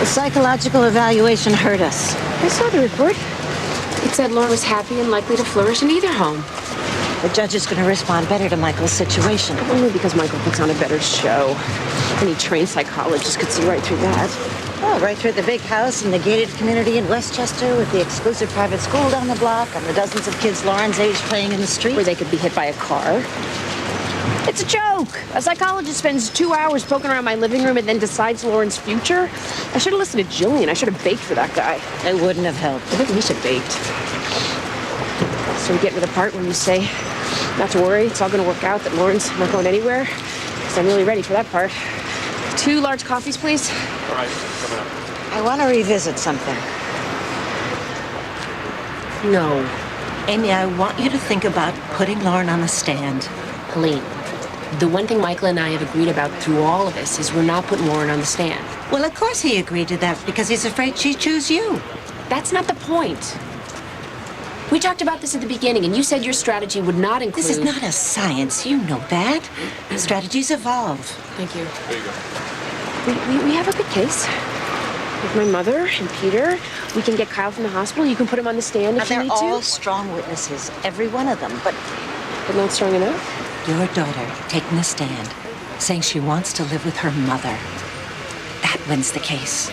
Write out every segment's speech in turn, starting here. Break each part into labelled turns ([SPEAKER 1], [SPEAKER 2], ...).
[SPEAKER 1] The psychological evaluation hurt us.
[SPEAKER 2] I saw the report. It said Lauren was happy and likely to flourish in either home.
[SPEAKER 1] The judge is going to respond better to Michael's situation.
[SPEAKER 2] Only because Michael puts on a better show. Any trained psychologist could see right through that.
[SPEAKER 1] Oh, right through the big house in the gated community in Westchester with the exclusive private school down the block and the dozens of kids Lauren's age playing in the street.
[SPEAKER 2] Where they could be hit by a car. It's a joke. A psychologist spends 2 hours poking around my living room and then decides Lauren's future. I should have listened to Jillian. I should have baked for that guy.
[SPEAKER 1] It wouldn't have helped.
[SPEAKER 2] I think we should baked. So we get to the part when you say, not to worry, it's all going to work out, that Lauren's not going anywhere. Because I'm really ready for that part. 2 large coffees, please.
[SPEAKER 3] All right, coming up.
[SPEAKER 1] I want to revisit something.
[SPEAKER 2] No.
[SPEAKER 1] Amy, I want you to think about putting Lauren on the stand.
[SPEAKER 2] Helene, the one thing Michael and I have agreed about through all of this is we're not putting Lauren on the stand.
[SPEAKER 1] Well, of course he agreed to that because he's afraid she'd choose you.
[SPEAKER 2] That's not the point. We talked about this at the beginning, and you said your strategy would not include...
[SPEAKER 1] This is not a science. You know that. Strategies evolve.
[SPEAKER 2] Thank you.
[SPEAKER 3] There you go.
[SPEAKER 2] We have a good case. With my mother and Peter, we can get Kyle from the hospital. You can put him on the stand if you
[SPEAKER 1] They're
[SPEAKER 2] need
[SPEAKER 1] all
[SPEAKER 2] to.
[SPEAKER 1] strong witnesses, every one of them, but
[SPEAKER 2] But not strong enough?
[SPEAKER 1] your daughter taking a stand, saying she wants to live with her mother, that wins the case.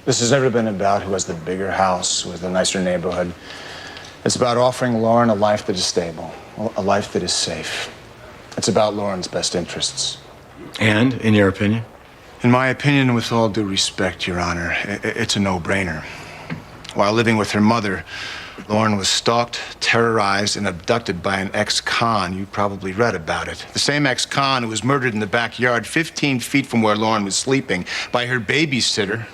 [SPEAKER 4] This has never been about who has the bigger house with a nicer neighborhood. It's about offering Lauren a life that is stable, a life that is safe. It's about Lauren's best interests.
[SPEAKER 5] And, in your opinion?
[SPEAKER 4] In my opinion, with all due respect, Your Honor, it's a no-brainer. While living with her mother, Lauren was stalked, terrorized, and abducted by an ex-con. You probably read about it. The same ex-con who was murdered in the backyard 15 feet from where Lauren was sleeping by her babysitter,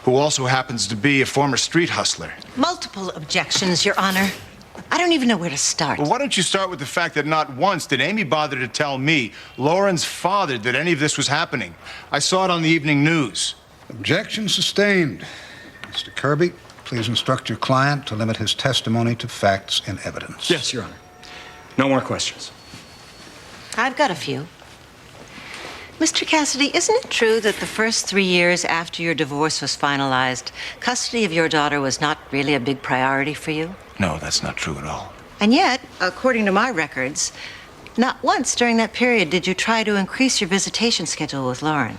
[SPEAKER 4] who also happens to be a former street hustler.
[SPEAKER 1] Multiple objections, Your Honor. I don't even know where to start.
[SPEAKER 4] Well, why don't you start with the fact that not once did Amy bother to tell me, Lauren's father, that any of this was happening. I saw it on the evening news.
[SPEAKER 6] Objection sustained. Mr. Kirby, please instruct your client to limit his testimony to facts and evidence.
[SPEAKER 5] Yes, Your Honor. No more questions.
[SPEAKER 1] I've got a few. Mr. Cassidy, isn't it true that the first 3 years after your divorce was finalized, custody of your daughter was not really a big priority for you?
[SPEAKER 4] No, that's not true at all.
[SPEAKER 1] And yet, according to my records, not once during that period did you try to increase your visitation schedule with Lauren.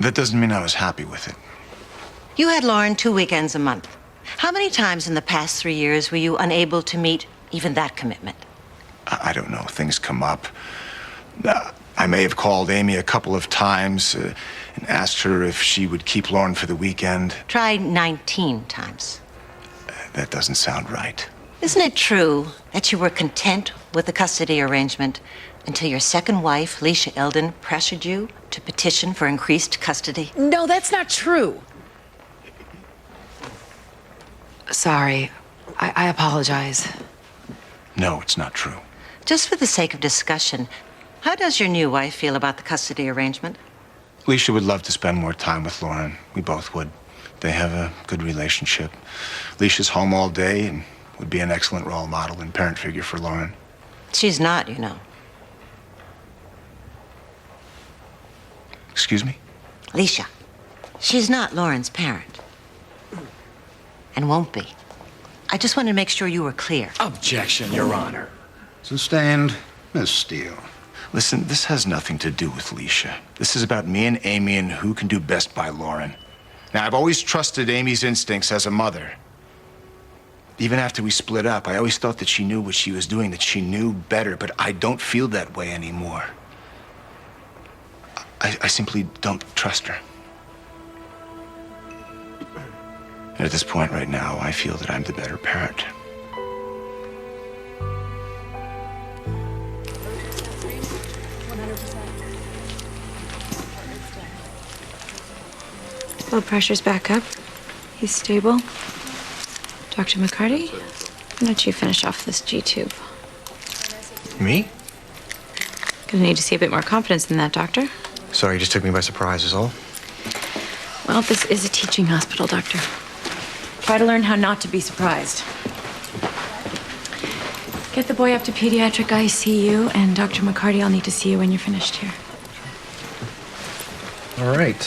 [SPEAKER 4] That doesn't mean I was happy with it.
[SPEAKER 1] You had Lauren 2 weekends a month. How many times in the past 3 years were you unable to meet even that commitment?
[SPEAKER 4] I don't know. Things come up. I may have called Amy a couple of times and asked her if she would keep Lauren for the weekend.
[SPEAKER 1] Tried 19 times.
[SPEAKER 4] That doesn't sound right.
[SPEAKER 1] Isn't it true that you were content with the custody arrangement until your second wife, Leisha Eldon, pressured you to petition for increased custody?
[SPEAKER 2] No, that's not true. Sorry. I apologize.
[SPEAKER 4] No, it's not true.
[SPEAKER 1] Just for the sake of discussion, how does your new wife feel about the custody arrangement?
[SPEAKER 4] Leisha would love to spend more time with Lauren. We both would. They have a good relationship. Leisha's home all day and would be an excellent role model and parent figure for Lauren.
[SPEAKER 1] She's not, you know.
[SPEAKER 4] Excuse me?
[SPEAKER 1] Leisha, she's not Lauren's parent. And won't be. I just wanted to make sure you were clear.
[SPEAKER 5] Objection, Your Honor.
[SPEAKER 6] Sustained. Miss Steele.
[SPEAKER 4] Listen, this has nothing to do with Leisha. This is about me and Amy and who can do best by Lauren. Now, I've always trusted Amy's instincts as a mother. Even after we split up, I always thought that she knew what she was doing, that she knew better, but I don't feel that way anymore. I simply don't trust her. And at this point right now, I feel that I'm the better parent.
[SPEAKER 7] Blood pressure's back up. He's stable. Dr. McCarty, why don't you finish off this G-tube?
[SPEAKER 4] Me?
[SPEAKER 7] Gonna need to see a bit more confidence in that, doctor.
[SPEAKER 4] Sorry, you just took me by surprise, is all.
[SPEAKER 7] Well, this is a teaching hospital, Doctor. Try to learn how not to be surprised. Get the boy up to pediatric ICU, and Dr. McCarty, I'll need to see you when you're finished here.
[SPEAKER 8] All right.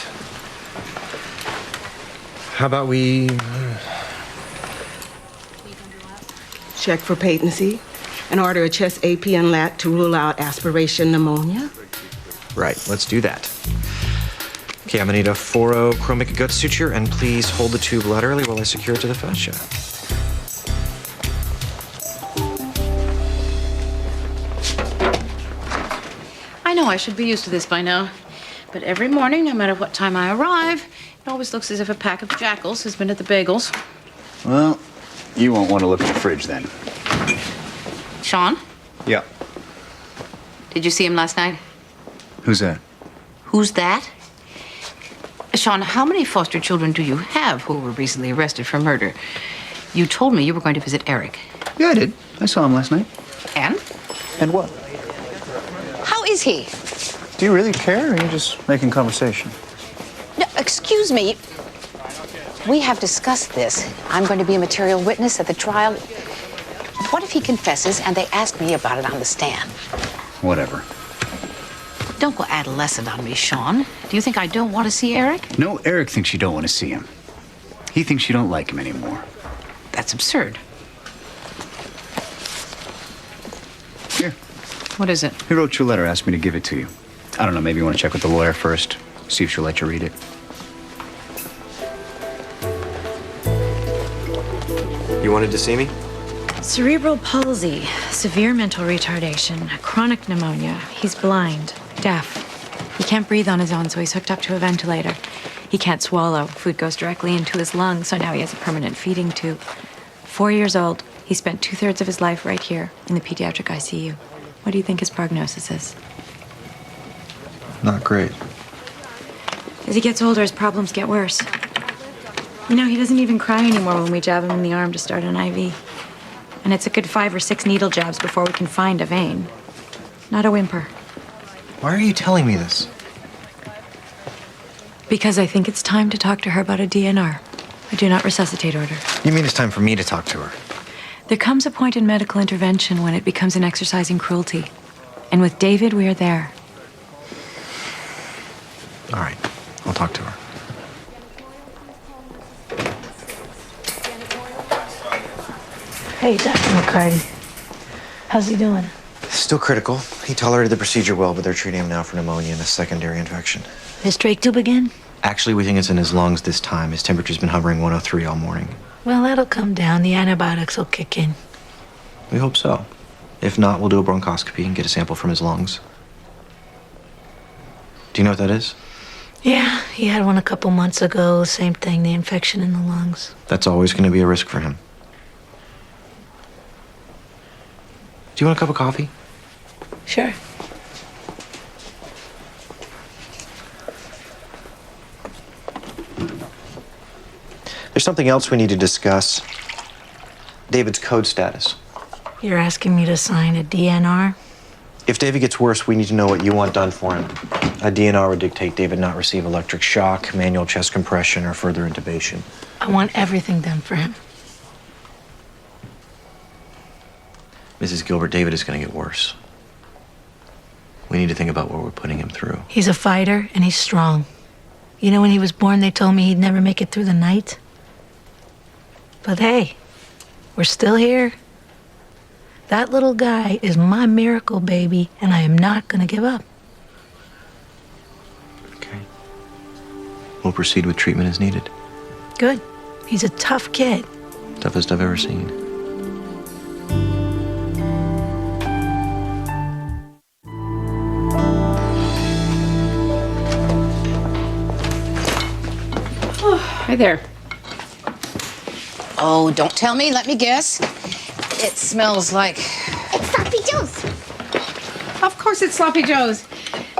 [SPEAKER 8] How about we...
[SPEAKER 9] Check for patency and order a chest AP and lat to rule out aspiration pneumonia.
[SPEAKER 8] Right, let's do that. Okay, I'm gonna need a 4-0 chromic gut suture, and please hold the tube laterally while I secure it to the fascia.
[SPEAKER 10] I know I should be used to this by now, but every morning, no matter what time I arrive, it always looks as if a pack of jackals has been at the bagels.
[SPEAKER 11] Well, you won't want to look at the fridge then.
[SPEAKER 10] Sean,
[SPEAKER 11] Yeah.
[SPEAKER 10] did you see him last night?
[SPEAKER 11] Who's that?
[SPEAKER 10] Who's that? Sean, how many foster children do you have who were recently arrested for murder? You told me you were going to visit Eric.
[SPEAKER 11] Yeah, I did. I saw him last night.
[SPEAKER 10] And?
[SPEAKER 11] And what?
[SPEAKER 10] How is he?
[SPEAKER 11] Do you really care, or are you just making conversation?
[SPEAKER 10] No, excuse me. We have discussed this. I'm going to be a material witness at the trial. What if he confesses and they ask me about it on the stand?
[SPEAKER 11] Whatever.
[SPEAKER 10] Don't go adolescent on me, Sean. Do you think I don't want to see Eric?
[SPEAKER 11] No, Eric thinks you don't want to see him. He thinks you don't like him anymore.
[SPEAKER 10] That's absurd.
[SPEAKER 11] Here.
[SPEAKER 10] What is it?
[SPEAKER 11] He wrote you a letter, asked me to give it to you. I don't know, maybe you want to check with the lawyer first, see if she'll let you read it.
[SPEAKER 8] You wanted to see me?
[SPEAKER 7] Cerebral palsy, severe mental retardation, chronic pneumonia. He's blind, deaf. He can't breathe on his own, so he's hooked up to a ventilator. He can't swallow. Food goes directly into his lungs, so now he has a permanent feeding tube. 4 years old. He spent 2/3 of his life right here in the pediatric ICU. What do you think his prognosis is?
[SPEAKER 8] Not great.
[SPEAKER 7] As he gets older, his problems get worse. You know, he doesn't even cry anymore when we jab him in the arm to start an IV. And it's a good 5 or 6 needle jabs before we can find a vein. Not a whimper.
[SPEAKER 8] Why are you telling me this?
[SPEAKER 7] Because I think it's time to talk to her about a DNR. A do not resuscitate order.
[SPEAKER 8] You mean it's time for me to talk to her?
[SPEAKER 7] There comes a point in medical intervention when it becomes an exercise in cruelty. And with David, we are there.
[SPEAKER 8] All right, I'll talk to her.
[SPEAKER 12] Hey, Dr. McCarty. How's he doing?
[SPEAKER 8] Still critical. He tolerated the procedure well, but they're treating him now for pneumonia and a secondary infection.
[SPEAKER 12] His trach tube again?
[SPEAKER 8] Actually, we think it's in his lungs this time. His temperature's been hovering 103 all morning.
[SPEAKER 12] Well, that'll come down. The antibiotics will kick in.
[SPEAKER 8] We hope so. If not, we'll do a bronchoscopy and get a sample from his lungs. Do you know what that is?
[SPEAKER 12] Yeah, he had one a couple months ago. Same thing, the infection in the lungs.
[SPEAKER 8] That's always going to be a risk for him. Do you want a cup of coffee?
[SPEAKER 12] Sure.
[SPEAKER 8] There's something else we need to discuss. David's code status.
[SPEAKER 12] You're asking me to sign a DNR?
[SPEAKER 8] If David gets worse, we need to know what you want done for him. A DNR would dictate David not receive electric shock, manual chest compression, or further intubation.
[SPEAKER 12] I want everything done for him.
[SPEAKER 8] Mrs. Gilbert, David is going to get worse. We need to think about what we're putting him through.
[SPEAKER 12] He's a fighter, and he's strong. You know, when he was born, they told me he'd never make it through the night. But hey, we're still here. That little guy is my miracle baby, and I am not going to give up.
[SPEAKER 8] Okay. We'll proceed with treatment as needed.
[SPEAKER 12] Good. He's a tough kid.
[SPEAKER 8] Toughest I've ever seen.
[SPEAKER 10] Hi there. Oh, don't tell me. Let me guess. It smells like...
[SPEAKER 13] It's Sloppy Joe's.
[SPEAKER 10] Of course it's Sloppy Joe's.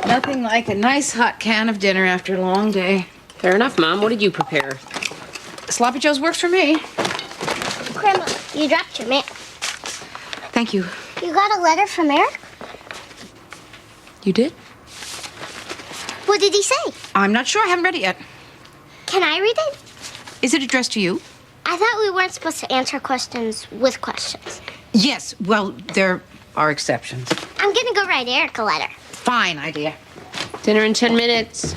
[SPEAKER 10] Nothing like a nice hot can of dinner after a long day.
[SPEAKER 2] Fair enough, Mom. What did you prepare?
[SPEAKER 10] Sloppy Joe's works for me.
[SPEAKER 13] Grandma, you dropped your mail.
[SPEAKER 10] Thank you.
[SPEAKER 13] You got a letter from Eric?
[SPEAKER 10] You did?
[SPEAKER 13] Was What did he say?
[SPEAKER 10] I'm not sure. I haven't read it yet.
[SPEAKER 13] Can I read it?
[SPEAKER 10] Is it addressed to you?
[SPEAKER 13] I thought we weren't supposed to answer questions with questions.
[SPEAKER 10] Yes. Well, there are exceptions.
[SPEAKER 13] I'm gonna go write Eric a letter.
[SPEAKER 10] Fine idea.
[SPEAKER 2] Dinner in 10 minutes.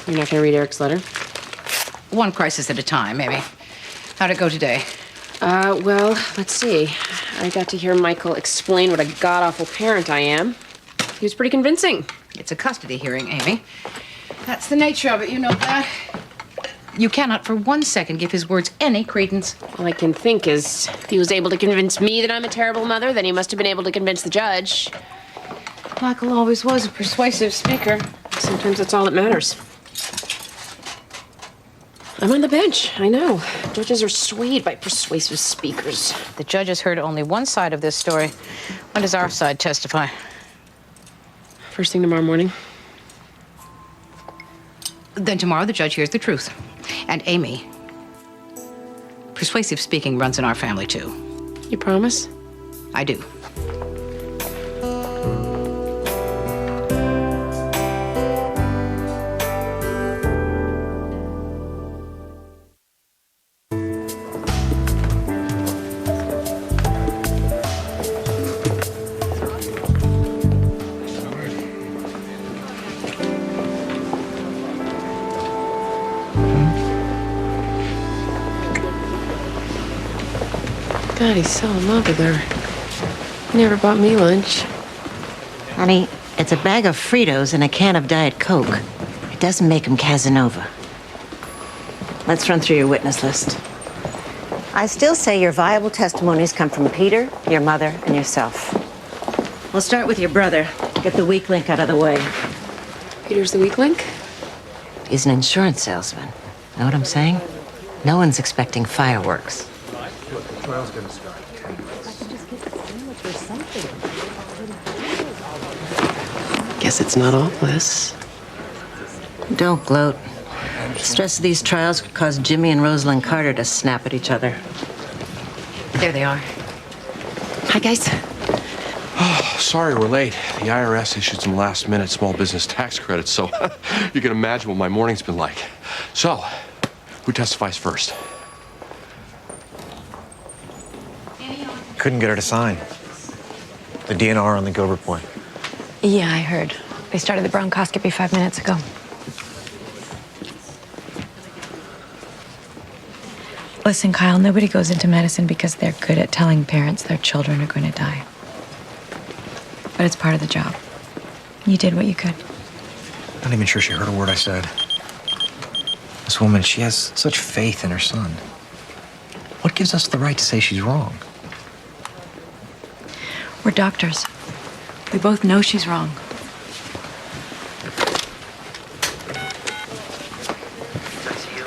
[SPEAKER 2] You're not gonna read Eric's letter?
[SPEAKER 10] One crisis at a time, maybe. How'd it go today?
[SPEAKER 2] Well, let's see. I got to hear Michael explain what a god-awful parent I am. He was pretty convincing.
[SPEAKER 10] It's a custody hearing, Amy. That's the nature of it, you know that. You cannot for 1 second give his words any credence.
[SPEAKER 2] All I can think is if he was able to convince me that I'm a terrible mother, then he must have been able to convince the judge.
[SPEAKER 10] Michael always was a persuasive speaker.
[SPEAKER 2] Sometimes that's all that matters. I'm on the bench, I know. Judges are swayed by persuasive speakers.
[SPEAKER 10] The judge has heard only one side of this story. When does our side testify?
[SPEAKER 2] First thing tomorrow morning.
[SPEAKER 10] Then tomorrow the judge hears the truth. And Amy, persuasive speaking runs in our family too.
[SPEAKER 2] You promise?
[SPEAKER 10] I do.
[SPEAKER 2] God, he's so in love with her. He never bought me lunch.
[SPEAKER 1] Honey, it's a bag of Fritos and a can of Diet Coke. It doesn't make him Casanova. Let's run through your witness list. I still say your viable testimonies come from Peter, your mother, and yourself. We'll start with your brother. Get the weak link out of the way.
[SPEAKER 2] Peter's the weak link?
[SPEAKER 1] He's an insurance salesman. Know what I'm saying? No one's expecting fireworks.
[SPEAKER 2] Guess it's not all bliss.
[SPEAKER 1] Don't gloat. The stress of these trials could cause Jimmy and Rosalind Carter to snap at each other.
[SPEAKER 10] There they are.
[SPEAKER 2] Hi, guys.
[SPEAKER 3] Oh, sorry we're late. The IRS issued some last-minute small business tax credits, so you can imagine what my morning's been like. So, who testifies first?
[SPEAKER 8] Couldn't get her to sign. The DNR on the Gilbert boy.
[SPEAKER 7] Yeah, I heard. They started the bronchoscopy 5 minutes ago. Listen, Kyle, nobody goes into medicine because they're good at telling parents their children are going to die. But it's part of the job. You did what you could.
[SPEAKER 8] Not even sure she heard a word I said. This woman, she has such faith in her son. What gives us the right to say she's wrong?
[SPEAKER 7] We're doctors. We both know she's wrong.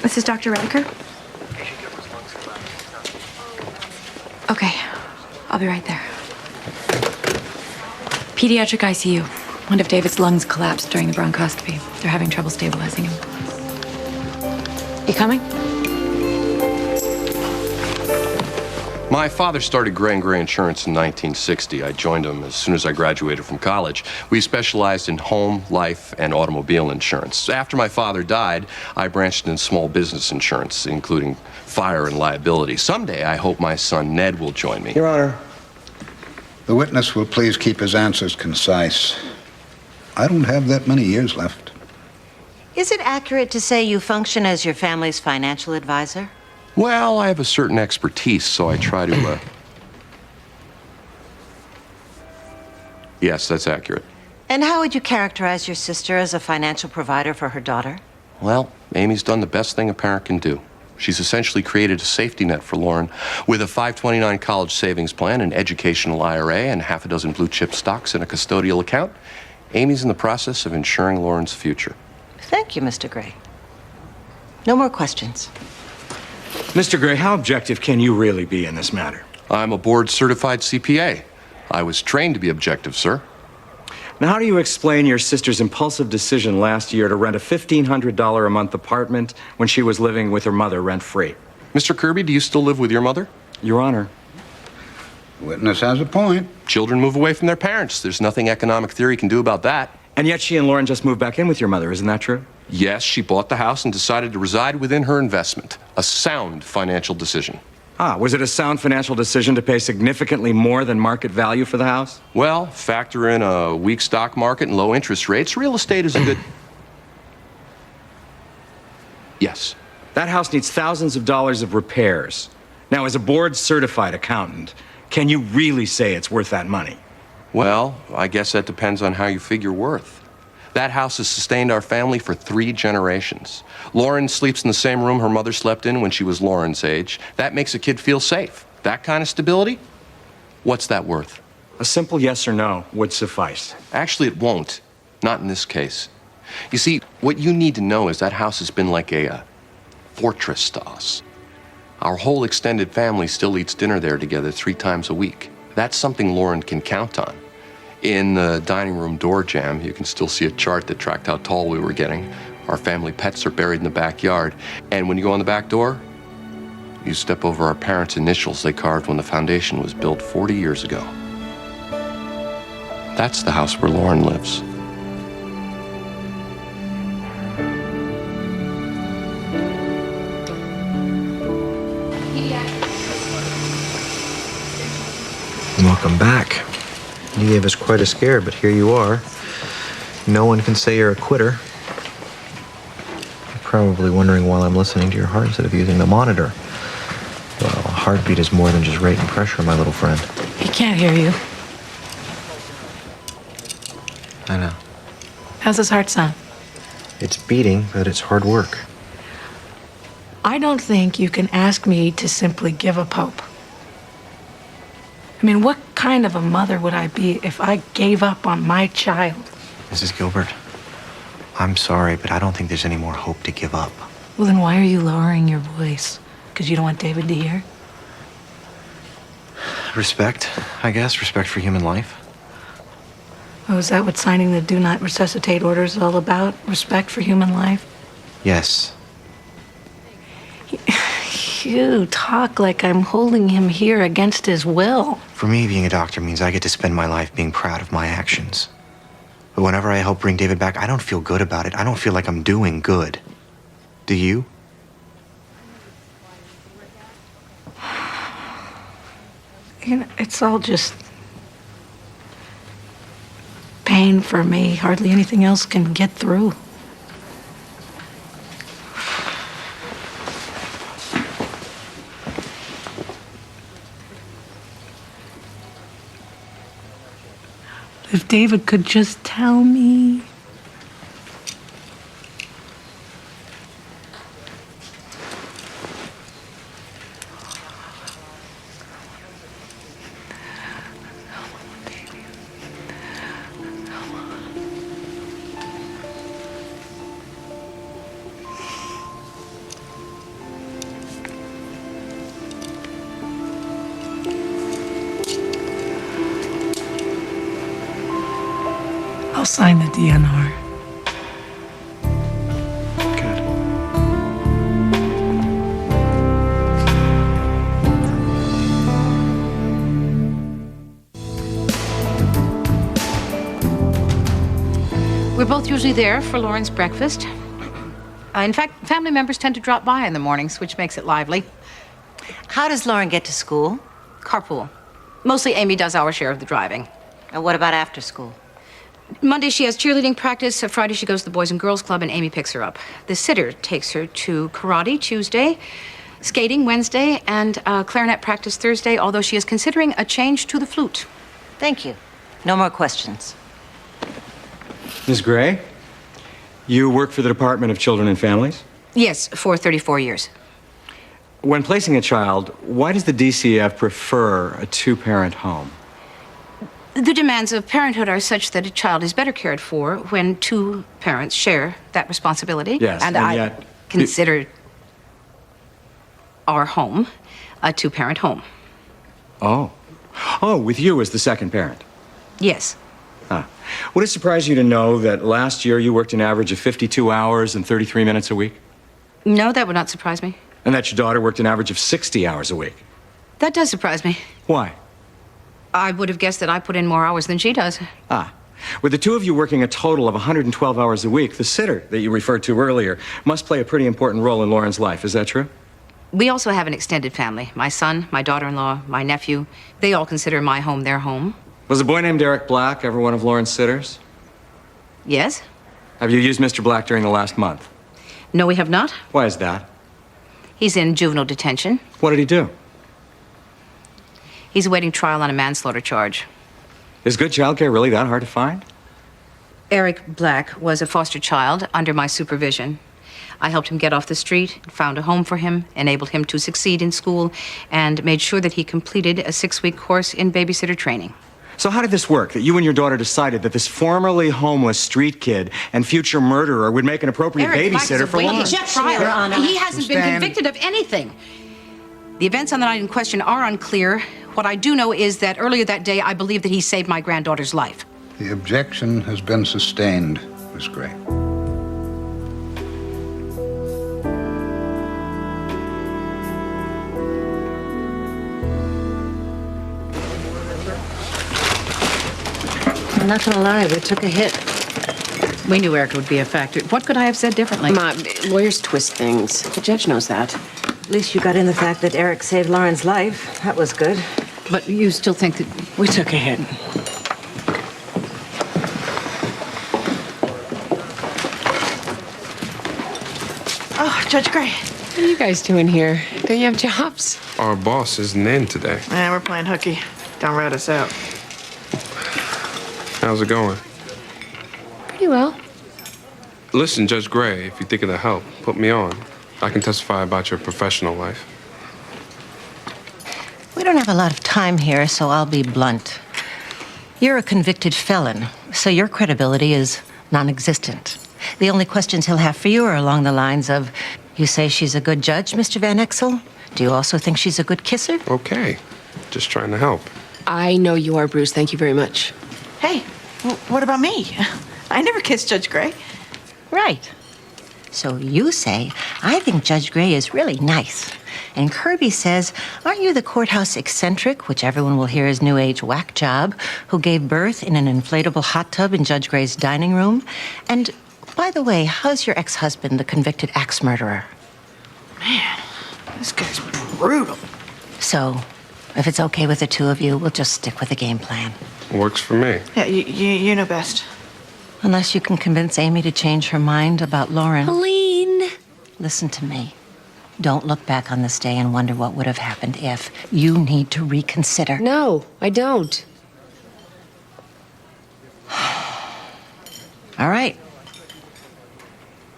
[SPEAKER 7] This is Dr. Rediker? Okay, I'll be right there. Pediatric ICU. One of David's lungs collapsed during the bronchoscopy. They're having trouble stabilizing him. You coming?
[SPEAKER 3] My father started Gray & Gray Insurance in 1960. I joined him as soon as I graduated from college. We specialized in home, life, and automobile insurance. After my father died, I branched into small business insurance, including fire and liability. Someday, I hope my son Ned will join me.
[SPEAKER 8] Your Honor.
[SPEAKER 6] The witness will please keep his answers concise. I don't have that many years left.
[SPEAKER 1] Is it accurate to say you function as your family's financial advisor?
[SPEAKER 3] Well, I have a certain expertise, so I try to, Yes, that's accurate.
[SPEAKER 1] And how would you characterize your sister as a financial provider for her daughter?
[SPEAKER 3] Well, Amy's done the best thing a parent can do. She's essentially created a safety net for Lauren with a 529 college savings plan, an educational IRA, and half a dozen blue chip stocks in a custodial account. Amy's in the process of ensuring Lauren's future.
[SPEAKER 1] Thank you, Mr. Gray. No more questions.
[SPEAKER 5] Mr. Gray, how objective can you really be in this matter?
[SPEAKER 3] I'm a board-certified CPA. I was trained to be objective, sir.
[SPEAKER 5] Now, how do you explain your sister's impulsive decision last year to rent a $1,500 a month apartment when she was living with her mother rent-free?
[SPEAKER 3] Mr. Kirby, do you still live with your mother?
[SPEAKER 5] Your Honor.
[SPEAKER 6] Witness has a point.
[SPEAKER 3] Children move away from their parents. There's nothing economic theory can do about that.
[SPEAKER 5] And yet she and Lauren just moved back in with your mother, isn't that true?
[SPEAKER 3] Yes, she bought the house and decided to reside within her investment. A sound financial decision.
[SPEAKER 5] Ah, was it a sound financial decision to pay significantly more than market value for the house?
[SPEAKER 3] Well, factor in a weak stock market and low interest rates, real estate is a good... Yes.
[SPEAKER 5] That house needs thousands of dollars of repairs. Now, as a board-certified accountant, can you really say it's worth that money?
[SPEAKER 3] Well, I guess that depends on how you figure worth. That house has sustained our family for 3 generations. Lauren sleeps in the same room her mother slept in when she was Lauren's age. That makes a kid feel safe. That kind of stability? What's that worth?
[SPEAKER 5] A simple yes or no would suffice.
[SPEAKER 3] Actually, it won't. Not in this case. You see, what you need to know is that house has been like a fortress to us. Our whole extended family still eats dinner there together 3 times a week. That's something Lauren can count on. In the dining room door jamb, you can still see a chart that tracked how tall we were getting. Our family pets are buried in the backyard. And when you go on the back door, you step over our parents' initials they carved when the foundation was built 40 years ago. That's the house where Lauren lives.
[SPEAKER 8] Welcome back. You gave us quite a scare, but here you are. No one can say you're a quitter. You're probably wondering why I'm listening to your heart instead of using the monitor. Well, a heartbeat is more than just rate and pressure, my little friend.
[SPEAKER 12] He can't hear you.
[SPEAKER 8] I know.
[SPEAKER 12] How's his heart sound?
[SPEAKER 8] It's beating, but it's hard work.
[SPEAKER 12] I don't think you can ask me to simply give up hope. I mean, what kind of a mother would I be if I gave up on my child?
[SPEAKER 8] Mrs. Gilbert, I'm sorry, but I don't think there's any more hope to give up.
[SPEAKER 12] Well, then why are you lowering your voice? Because you don't want David to hear?
[SPEAKER 8] Respect, I guess. Respect for human life.
[SPEAKER 12] Oh, is that what signing the do not resuscitate order is all about? Respect for human life?
[SPEAKER 8] Yes.
[SPEAKER 12] You talk like I'm holding him here against his will.
[SPEAKER 8] For me, being a doctor means I get to spend my life being proud of my actions. But whenever I help bring David back, I don't feel good about it. I don't feel like I'm doing good. Do you?
[SPEAKER 12] You know, it's all just pain for me. Hardly anything else can get through. If David could just tell me. I'll sign the DNR.
[SPEAKER 10] We're both usually there for Lauren's breakfast. In fact, family members tend to drop by in the mornings, which makes it lively.
[SPEAKER 1] How does Lauren get to school?
[SPEAKER 10] Carpool. Mostly Amy does our share of the driving.
[SPEAKER 1] And what about after school?
[SPEAKER 10] Monday she has cheerleading practice. Friday she goes to the Boys and Girls Club and Amy picks her up. The sitter takes her to karate Tuesday, skating Wednesday, and clarinet practice Thursday, although she is considering a change to the flute.
[SPEAKER 1] Thank you. No more questions.
[SPEAKER 5] Ms. Gray, you work for the Department of Children and Families?
[SPEAKER 10] Yes, for 34 years.
[SPEAKER 5] When placing a child, why does the DCF prefer a 2-parent home?
[SPEAKER 10] The demands of parenthood are such that a child is better cared for when 2 parents share that responsibility.
[SPEAKER 5] Yes,
[SPEAKER 10] and I
[SPEAKER 5] yet
[SPEAKER 10] consider our home a 2-parent home.
[SPEAKER 5] Oh. Oh, with you as the second parent.
[SPEAKER 10] Yes.
[SPEAKER 5] Huh. Would it surprise you to know that last year you worked an average of 52 hours and 33 minutes a week?
[SPEAKER 10] No, that would not surprise me.
[SPEAKER 5] And that your daughter worked an average of 60 hours a week?
[SPEAKER 10] That does surprise me.
[SPEAKER 5] Why?
[SPEAKER 10] I would have guessed that I put in more hours than she does.
[SPEAKER 5] Ah. With the two of you working a total of 112 hours a week, the sitter that you referred to earlier must play a pretty important role in Lauren's life. Is that true?
[SPEAKER 10] We also have an extended family. My son, my daughter-in-law, my nephew. They all consider my home their home.
[SPEAKER 5] Was a boy named Eric Black ever one of Lauren's sitters?
[SPEAKER 10] Yes?
[SPEAKER 5] Have you used Mr. Black during the last month?
[SPEAKER 10] No, we have not.
[SPEAKER 5] Why is that?
[SPEAKER 10] He's in juvenile detention.
[SPEAKER 5] What did he do?
[SPEAKER 10] He's awaiting trial on a manslaughter charge.
[SPEAKER 5] Is good childcare really that hard to find?
[SPEAKER 10] Eric Black was a foster child under my supervision. I helped him get off the street, found a home for him, enabled him to succeed in school, and made sure that he completed a 6-week course in babysitter training.
[SPEAKER 5] So how did this work, that you and your daughter decided that this formerly homeless street kid and future murderer would make an appropriate
[SPEAKER 10] Eric Black is
[SPEAKER 5] babysitter for
[SPEAKER 10] awaiting
[SPEAKER 5] Lauren?
[SPEAKER 10] trial. He hasn't been
[SPEAKER 6] Stand.
[SPEAKER 10] convicted of anything. The events on the night in question are unclear. What I do know is that earlier that day, I believe that he saved my granddaughter's life.
[SPEAKER 6] The objection has been sustained, Miss Gray.
[SPEAKER 1] I'm not gonna lie, we took a hit.
[SPEAKER 10] We knew Eric would be a factor. What could I have said differently?
[SPEAKER 2] Ma, lawyers twist things. The judge knows that.
[SPEAKER 1] At least you got in the fact that Eric saved Lauren's life. That was good.
[SPEAKER 10] But you still think that...
[SPEAKER 1] We took a hit.
[SPEAKER 2] Oh, Judge Gray. What are you guys doing here? Don't you have jobs?
[SPEAKER 14] Our boss isn't in today.
[SPEAKER 15] Yeah, we're playing hooky. Don't rat us out.
[SPEAKER 14] How's it going?
[SPEAKER 2] Pretty well.
[SPEAKER 14] Listen, Judge Gray, if you think it'll help, put me on. I can testify about your professional life.
[SPEAKER 1] We don't have a lot of time here, so I'll be blunt. You're a convicted felon, so your credibility is non-existent. The only questions he'll have for you are along the lines of, you say she's a good judge, Mr. Van Exel? Do you also think she's a good kisser?
[SPEAKER 14] Okay. Just trying to help.
[SPEAKER 2] I know you are, Bruce. Thank you very much.
[SPEAKER 15] Hey, what about me? I never kissed Judge Gray.
[SPEAKER 1] Right. So you say, I think Judge Gray is really nice. And Kirby says, aren't you the courthouse eccentric, which everyone will hear his new age whack job, who gave birth in an inflatable hot tub in Judge Gray's dining room? And by the way, how's your ex-husband, the convicted axe murderer?
[SPEAKER 15] Man, this guy's brutal.
[SPEAKER 1] So, if it's okay with the two of you, we'll just stick with the game plan.
[SPEAKER 14] Works for me.
[SPEAKER 15] Yeah, you know best.
[SPEAKER 1] Unless you can convince Amy to change her mind about Lauren.
[SPEAKER 2] Helene!
[SPEAKER 1] Listen to me. Don't look back on this day and wonder what would have happened if. You need to reconsider.
[SPEAKER 2] No, I don't.
[SPEAKER 1] All right.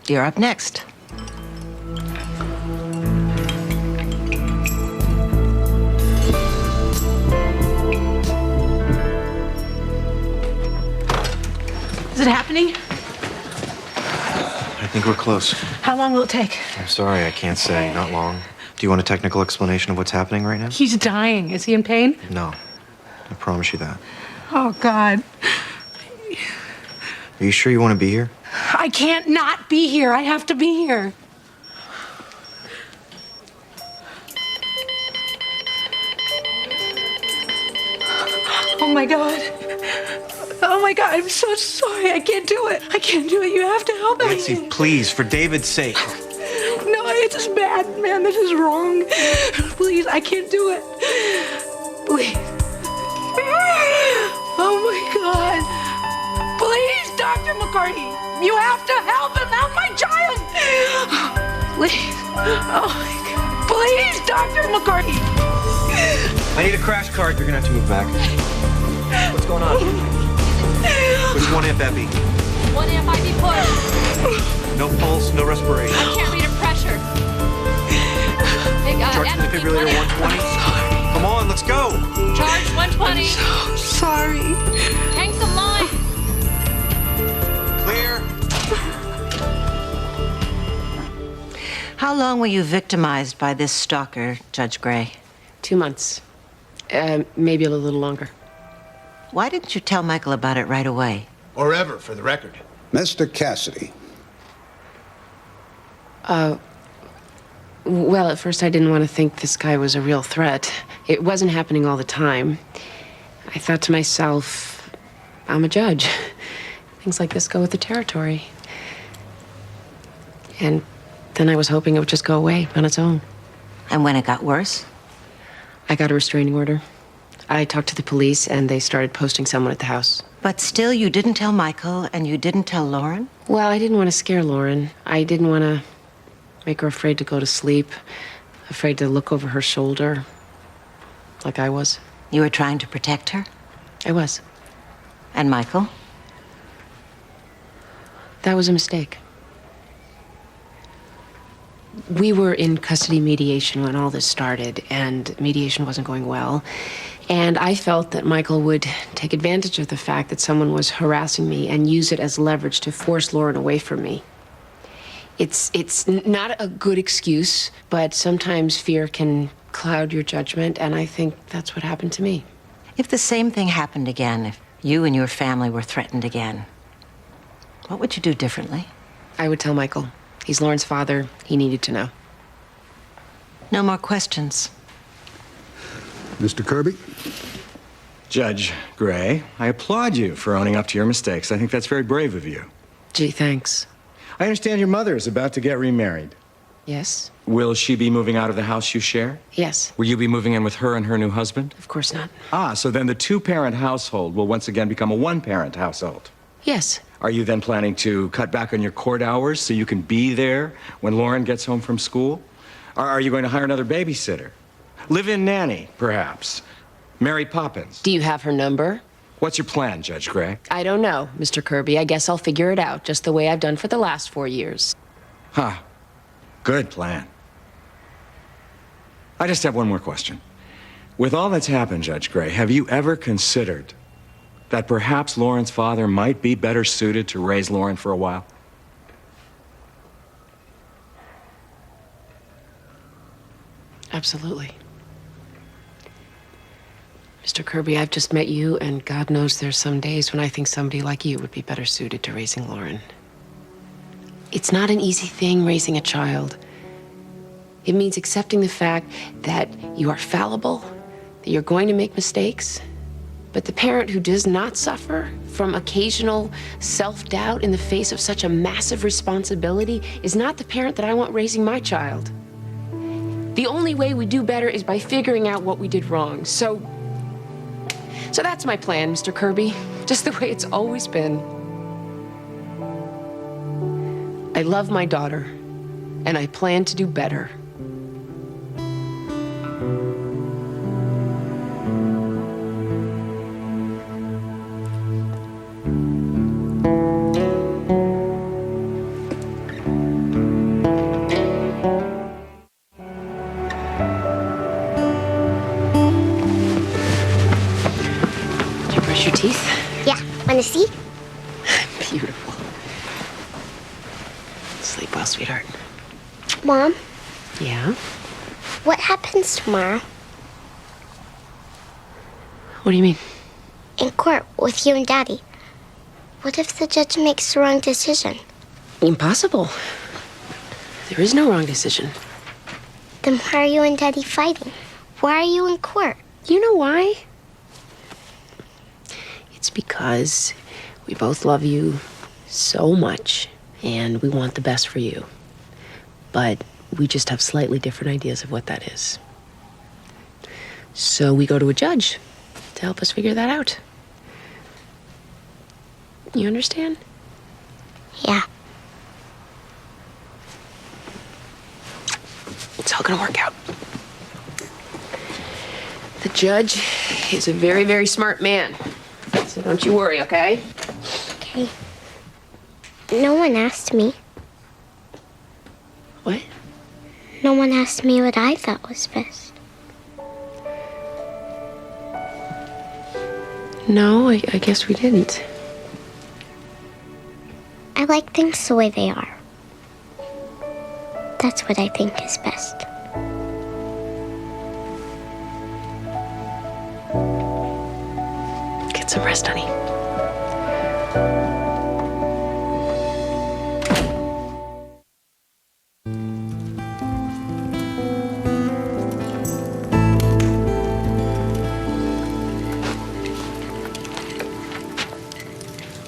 [SPEAKER 1] You're up next.
[SPEAKER 15] Is it happening?
[SPEAKER 8] I think we're close.
[SPEAKER 15] How long will it take?
[SPEAKER 8] I'm sorry, I can't say. Not long. Do you want a technical explanation of what's happening right now?
[SPEAKER 15] He's dying. Is he in pain?
[SPEAKER 8] No. I promise you that.
[SPEAKER 15] Oh, God.
[SPEAKER 8] Are you sure you want to be here?
[SPEAKER 15] I can't not be here. I have to be here. Oh, my God. Oh, my God. I'm so sorry. I can't do it. I can't do it. You have to help me.
[SPEAKER 8] Nancy, please, for David's sake.
[SPEAKER 15] No, it's bad, man. This is wrong. Please, I can't do it. Please. Oh, my God. Please, Dr. McCartney. You have to help him. Help my child. Please. Oh, my God. Please, Dr. McCartney.
[SPEAKER 8] I need a crash cart. You're gonna have to move back. What's going on? Which one amp epi?
[SPEAKER 16] 1 amp IV push.
[SPEAKER 8] No pulse, no respiration.
[SPEAKER 16] I can't read a pressure. Hey,
[SPEAKER 8] Charge the defibrillator 120. Come on, let's go.
[SPEAKER 16] Charge 120.
[SPEAKER 15] I'm so sorry.
[SPEAKER 16] Hang some line.
[SPEAKER 8] Clear.
[SPEAKER 1] How long were you victimized by this stalker, Judge Gray?
[SPEAKER 2] 2 months. Maybe a little longer.
[SPEAKER 1] Why didn't you tell Michael about it right away?
[SPEAKER 4] Or ever, for the record.
[SPEAKER 6] Mr. Cassidy.
[SPEAKER 2] Well, at first I didn't want to think this guy was a real threat. It wasn't happening all the time. I thought to myself, I'm a judge. Things like this go with the territory. And then I was hoping it would just go away on its own.
[SPEAKER 1] And when it got worse?
[SPEAKER 2] I got a restraining order. I talked to the police, and they started posting someone at the house.
[SPEAKER 1] But still, you didn't tell Michael, and you didn't tell Lauren?
[SPEAKER 2] Well, I didn't want to scare Lauren. I didn't want to make her afraid to go to sleep, afraid to look over her shoulder, like I was.
[SPEAKER 1] You were trying to protect her?
[SPEAKER 2] I was.
[SPEAKER 1] And Michael?
[SPEAKER 2] That was a mistake. We were in custody mediation when all this started, and mediation wasn't going well. And I felt that Michael would take advantage of the fact that someone was harassing me and use it as leverage to force Lauren away from me. It's not a good excuse, but sometimes fear can cloud your judgment, and I think that's what happened to me.
[SPEAKER 1] If the same thing happened again, if you and your family were threatened again, what would you do differently?
[SPEAKER 2] I would tell Michael. He's Lauren's father. He needed to know.
[SPEAKER 1] No more questions.
[SPEAKER 6] Mr. Kirby?
[SPEAKER 5] Judge Gray, I applaud you for owning up to your mistakes. I think that's very brave of you.
[SPEAKER 2] Gee, thanks.
[SPEAKER 5] I understand your mother is about to get remarried.
[SPEAKER 2] Yes?
[SPEAKER 5] Will she be moving out of the house you share?
[SPEAKER 2] Yes.
[SPEAKER 5] Will you be moving in with her and her new husband?
[SPEAKER 2] Of course not.
[SPEAKER 5] Ah, so then the two-parent household will once again become a one-parent household.
[SPEAKER 2] Yes.
[SPEAKER 5] Are you then planning to cut back on your court hours so you can be there when Lauren gets home from school? Or are you going to hire another babysitter? Live-in nanny, perhaps? Mary Poppins?
[SPEAKER 2] Do you have her number?
[SPEAKER 5] What's your plan, Judge Gray?
[SPEAKER 2] I don't know, Mr. Kirby. I guess I'll figure it out, just the way I've done for the last 4 years.
[SPEAKER 5] Huh. Good plan. I just have one more question. With all that's happened, Judge Gray, have you ever considered that perhaps Lauren's father might be better suited to raise Lauren for a while?
[SPEAKER 2] Absolutely. Mr. Kirby, I've just met you, and God knows there's some days when I think somebody like you would be better suited to raising Lauren. It's not an easy thing, raising a child. It means accepting the fact that you are fallible, that you're going to make mistakes. But the parent who does not suffer from occasional self-doubt in the face of such a massive responsibility is not the parent that I want raising my child. The only way we do better is by figuring out what we did wrong. So that's my plan, Mr. Kirby. Just the way it's always been. I love my daughter, and I plan to do better. Did you brush your teeth?
[SPEAKER 13] Yeah, wanna see?
[SPEAKER 2] Beautiful. Sleep well, sweetheart.
[SPEAKER 13] Mom,
[SPEAKER 2] Yeah?
[SPEAKER 13] what happens tomorrow?
[SPEAKER 2] What do you mean?
[SPEAKER 13] In court with you and Daddy. What if the judge makes the wrong decision?
[SPEAKER 2] Impossible. There is no wrong decision.
[SPEAKER 13] Then why are you and Daddy fighting? Why are you in court?
[SPEAKER 2] You know why? It's because we both love you so much, and we want the best for you. But we just have slightly different ideas of what that is. So we go to a judge to help us figure that out. You understand?
[SPEAKER 13] Yeah.
[SPEAKER 2] It's all gonna work out. The judge is a very, very smart man. So don't you worry, okay?
[SPEAKER 13] Okay. No one asked me.
[SPEAKER 2] What?
[SPEAKER 13] No one asked me what I thought was best.
[SPEAKER 2] No, I guess we didn't.
[SPEAKER 13] I like things the way they are. That's what I think is best.
[SPEAKER 2] Get some rest, honey.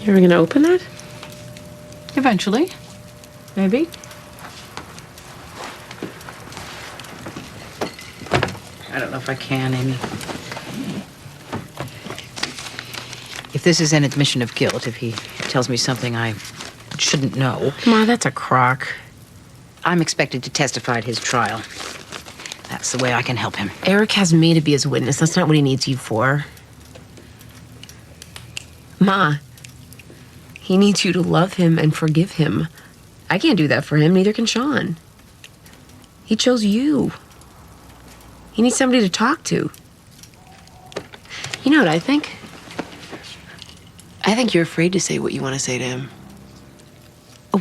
[SPEAKER 2] You ever gonna open that?
[SPEAKER 10] Eventually. Maybe.
[SPEAKER 17] I don't know if I can, Amy. If this is an admission of guilt, if he tells me something I shouldn't know.
[SPEAKER 2] Ma, that's a crock.
[SPEAKER 17] I'm expected to testify at his trial. That's the way I can help him.
[SPEAKER 2] Eric has me to be his witness. That's not what he needs you for. Ma, he needs you to love him and forgive him. I can't do that for him, neither can Sean. He chose you. He needs somebody to talk to. You know what I think? I think you're afraid to say what you want to say to him.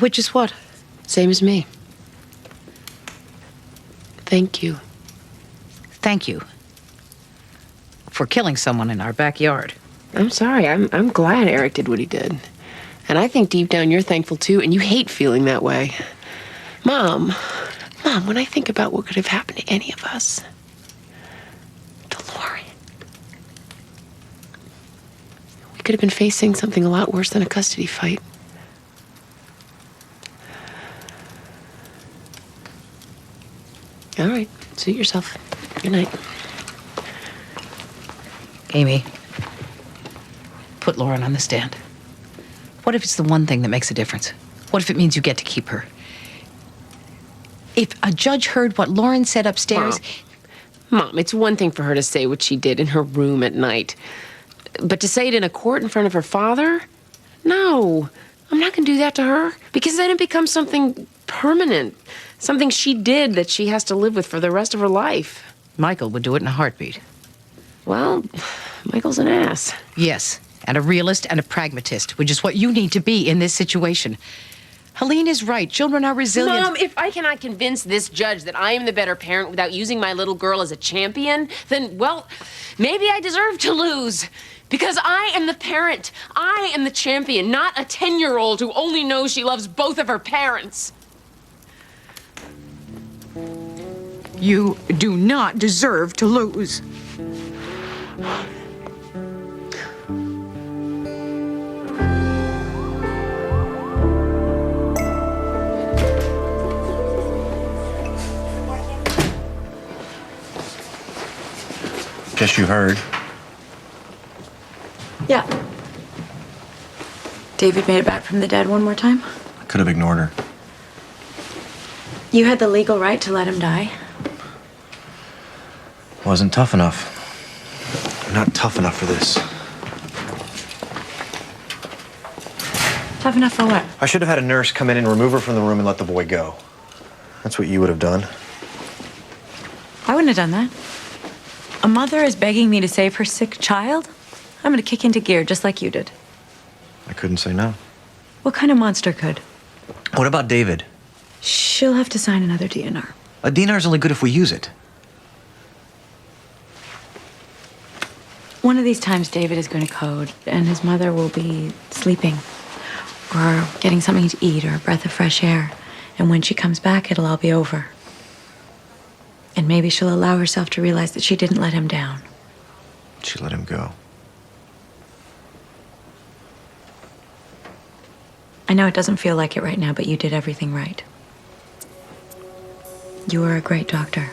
[SPEAKER 17] Which is what?
[SPEAKER 2] Same as me. Thank you.
[SPEAKER 17] Thank you for killing someone in our backyard.
[SPEAKER 2] I'm sorry. I'm glad Eric did what he did. And I think deep down you're thankful too, and you hate feeling that way. Mom, when I think about what could have happened to any of us, to Lauren, we could have been facing something a lot worse than a custody fight. All right, suit yourself. Good night.
[SPEAKER 17] Amy, put Lauren on the stand. What if it's the one thing that makes a difference? What if it means you get to keep her? If a judge heard what Lauren said upstairs...
[SPEAKER 2] Mom, it's one thing for her to say what she did in her room at night. But to say it in a court in front of her father? No, I'm not going to do that to her. Because then it becomes something permanent. Something she did that she has to live with for the rest of her life.
[SPEAKER 17] Michael would do it in a heartbeat.
[SPEAKER 2] Well, Michael's an ass.
[SPEAKER 17] Yes, and a realist and a pragmatist, which is what you need to be in this situation. Helene is right. Children are resilient.
[SPEAKER 2] Mom, if I cannot convince this judge that I am the better parent without using my little girl as a champion, then, well, maybe I deserve to lose. Because I am the parent. I am the champion, not a 10-year-old who only knows she loves both of her parents.
[SPEAKER 10] You do not deserve to lose.
[SPEAKER 8] Guess you heard.
[SPEAKER 7] Yeah. David made it back from the dead one more time?
[SPEAKER 8] I could have ignored her.
[SPEAKER 7] You had the legal right to let him die.
[SPEAKER 8] Wasn't tough enough. I'm not tough enough for this.
[SPEAKER 7] Tough enough for what?
[SPEAKER 8] I should have had a nurse come in and remove her from the room and let the boy go. That's what you would have done.
[SPEAKER 7] I wouldn't have done that. A mother is begging me to save her sick child? I'm gonna kick into gear just like you did.
[SPEAKER 8] I couldn't say no.
[SPEAKER 7] What kind of monster could?
[SPEAKER 8] What about David?
[SPEAKER 7] She'll have to sign another DNR.
[SPEAKER 8] A DNR's only good if we use it.
[SPEAKER 7] One of these times, David is going to code, and his mother will be sleeping, or getting something to eat, or a breath of fresh air. And when she comes back, it'll all be over. And maybe she'll allow herself to realize that she didn't let him down.
[SPEAKER 8] She let him go.
[SPEAKER 7] I know it doesn't feel like it right now, but you did everything right. You were a great doctor.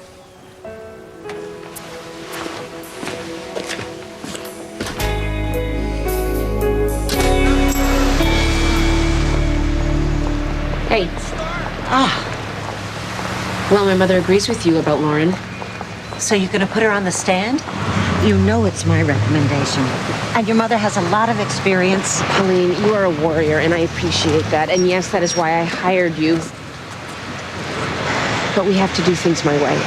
[SPEAKER 2] Hey. Well, my mother agrees with you about Lauren.
[SPEAKER 1] So you're gonna put her on the stand? You know it's my recommendation. And your mother has a lot of experience.
[SPEAKER 2] Helene, you are a warrior, and I appreciate that. And yes, that is why I hired you. But we have to do things my way.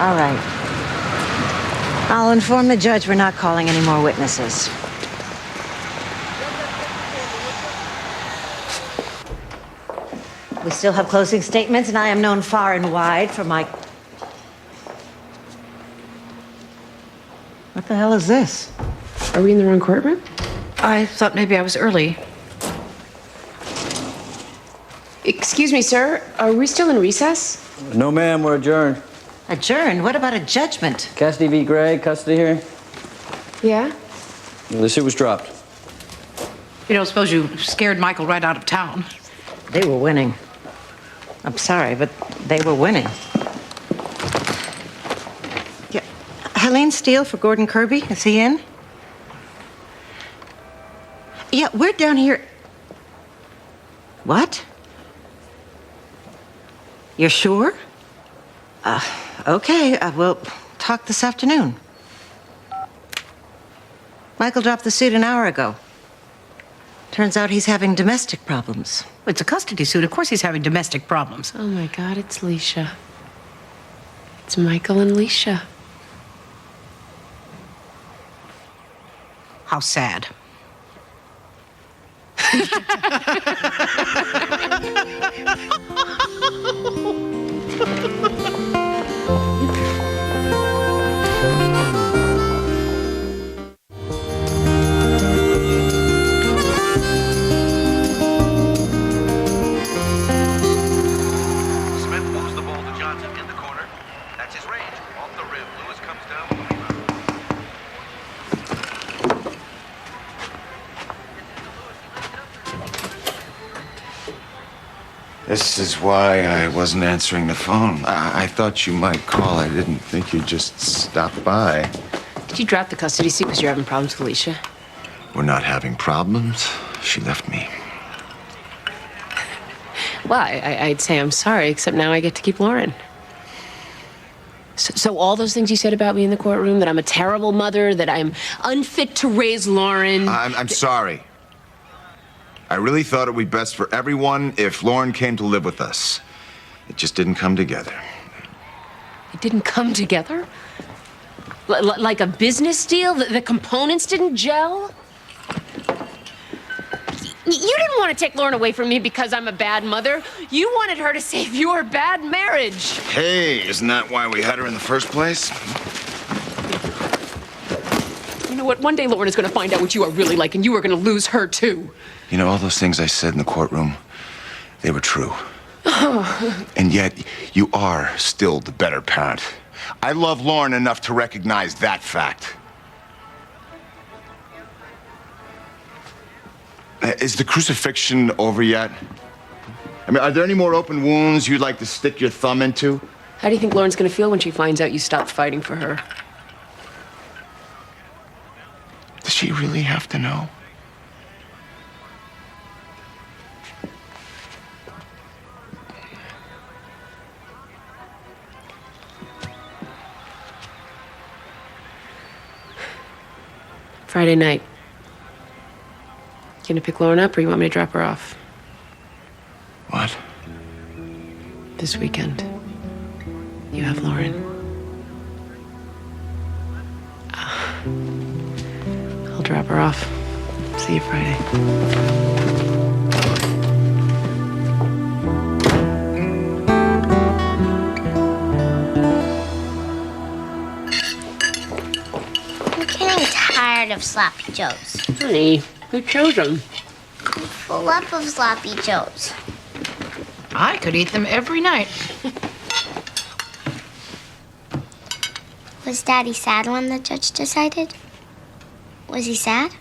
[SPEAKER 1] All right. I'll inform the judge we're not calling any more witnesses. We still have closing statements, and I am known far and wide for my... What the hell is this?
[SPEAKER 2] Are we in the wrong courtroom?
[SPEAKER 17] I thought maybe I was early.
[SPEAKER 2] Excuse me, sir. Are we still in recess?
[SPEAKER 18] No, ma'am, we're adjourned.
[SPEAKER 1] Adjourned? What about a judgment?
[SPEAKER 18] Cassidy v. Gray, custody hearing.
[SPEAKER 2] Yeah?
[SPEAKER 18] The suit was dropped.
[SPEAKER 17] You don't suppose you scared Michael right out of town?
[SPEAKER 1] They were winning. I'm sorry, but they were winning. Yeah. Helene Steele for Gordon Kirby. Is he in? Yeah, we're down here. What? You're sure? Okay, we'll talk this afternoon. Michael dropped the suit an hour ago. Turns out he's having domestic problems.
[SPEAKER 17] It's a custody suit. Of course he's having domestic problems.
[SPEAKER 2] Oh my God, it's Leisha. It's Michael and Leisha.
[SPEAKER 17] How sad.
[SPEAKER 4] This is why I wasn't answering the phone. I thought you might call. I didn't think you'd just stop by.
[SPEAKER 2] Did you drop the custody suit because you're having problems with Leisha?
[SPEAKER 4] We're not having problems. She left me.
[SPEAKER 2] Well, I'd say I'm sorry, except now I get to keep Lauren. So all those things you said about me in the courtroom, that I'm a terrible mother, that I'm unfit to raise Lauren...
[SPEAKER 4] I'm sorry. I really thought it would be best for everyone if Lauren came to live with us. It just didn't come together.
[SPEAKER 2] It didn't come together? Like a business deal? The components didn't gel? You didn't want to take Lauren away from me because I'm a bad mother. You wanted her to save your bad marriage.
[SPEAKER 4] Hey, isn't that why we had her in the first place?
[SPEAKER 2] You know what? One day Lauren is going to find out what you are really like, and you are going to lose her, too.
[SPEAKER 4] You know, all those things I said in the courtroom, they were true. And yet, you are still the better parent. I love Lauren enough to recognize that fact. Is the crucifixion over yet? I mean, are there any more open wounds you'd like to stick your thumb into?
[SPEAKER 2] How do you think Lauren's going to feel when she finds out you stopped fighting for her?
[SPEAKER 4] Does she really have to know?
[SPEAKER 2] Friday night. You gonna pick Lauren up, or you want me to drop her off?
[SPEAKER 4] What?
[SPEAKER 2] This weekend. You have Lauren. I'll drop her off. See you Friday.
[SPEAKER 13] Tired of Sloppy Joes.
[SPEAKER 2] Honey, who chose them?
[SPEAKER 13] Full up of Sloppy Joes.
[SPEAKER 17] I could eat them every night.
[SPEAKER 13] Was Daddy sad when the judge decided? Was he sad?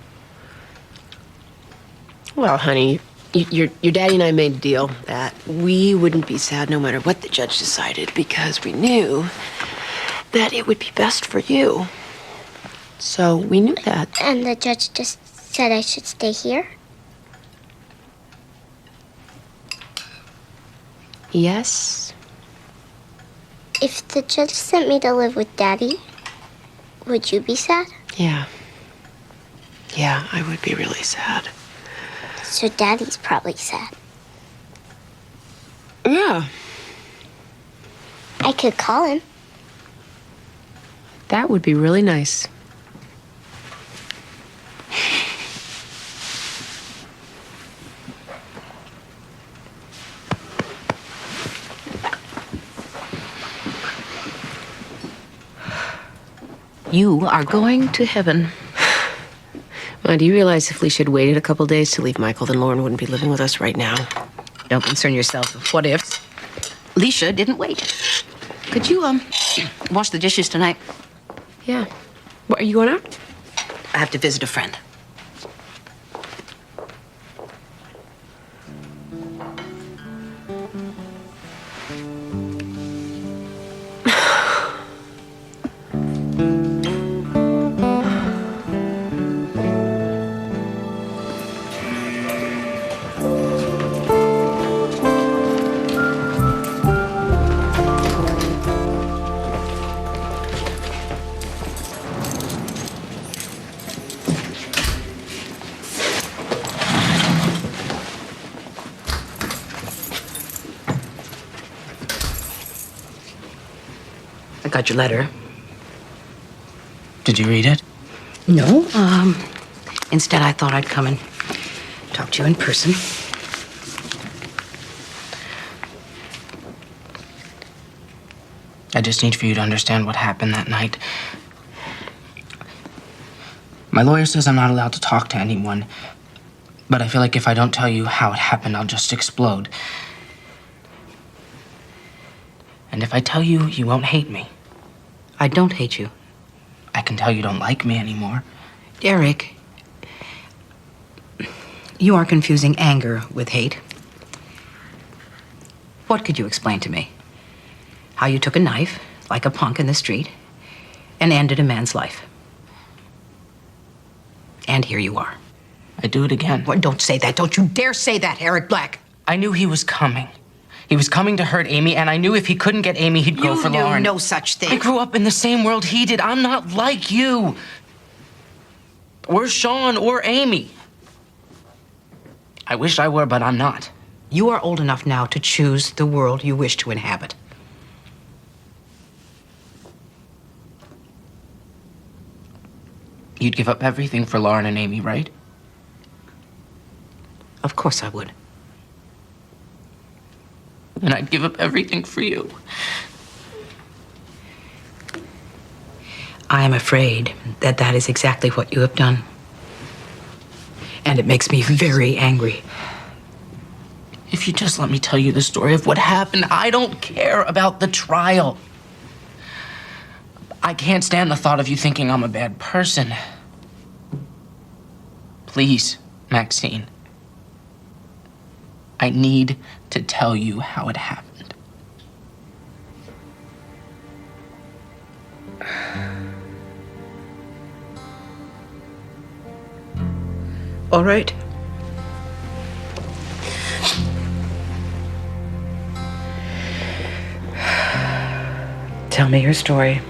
[SPEAKER 2] Well, honey, your daddy and I made a deal that we wouldn't be sad no matter what the judge decided, because we knew that it would be best for you. So we knew that.
[SPEAKER 13] And the judge just said I should stay here?
[SPEAKER 2] Yes.
[SPEAKER 13] If the judge sent me to live with Daddy, would you be sad?
[SPEAKER 2] Yeah. Yeah, I would be really sad.
[SPEAKER 13] So Daddy's probably sad.
[SPEAKER 2] Yeah.
[SPEAKER 13] I could call him.
[SPEAKER 2] That would be really nice.
[SPEAKER 17] You are going to heaven.
[SPEAKER 2] Ma, do you realize if Leisha had waited a couple days to leave Michael, then Lauren wouldn't be living with us right now?
[SPEAKER 17] Don't concern yourself with what ifs. Leisha didn't wait. Could you, wash the dishes tonight?
[SPEAKER 2] Yeah. What, are you going out?
[SPEAKER 17] I have to visit a friend. I got your letter.
[SPEAKER 2] Did you read it?
[SPEAKER 17] No. Instead, I thought I'd come and talk to you in person.
[SPEAKER 2] I just need for you to understand what happened that night. My lawyer says I'm not allowed to talk to anyone, but I feel like if I don't tell you how it happened, I'll just explode. And if I tell you, you won't hate me.
[SPEAKER 17] I don't hate you.
[SPEAKER 2] I can tell you don't like me anymore.
[SPEAKER 17] Derek, you are confusing anger with hate. What could you explain to me? How you took a knife, like a punk in the street, and ended a man's life. And here you are.
[SPEAKER 2] I do it again.
[SPEAKER 17] Well, don't say that. Don't you dare say that, Eric Black.
[SPEAKER 2] I knew he was coming. He was coming to hurt Amy, and I knew if he couldn't get Amy, he'd go for Lauren.
[SPEAKER 17] You knew no such thing.
[SPEAKER 2] I grew up in the same world he did. I'm not like you. Or Sean, or Amy. I wish I were, but I'm not.
[SPEAKER 17] You are old enough now to choose the world you wish to inhabit.
[SPEAKER 2] You'd give up everything for Lauren and Amy, right?
[SPEAKER 17] Of course I would.
[SPEAKER 2] And I'd give up everything for you.
[SPEAKER 17] I am afraid that that is exactly what you have done. And it makes me very angry.
[SPEAKER 2] If you just let me tell you the story of what happened, I don't care about the trial. I can't stand the thought of you thinking I'm a bad person. Please, Maxine. I need to tell you how it happened.
[SPEAKER 17] All right. Tell me your story.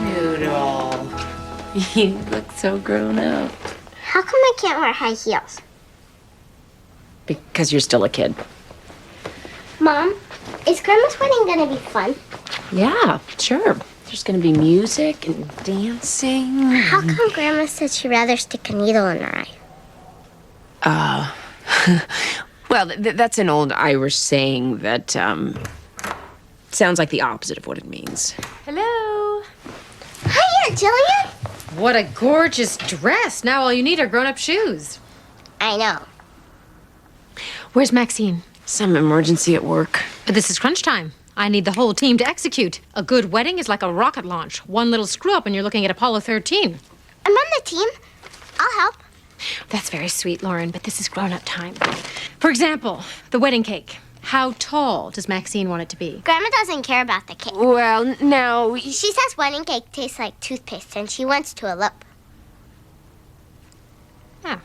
[SPEAKER 2] Noodle. You look so grown up.
[SPEAKER 13] How come I can't wear high heels?
[SPEAKER 2] Because you're still a kid.
[SPEAKER 13] Mom, is Grandma's wedding gonna be fun?
[SPEAKER 2] Yeah, sure. There's gonna be music and dancing.
[SPEAKER 13] How come Grandma said she'd rather stick a needle in her eye?
[SPEAKER 2] Well, that's an old Irish saying that sounds like the opposite of what it means.
[SPEAKER 7] Hello.
[SPEAKER 13] Hiya, Jillian.
[SPEAKER 7] What a gorgeous dress. Now all you need are grown-up shoes.
[SPEAKER 13] I know.
[SPEAKER 7] Where's Maxine?
[SPEAKER 2] Some emergency at work.
[SPEAKER 7] But this is crunch time. I need the whole team to execute. A good wedding is like a rocket launch. One little screw-up and you're looking at Apollo 13.
[SPEAKER 13] I'm on the team. I'll help.
[SPEAKER 7] That's very sweet, Lauren, but this is grown-up time. For example, the wedding cake. How tall does Maxine want it to be?
[SPEAKER 13] Grandma doesn't care about the cake.
[SPEAKER 2] Well, no.
[SPEAKER 13] She says wedding cake tastes like toothpaste and she wants to elope.
[SPEAKER 7] Oh.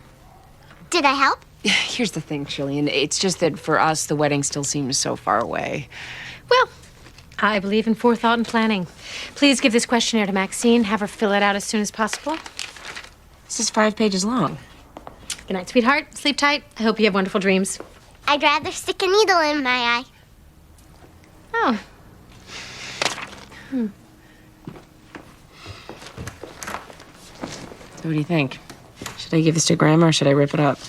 [SPEAKER 13] Did I help?
[SPEAKER 2] Here's the thing, Jillian. It's just that for us, the wedding still seems so far away.
[SPEAKER 7] Well, I believe in forethought and planning. Please give this questionnaire to Maxine. Have her fill it out as soon as possible.
[SPEAKER 2] This is 5 pages long.
[SPEAKER 7] Good night, sweetheart. Sleep tight. I hope you have wonderful dreams.
[SPEAKER 13] I'd rather stick a needle in my eye.
[SPEAKER 7] Oh.
[SPEAKER 2] So what do you think? Should I give this to Grandma or should I rip it up?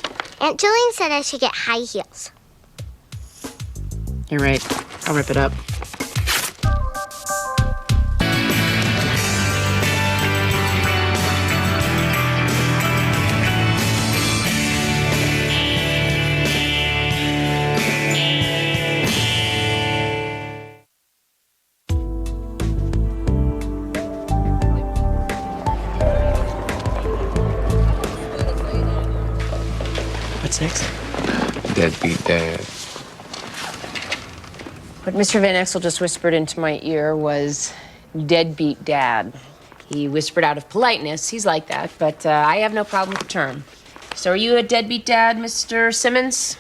[SPEAKER 13] Aunt Jillian said I should get high heels.
[SPEAKER 2] You're right. I'll rip it up. What's next?
[SPEAKER 14] Deadbeat dad.
[SPEAKER 2] What Mr. Van Exel just whispered into my ear was deadbeat dad. He whispered out of politeness. He's like that, but I have no problem with the term. So are you a deadbeat dad, Mr. Simmons?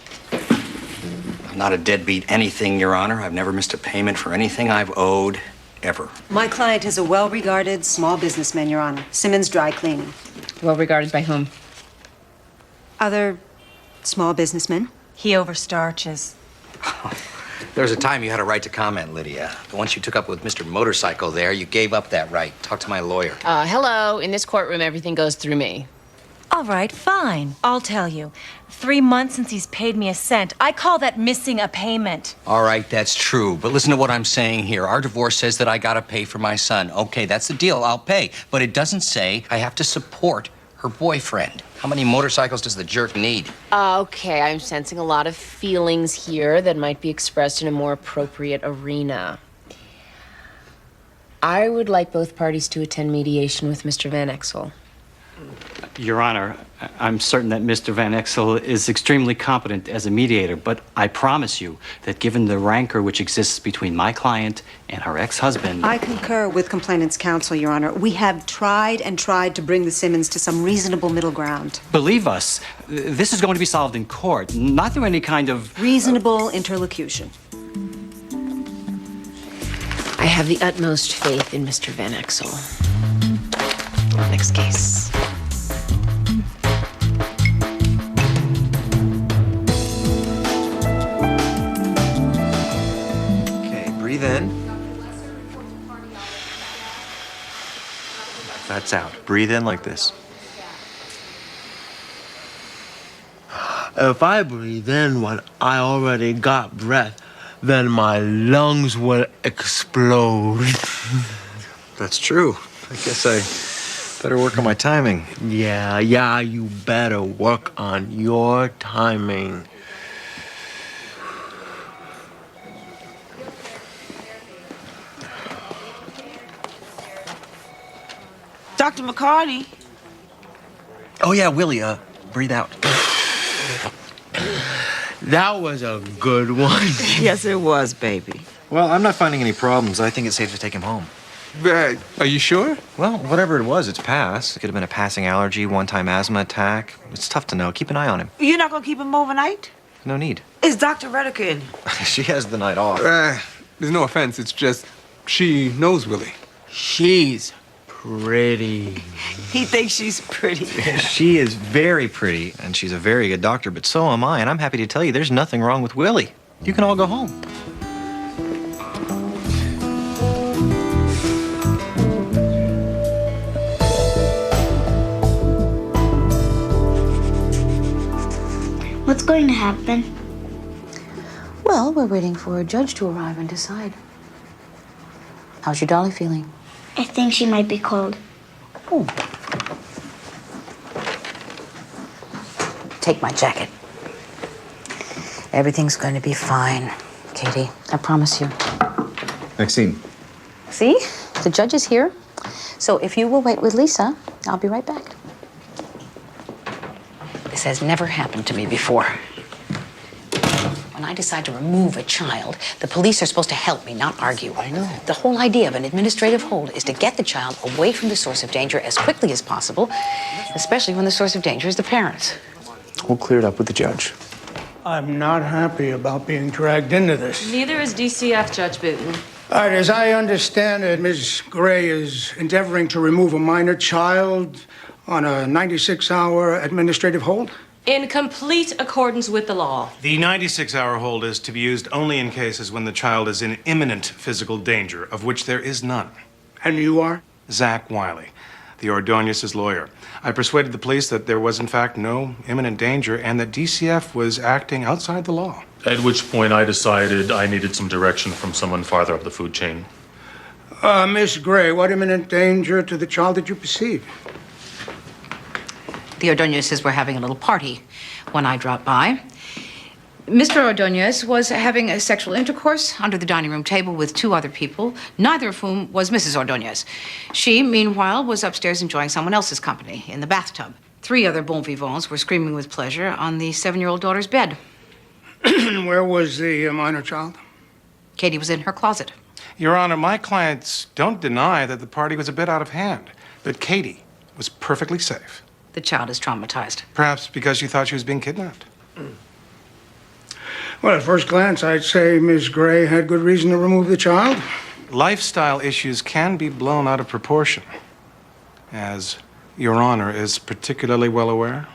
[SPEAKER 18] I'm not a deadbeat anything, Your Honor. I've never missed a payment for anything I've owed, ever.
[SPEAKER 19] My client is a well-regarded small businessman, Your Honor. Simmons Dry Cleaning.
[SPEAKER 2] Well-regarded by whom?
[SPEAKER 19] Other small businessmen. He overstarches.
[SPEAKER 18] There was a time you had a right to comment, Lydia. But once you took up with Mr. Motorcycle there, you gave up that right. Talk to my lawyer.
[SPEAKER 2] Hello. In this courtroom, everything goes through me.
[SPEAKER 20] All right, fine. I'll tell you. 3 months since he's paid me a cent. I call that missing a payment.
[SPEAKER 18] All right, that's true. But listen to what I'm saying here. Our divorce says that I gotta pay for my son. Okay, that's the deal. I'll pay. But it doesn't say I have to support her boyfriend. How many motorcycles does the jerk need?
[SPEAKER 2] Okay, I'm sensing a lot of feelings here that might be expressed in a more appropriate arena. I would like both parties to attend mediation with Mr. Van Exel.
[SPEAKER 11] Your Honor, I'm certain that Mr. Van Exel is extremely competent as a mediator, but I promise you that given the rancor which exists between my client and her ex-husband...
[SPEAKER 19] I concur with complainant's counsel, Your Honor. We have tried and tried to bring the Simmons to some reasonable middle ground.
[SPEAKER 11] Believe us, this is going to be solved in court, not through any kind of...
[SPEAKER 19] Reasonable interlocution.
[SPEAKER 2] I have the utmost faith in Mr. Van Exel. Next case.
[SPEAKER 8] Breathe in. That's out. Breathe in like this.
[SPEAKER 21] If I breathe in when I already got breath, then my lungs will explode.
[SPEAKER 8] That's true. I guess I better work on my timing.
[SPEAKER 21] Yeah, you better work on your timing.
[SPEAKER 22] Dr. McCarty.
[SPEAKER 8] Oh, yeah, Willie, breathe out.
[SPEAKER 21] That was a good one.
[SPEAKER 22] Yes, it was, baby.
[SPEAKER 8] Well, I'm not finding any problems. I think it's safe to take him home.
[SPEAKER 14] Are you sure?
[SPEAKER 8] Well, whatever it was, it's past. It could have been a passing allergy, one-time asthma attack. It's tough to know. Keep an eye on him.
[SPEAKER 22] You're not gonna keep him overnight?
[SPEAKER 8] No need.
[SPEAKER 22] Is Dr. Redeker in?
[SPEAKER 8] She has the night off.
[SPEAKER 14] There's no offense. It's just she knows Willie.
[SPEAKER 21] She's pretty.
[SPEAKER 22] He thinks she's pretty.
[SPEAKER 8] She is very pretty, and she's a very good doctor, but so am I, and I'm happy to tell you there's nothing wrong with Willie. You can all go home.
[SPEAKER 13] What's going to happen?
[SPEAKER 10] Well, we're waiting for a judge to arrive and decide. How's your dolly feeling?
[SPEAKER 13] I think she might be cold.
[SPEAKER 10] Oh. Take my jacket. Everything's going to be fine, Katie. I promise you.
[SPEAKER 8] Maxine.
[SPEAKER 10] See? The judge is here. So if you will wait with Lisa, I'll be right back. This has never happened to me before. When I decide to remove a child, the police are supposed to help me, not argue. I know. The whole idea of an administrative hold is to get the child away from the source of danger as quickly as possible, especially when the source of danger is the parents.
[SPEAKER 8] We'll clear it up with the judge.
[SPEAKER 23] I'm not happy about being dragged into this.
[SPEAKER 24] Neither is DCF, Judge Booten.
[SPEAKER 23] All right, as I understand it, Ms. Gray is endeavoring to remove a minor child on a 96-hour administrative hold?
[SPEAKER 24] In complete accordance with the law.
[SPEAKER 25] The 96-hour hold is to be used only in cases when the child is in imminent physical danger, of which there is none.
[SPEAKER 23] And you are?
[SPEAKER 25] Zach Wiley, the Ordonez's lawyer. I persuaded the police that there was, in fact, no imminent danger and that DCF was acting outside the law.
[SPEAKER 26] At which point I decided I needed some direction from someone farther up the food chain.
[SPEAKER 23] Miss Gray, what imminent danger to the child did you perceive?
[SPEAKER 10] The Ordonez's were having a little party when I dropped by. Mr. Ordonez was having a sexual intercourse under the dining room table with 2 other people, neither of whom was Mrs. Ordonez. She, meanwhile, was upstairs enjoying someone else's company in the bathtub. 3 other bon vivants were screaming with pleasure on the 7-year-old daughter's bed.
[SPEAKER 23] Where was the minor child?
[SPEAKER 10] Katie was in her closet.
[SPEAKER 25] Your Honor, my clients don't deny that the party was a bit out of hand, but Katie was perfectly safe.
[SPEAKER 10] The child is traumatized.
[SPEAKER 25] Perhaps because she thought she was being kidnapped.
[SPEAKER 23] Well, at first glance, I'd say Ms. Gray had good reason to remove the child.
[SPEAKER 25] Lifestyle issues can be blown out of proportion, as Your Honor is particularly well aware.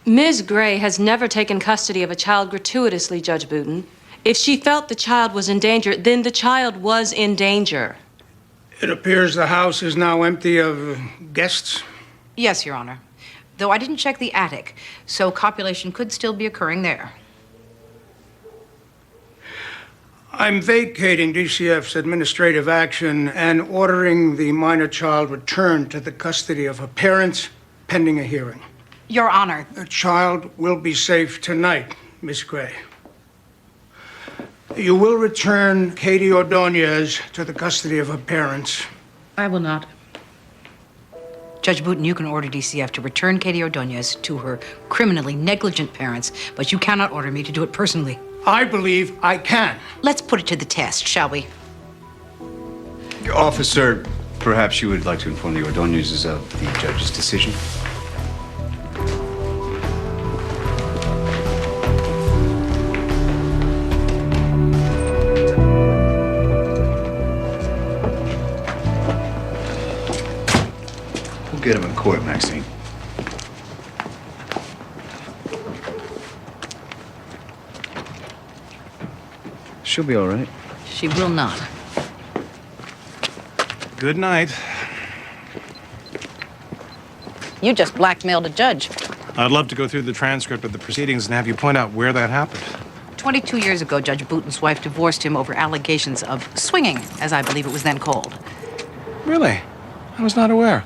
[SPEAKER 24] Ms. Gray has never taken custody of a child gratuitously, Judge Booten. If she felt the child was in danger, then the child was in danger.
[SPEAKER 23] It appears the house is now empty of guests.
[SPEAKER 10] Yes, Your Honor. Though I didn't check the attic, so copulation could still be occurring there.
[SPEAKER 23] I'm vacating DCF's administrative action and ordering the minor child returned to the custody of her parents pending a hearing.
[SPEAKER 10] Your Honor.
[SPEAKER 23] The child will be safe tonight, Miss Gray. You will return Katie Ordonez to the custody of her parents.
[SPEAKER 10] I will not. Judge Booten, you can order DCF to return Katie Ordonez to her criminally negligent parents, but you cannot order me to do it personally.
[SPEAKER 23] I believe I can.
[SPEAKER 10] Let's put it to the test, shall we?
[SPEAKER 3] Officer, perhaps you would like to inform the Ordonezes of the judge's decision. We'll get him in court, Maxine. She'll be all right.
[SPEAKER 10] She will not.
[SPEAKER 25] Good night.
[SPEAKER 10] You just blackmailed a judge.
[SPEAKER 25] I'd love to go through the transcript of the proceedings and have you point out where that happened.
[SPEAKER 10] 22 years ago, Judge Booten's wife divorced him over allegations of swinging, as I believe it was then called.
[SPEAKER 25] Really? I was not aware.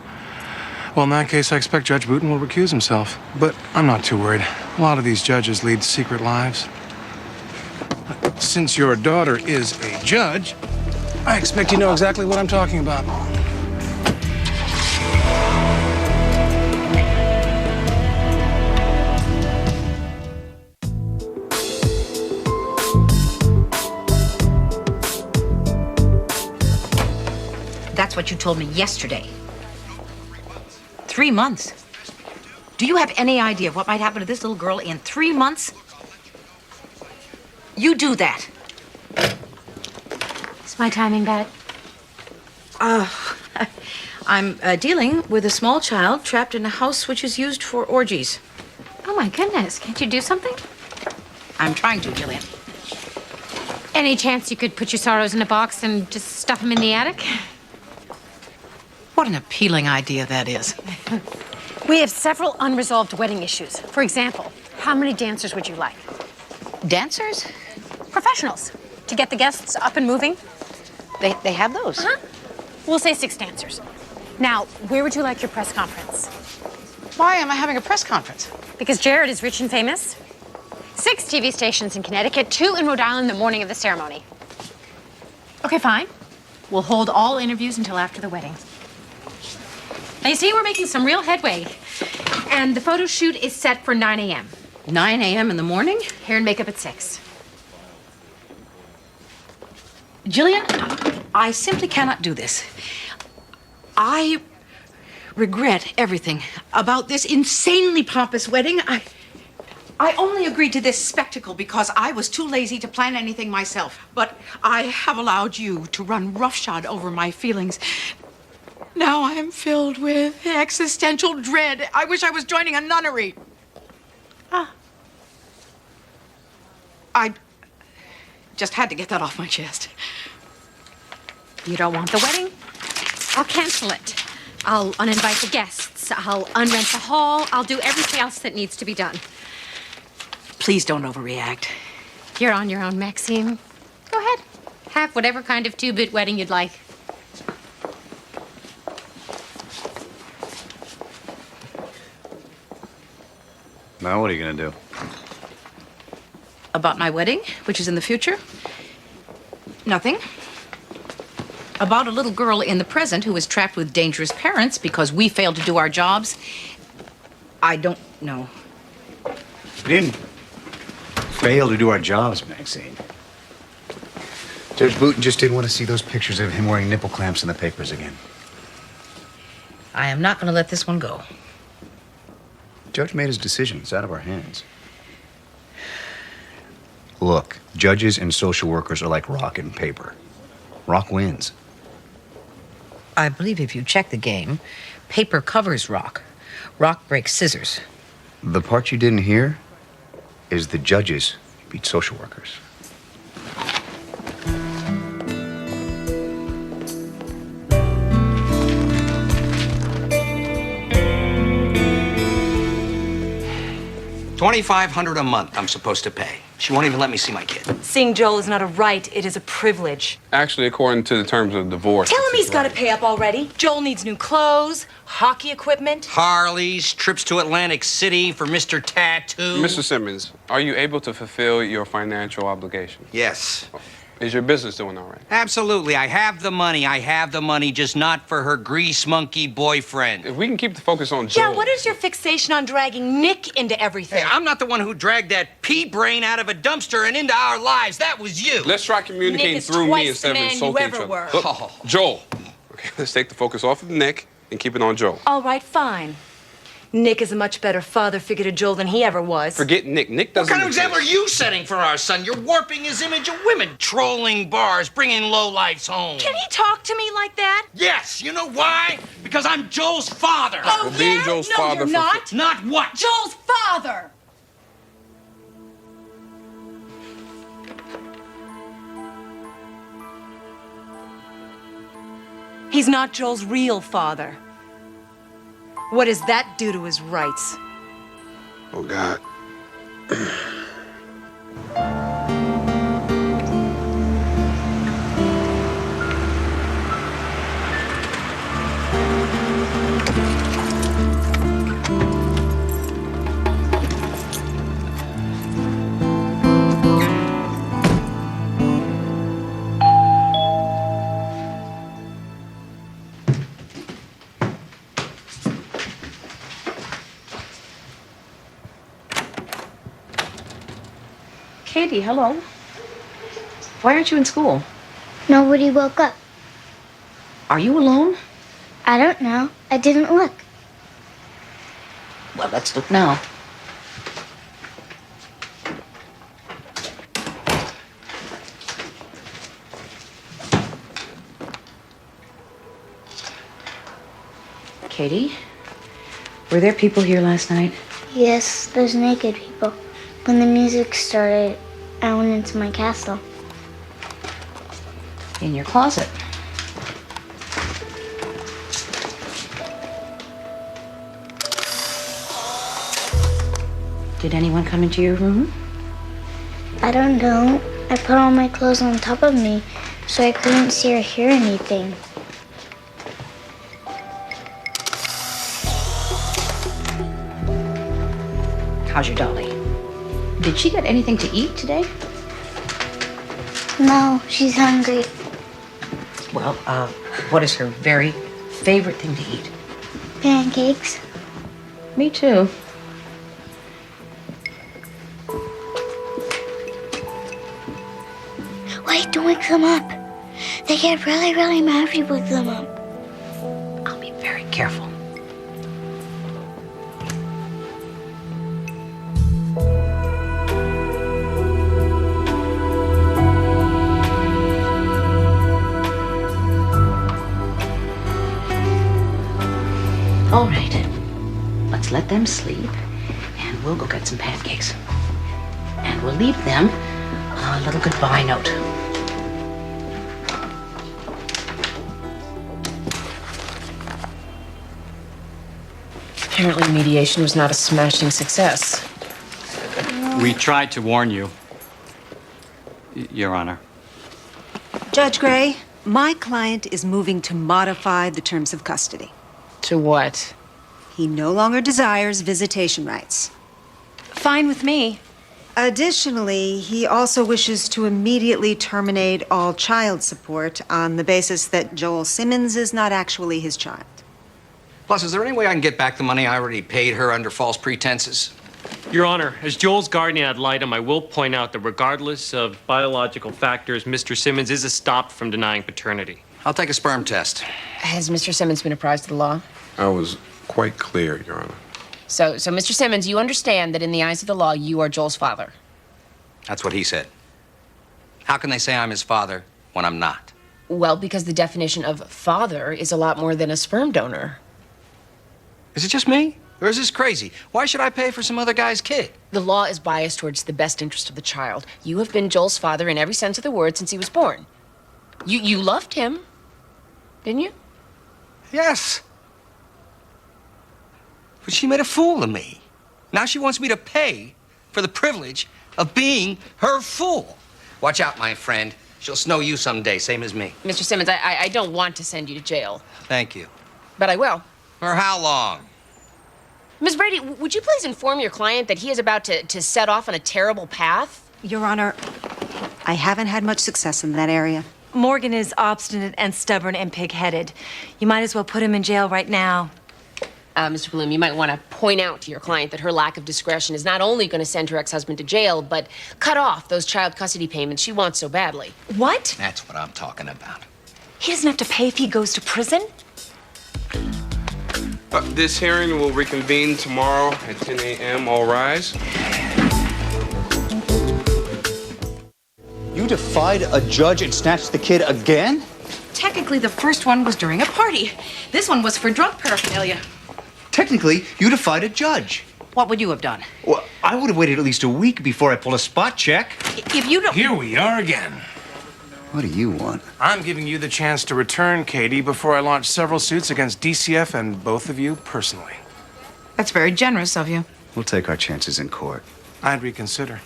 [SPEAKER 25] Well, in that case, I expect Judge Booten will recuse himself. But I'm not too worried. A lot of these judges lead secret lives. Since your daughter is a judge, I expect you know exactly what I'm talking about.
[SPEAKER 10] That's what you told me yesterday. 3 months? Do you have any idea of what might happen to this little girl in 3 months? You do that.
[SPEAKER 7] Is my timing bad?
[SPEAKER 10] I'm dealing with a small child trapped in a house which is used for orgies.
[SPEAKER 7] Oh my goodness, can't you do something?
[SPEAKER 10] I'm trying to, Jillian.
[SPEAKER 7] Any chance you could put your sorrows in a box and just stuff them in the attic?
[SPEAKER 10] What an appealing idea that is.
[SPEAKER 7] We have several unresolved wedding issues. For example, how many dancers would you like?
[SPEAKER 10] Dancers?
[SPEAKER 7] Professionals. To get the guests up and moving.
[SPEAKER 10] They have those?
[SPEAKER 7] Uh-huh. We'll say 6 dancers. Now, where would you like your press conference?
[SPEAKER 10] Why am I having a press conference?
[SPEAKER 7] Because Jared is rich and famous. 6 TV stations in Connecticut, 2 in Rhode Island the morning of the ceremony. Okay, fine. We'll hold all interviews until after the wedding. Now, you see, we're making some real headway. And the photo shoot is set for 9 a.m.
[SPEAKER 10] 9 a.m. in the morning?
[SPEAKER 7] Hair and makeup at 6.
[SPEAKER 10] Jillian, I simply cannot do this. I regret everything about this insanely pompous wedding. I only agreed to this spectacle because I was too lazy to plan anything myself. But I have allowed you to run roughshod over my feelings. Now I am filled with existential dread. I wish I was joining a nunnery. I just had to get that off my chest.
[SPEAKER 7] You don't want the wedding? I'll cancel it. I'll uninvite the guests. I'll unrent the hall. I'll do everything else that needs to be done.
[SPEAKER 10] Please don't overreact.
[SPEAKER 7] You're on your own, Maxine. Go ahead. Have whatever kind of 2-bit wedding you'd like.
[SPEAKER 3] Now, what are you gonna do?
[SPEAKER 10] About my wedding, which is in the future? Nothing. about a little girl in the present who is trapped with dangerous parents because we failed to do our jobs, I don't know.
[SPEAKER 3] We didn't fail to do our jobs, Maxine. Judge Booten just didn't want to see those pictures of him wearing nipple clamps in the papers again.
[SPEAKER 10] I am not going to let this one go.
[SPEAKER 3] The judge made his decision. It's out of our hands. Look, judges and social workers are like rock and paper. Rock wins.
[SPEAKER 10] I believe if you check the game, paper covers rock. Rock breaks scissors.
[SPEAKER 3] The part you didn't hear is the judges beat social workers.
[SPEAKER 18] $2,500 a month I'm supposed to pay. She won't even let me see my kid.
[SPEAKER 20] Seeing Joel is not a right, it is a privilege.
[SPEAKER 14] Actually, according to the terms of divorce.
[SPEAKER 20] Tell him he's got to pay up already. Joel needs new clothes, hockey equipment.
[SPEAKER 18] Harleys, trips to Atlantic City for Mr. Tattoo.
[SPEAKER 14] Mr. Simmons, are you able to fulfill your financial obligation?
[SPEAKER 18] Yes.
[SPEAKER 14] Is your business doing all right?
[SPEAKER 18] Absolutely. I have the money, just not for her grease monkey boyfriend.
[SPEAKER 14] If we can keep the focus on Joel.
[SPEAKER 20] Yeah, what is your fixation on dragging Nick into everything?
[SPEAKER 18] Hey, I'm not the one who dragged that pea brain out of a dumpster and into our lives. That was you.
[SPEAKER 14] Let's try communicating
[SPEAKER 20] Nick is
[SPEAKER 14] through
[SPEAKER 20] twice
[SPEAKER 14] me instead of
[SPEAKER 20] the man you
[SPEAKER 14] insulting
[SPEAKER 20] ever
[SPEAKER 14] each other.
[SPEAKER 20] were.
[SPEAKER 14] Look, Joel. Okay, let's take the focus off of Nick and keep it on Joel.
[SPEAKER 20] All right, fine. Nick is a much better father figure to Joel than he ever was.
[SPEAKER 14] Forget Nick. Nick doesn't
[SPEAKER 18] What kind of
[SPEAKER 14] exist.
[SPEAKER 18] example are you setting for our son? You're warping his image of women, trolling bars, bringing lowlifes home.
[SPEAKER 20] Can he talk to me like that?
[SPEAKER 18] Yes, you know why? Because I'm Joel's father.
[SPEAKER 20] Oh,
[SPEAKER 14] Well, being
[SPEAKER 20] yeah?
[SPEAKER 14] Joel's
[SPEAKER 20] No,
[SPEAKER 14] father
[SPEAKER 20] you're
[SPEAKER 14] for-
[SPEAKER 20] not.
[SPEAKER 18] Not what?
[SPEAKER 20] Joel's father. He's not Joel's real father. What does that do to his rights?
[SPEAKER 14] Oh, God.
[SPEAKER 10] Katie, hello. Why aren't you in school?
[SPEAKER 13] Nobody woke up.
[SPEAKER 10] Are you alone?
[SPEAKER 13] I don't know. I didn't look.
[SPEAKER 10] Well, let's look now. Katie, were there people here last night?
[SPEAKER 13] Yes, there's naked people. When the music started, I went into my castle.
[SPEAKER 10] In your closet. Did anyone come into your room?
[SPEAKER 13] I don't know. I put all my clothes on top of me, so I couldn't see or hear anything.
[SPEAKER 10] How's your dolly? Did she get anything to eat today?
[SPEAKER 13] No, she's hungry.
[SPEAKER 10] Well, what is her very favorite thing to eat?
[SPEAKER 13] Pancakes.
[SPEAKER 10] Me too.
[SPEAKER 13] Wait, don't wake them up. They get really, really mad if you wake them up.
[SPEAKER 10] I'll be very careful. All right, let's let them sleep, and we'll go get some pancakes. And we'll leave them a little goodbye note.
[SPEAKER 2] Apparently, mediation was not a smashing success.
[SPEAKER 11] We tried to warn you, Your Honor.
[SPEAKER 19] Judge Gray, my client is moving to modify the terms of custody.
[SPEAKER 2] To what?
[SPEAKER 19] He no longer desires visitation rights.
[SPEAKER 20] Fine with me.
[SPEAKER 19] Additionally, he also wishes to immediately terminate all child support on the basis that Joel Simmons is not actually his child.
[SPEAKER 18] Plus, is there any way I can get back the money I already paid her under false pretenses?
[SPEAKER 5] Your Honor, as Joel's guardian ad litem, I will point out that regardless of biological factors, Mr. Simmons is stopped from denying paternity.
[SPEAKER 18] I'll take a sperm test.
[SPEAKER 2] Has Mr. Simmons been apprised of the law?
[SPEAKER 14] I was quite clear, Your Honor.
[SPEAKER 2] So, Mr. Simmons, you understand that in the eyes of the law, you are Joel's father.
[SPEAKER 18] That's what he said. How can they say I'm his father when I'm not?
[SPEAKER 2] Well, because the definition of father is a lot more than a sperm donor.
[SPEAKER 18] Is it just me? Or is this crazy? Why should I pay for some other guy's kid?
[SPEAKER 2] The law is biased towards the best interest of the child. You have been Joel's father in every sense of the word since he was born. You loved him, didn't you?
[SPEAKER 18] Yes. But she made a fool of me. Now she wants me to pay for the privilege of being her fool. Watch out, my friend. She'll snow you someday, same as me.
[SPEAKER 2] Mr. Simmons, I don't want to send you to jail,
[SPEAKER 18] Thank you.
[SPEAKER 2] but I will.
[SPEAKER 18] For how long?
[SPEAKER 2] Ms. Brady, would you please inform your client that he is about to set off on a terrible path?
[SPEAKER 19] Your Honor, I haven't had much success in that area.
[SPEAKER 20] Morgan is obstinate and stubborn and pig-headed. You might as well put him in jail right now.
[SPEAKER 2] Mr. Bloom, you might want to point out to your client that her lack of discretion is not only going to send her ex-husband to jail, but cut off those child custody payments she wants so badly.
[SPEAKER 20] What?
[SPEAKER 18] That's what I'm talking about.
[SPEAKER 20] He doesn't have to pay if he goes to prison?
[SPEAKER 14] This hearing will reconvene tomorrow at 10 a.m. All rise.
[SPEAKER 3] You defied a judge and snatched the kid again?
[SPEAKER 10] Technically, the first one was during a party. This one was for drug paraphernalia.
[SPEAKER 3] Technically, you defied a judge.
[SPEAKER 10] What would you have done?
[SPEAKER 3] Well, I would have waited at least a week before I pulled a spot check.
[SPEAKER 10] If you don't...
[SPEAKER 25] Here we are again.
[SPEAKER 3] What do you want?
[SPEAKER 25] I'm giving you the chance to return Katie before I launch several suits against DCF and both of you personally.
[SPEAKER 10] That's very generous of you.
[SPEAKER 3] We'll take our chances in court.
[SPEAKER 25] I'd reconsider.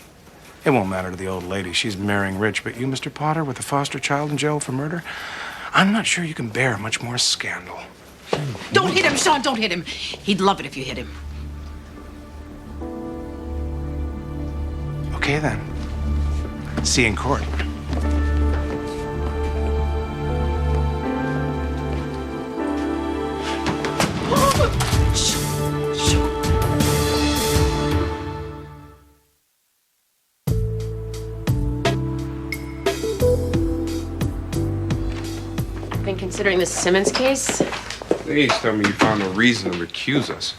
[SPEAKER 25] It won't matter to the old lady. She's marrying rich. But you, Mr. Potter, with a foster child in jail for murder, I'm not sure you can bear much more scandal.
[SPEAKER 10] Don't hit him, Sean, don't hit him. He'd love it if you hit him.
[SPEAKER 25] Okay, then. See you in court.
[SPEAKER 2] I've been considering the Simmons case.
[SPEAKER 14] Please tell me you found a reason to recuse us.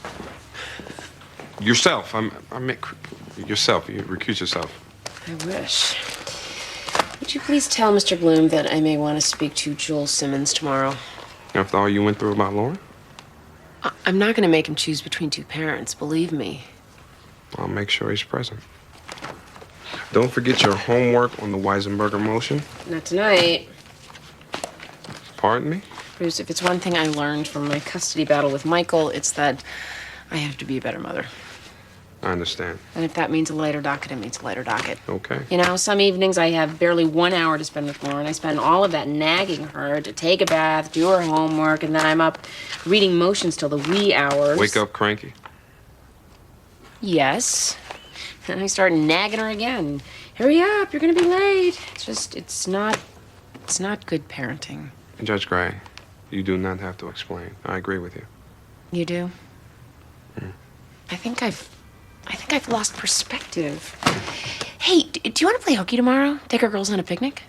[SPEAKER 14] Yourself. I meant yourself. You recuse yourself.
[SPEAKER 2] I wish. Would you please tell Mr. Bloom that I may want to speak to Joel Simmons tomorrow?
[SPEAKER 14] After all you went through about Lauren?
[SPEAKER 2] I'm not going to make him choose between two parents, believe me.
[SPEAKER 14] I'll make sure he's present. Don't forget your homework on the Weisenberger motion.
[SPEAKER 2] Not tonight.
[SPEAKER 14] Pardon me?
[SPEAKER 2] Bruce, if it's one thing I learned from my custody battle with Michael, it's that I have to be a better mother.
[SPEAKER 14] I understand.
[SPEAKER 2] And if that means a lighter docket, it means a lighter docket.
[SPEAKER 14] Okay.
[SPEAKER 2] You know, some evenings I have barely 1 hour to spend with Lauren. I spend all of that nagging her to take a bath, do her homework, and then I'm up reading motions till the wee hours.
[SPEAKER 14] Wake up cranky?
[SPEAKER 2] Yes. And I start nagging her again. Hurry up, you're gonna be late. It's not good parenting.
[SPEAKER 14] Judge Gray, you do not have to explain. I agree with you.
[SPEAKER 2] You do? I think I've lost perspective. Hey, do you want to play hooky tomorrow? Take our girls on a picnic?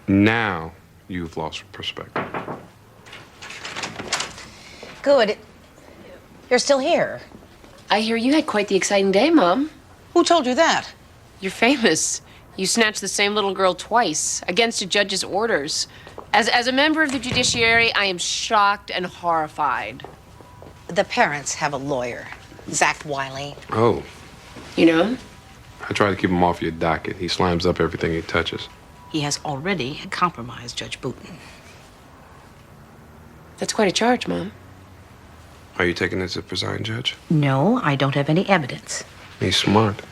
[SPEAKER 14] Now you've lost perspective.
[SPEAKER 20] Good. You're still here.
[SPEAKER 2] I hear you had quite the exciting day, Mom.
[SPEAKER 10] Who told you that?
[SPEAKER 2] You're famous. You snatched the same little girl twice, against a judge's orders. As a member of the judiciary, I am shocked and horrified.
[SPEAKER 1] The parents have a lawyer, Zach Wiley.
[SPEAKER 14] Oh.
[SPEAKER 2] You know him?
[SPEAKER 14] I try to keep him off your docket. He slams up everything he touches.
[SPEAKER 10] He has already compromised Judge Booten.
[SPEAKER 2] That's quite a charge, Mom.
[SPEAKER 14] Are you taking this as presiding judge?
[SPEAKER 10] No, I don't have any evidence.
[SPEAKER 14] He's smart.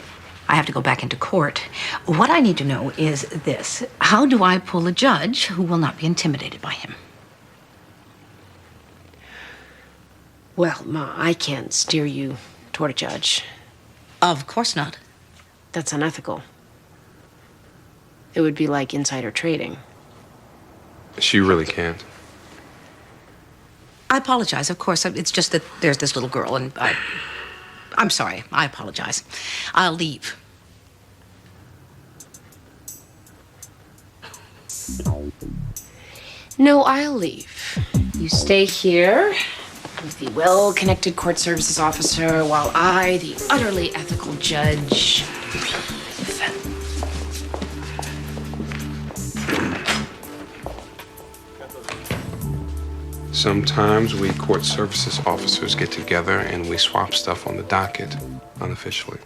[SPEAKER 10] I have to go back into court. What I need to know is this. How do I pull a judge who will not be intimidated by him?
[SPEAKER 2] Well, Ma, I can't steer you toward a judge.
[SPEAKER 10] Of course not.
[SPEAKER 2] That's unethical. It would be like insider trading.
[SPEAKER 14] She really can't.
[SPEAKER 10] I apologize, of course. It's just that there's this little girl, and I'm sorry. I apologize. I'll leave.
[SPEAKER 2] No, I'll leave. You stay here with the well-connected court services officer while I, the utterly ethical judge, leave.
[SPEAKER 14] Sometimes we court services officers get together and we swap stuff on the docket unofficially.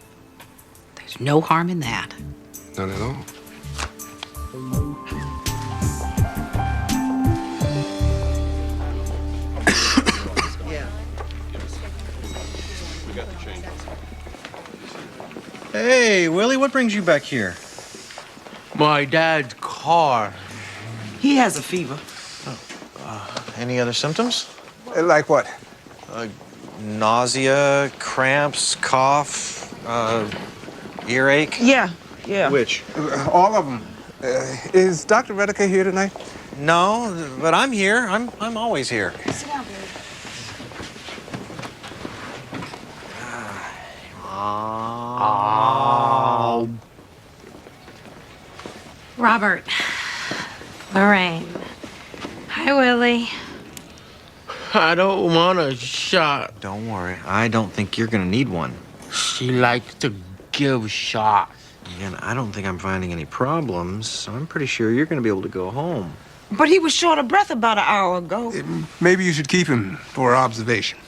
[SPEAKER 10] There's no harm in that.
[SPEAKER 14] None at all.
[SPEAKER 8] Hey, Willie, what brings you back here?
[SPEAKER 21] My dad's car.
[SPEAKER 22] He has a fever.
[SPEAKER 8] Any other symptoms?
[SPEAKER 23] Like what?
[SPEAKER 8] Nausea, cramps, cough, earache?
[SPEAKER 22] Yeah.
[SPEAKER 8] Which?
[SPEAKER 23] All of them. Is Dr. Redeker here tonight?
[SPEAKER 8] No, but I'm here. I'm always here.
[SPEAKER 22] Sit down, baby.
[SPEAKER 7] Robert. Lorraine. Hi, Willie.
[SPEAKER 21] I don't want a shot.
[SPEAKER 8] Don't worry. I don't think you're gonna need one.
[SPEAKER 21] She likes to give shots.
[SPEAKER 8] And I don't think I'm finding any problems, so I'm pretty sure you're gonna be able to go home.
[SPEAKER 22] But he was short of breath about an hour ago.
[SPEAKER 23] Maybe you should keep him for observation.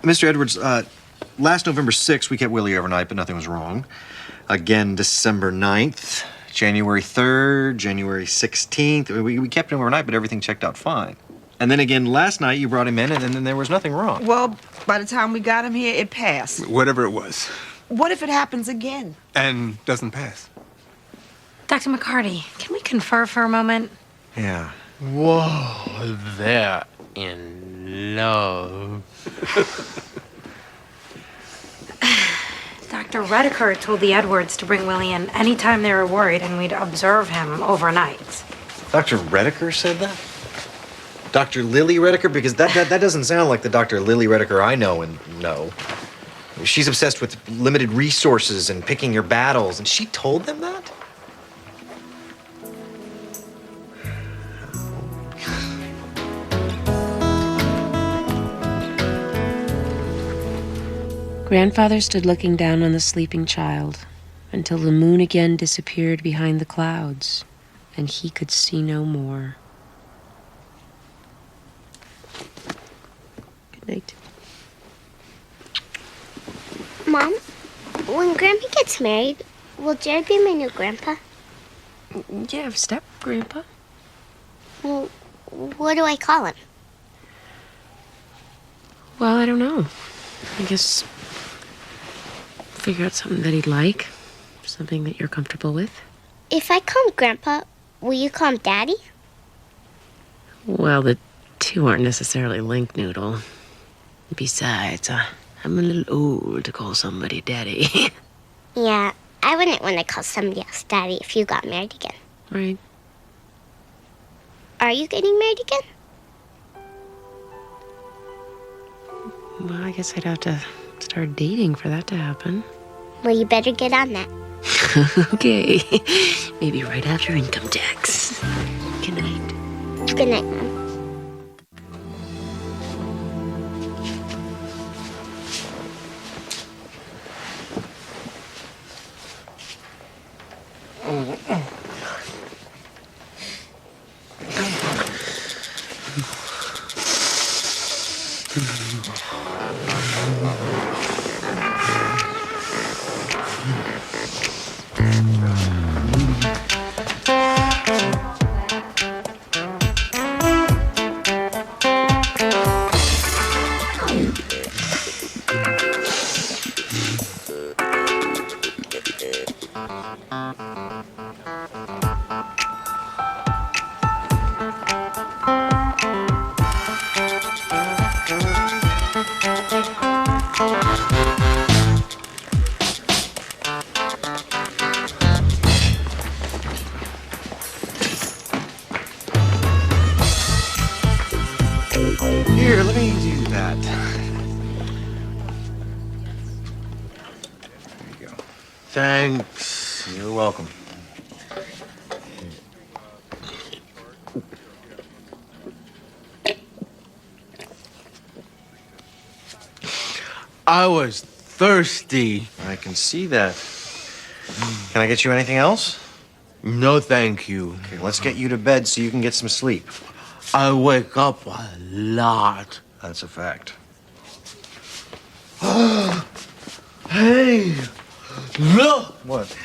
[SPEAKER 8] Mr. Edwards, last November 6th, we kept Willie overnight, but nothing was wrong. Again, December 9th, January 3rd, January 16th. We kept him overnight, but everything checked out fine. And then again, last night, you brought him in, and then there was nothing wrong.
[SPEAKER 22] Well, by the time we got him here, it passed.
[SPEAKER 23] Whatever it was.
[SPEAKER 22] What if it happens again?
[SPEAKER 23] And doesn't pass.
[SPEAKER 7] Dr. McCarty, can we confer for a moment?
[SPEAKER 8] Yeah.
[SPEAKER 21] Whoa, they're in love.
[SPEAKER 7] Dr. Redeker told the Edwards to bring Willie in anytime they were worried, and we'd observe him overnight.
[SPEAKER 8] Dr. Redeker said that? Dr. Lily Redeker? Because that doesn't sound like the Dr. Lily Redeker I know and know. She's obsessed with limited resources and picking your battles, and she told them that?
[SPEAKER 2] Grandfather stood looking down on the sleeping child until the moon again disappeared behind the clouds, and he could see no more. Good night.
[SPEAKER 13] Mom, when Grandpa gets married, will Jerry be my new grandpa?
[SPEAKER 2] Yeah, step grandpa.
[SPEAKER 13] Well, what do I call him?
[SPEAKER 2] Well, I don't know. I guess figure out something that he'd like, something that you're comfortable with.
[SPEAKER 13] If I call him Grandpa, will you call him Daddy?
[SPEAKER 2] Well, the two aren't necessarily linked, Noodle. Besides, I'm a little old to call somebody Daddy.
[SPEAKER 13] Yeah, I wouldn't want to call somebody else Daddy if you got married again.
[SPEAKER 2] Right.
[SPEAKER 13] Are you getting married again?
[SPEAKER 2] Well, I guess I'd have to start dating for that to happen.
[SPEAKER 13] Well, you better get on that.
[SPEAKER 2] Okay. Maybe right after income tax. Good night.
[SPEAKER 13] Good night, Mom.
[SPEAKER 21] Here, let me do that.
[SPEAKER 8] There you go.
[SPEAKER 21] Thanks.
[SPEAKER 8] You're welcome.
[SPEAKER 21] I was thirsty.
[SPEAKER 8] I can see that. Can I get you anything else?
[SPEAKER 21] No, thank you.
[SPEAKER 8] Okay, let's get you to bed so you can get some sleep.
[SPEAKER 21] I wake up a lot.
[SPEAKER 8] That's a fact.
[SPEAKER 21] Hey, look!
[SPEAKER 8] What?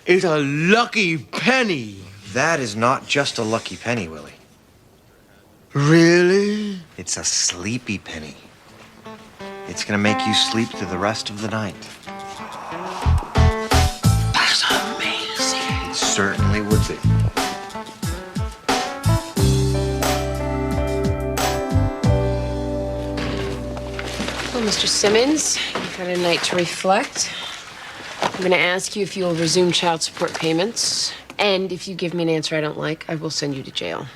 [SPEAKER 21] It's a lucky penny.
[SPEAKER 8] That is not just a lucky penny, Willie.
[SPEAKER 21] Really?
[SPEAKER 8] It's a sleepy penny. It's gonna make you sleep through the rest of the night.
[SPEAKER 21] That's amazing.
[SPEAKER 8] It certainly would be.
[SPEAKER 2] Well, Mr. Simmons, you've had a night to reflect. I'm going to ask you if you will resume child support payments. And if you give me an answer I don't like, I will send you to jail.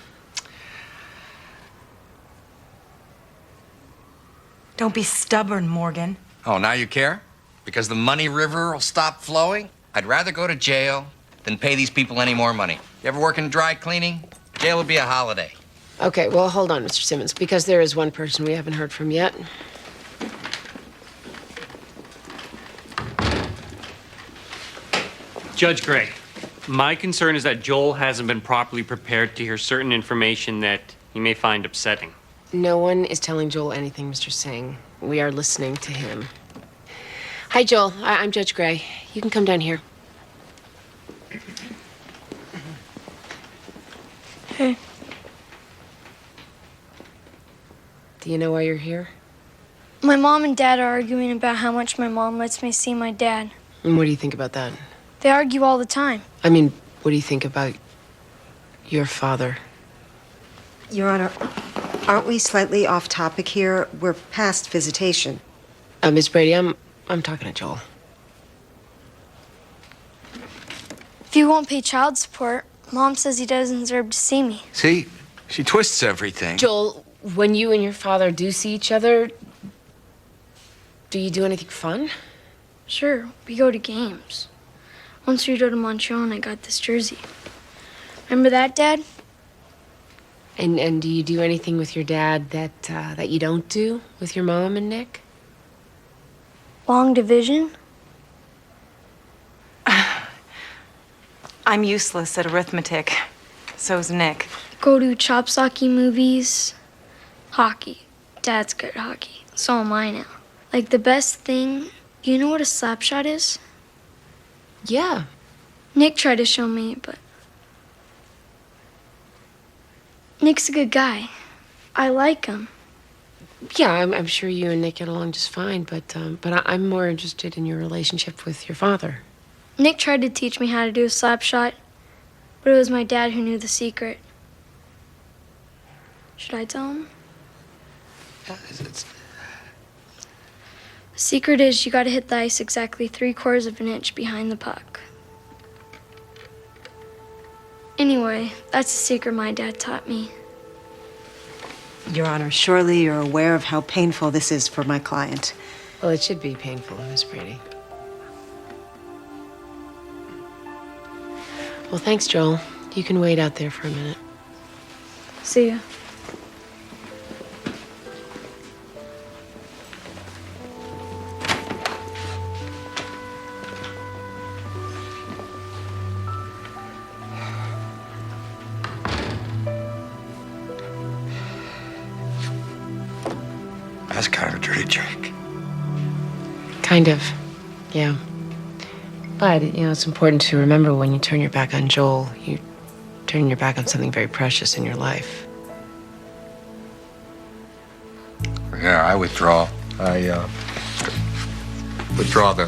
[SPEAKER 4] Don't be stubborn, Morgan.
[SPEAKER 18] Oh, now you care? Because the money river will stop flowing? I'd rather go to jail than pay these people any more money. You ever work in dry cleaning? Jail would be a holiday.
[SPEAKER 2] Okay, well, hold on, Mr. Simmons, because there is one person we haven't heard from yet.
[SPEAKER 5] Judge Gray, my concern is that Joel hasn't been properly prepared to hear certain information that he may find upsetting.
[SPEAKER 2] No one is telling Joel anything, Mr. Singh. We are listening to him. Hi, Joel. I'm Judge Gray. You can come down here.
[SPEAKER 13] Hey.
[SPEAKER 2] Do you know why you're here?
[SPEAKER 13] My mom and dad are arguing about how much my mom lets me see my dad.
[SPEAKER 2] And what do you think about that?
[SPEAKER 13] They argue all the time.
[SPEAKER 2] I mean, what do you think about your father?
[SPEAKER 19] Your Honor, aren't we slightly off topic here? We're past visitation.
[SPEAKER 2] Ms. Brady, I'm talking to Joel.
[SPEAKER 13] If you won't pay child support, Mom says he doesn't deserve to see me.
[SPEAKER 6] See? She twists everything.
[SPEAKER 2] Joel, when you and your father do see each other, do you do anything fun?
[SPEAKER 13] Sure, we go to games. Once we go to Montreal and I got this jersey. Remember that, Dad?
[SPEAKER 2] And do you do anything with your dad that you don't do with your mom and Nick?
[SPEAKER 13] Long division?
[SPEAKER 4] I'm useless at arithmetic. So's Nick.
[SPEAKER 13] Go to chopsocky movies. Hockey. Dad's good at hockey. So am I now. Like the best thing, you know what a slap shot is?
[SPEAKER 2] Yeah.
[SPEAKER 13] Nick tried to show me, but Nick's a good guy. I like him.
[SPEAKER 2] Yeah, I'm sure you and Nick get along just fine, but I'm more interested in your relationship with your father.
[SPEAKER 13] Nick tried to teach me how to do a slap shot, but it was my dad who knew the secret. Should I tell him? The secret is you gotta hit the ice exactly 3/4 of an inch behind the puck. Anyway, that's the secret my dad taught me.
[SPEAKER 19] Your Honor, surely you're aware of how painful this is for my client.
[SPEAKER 2] Well, it should be painful, Miss Brady. Well, thanks, Joel. You can wait out there for a minute.
[SPEAKER 13] See ya.
[SPEAKER 6] That's kind of a dirty trick.
[SPEAKER 2] Kind of, yeah. But, it's important to remember when you turn your back on Joel, you turn your back on something very precious in your life.
[SPEAKER 6] Yeah, I withdraw. I withdraw the,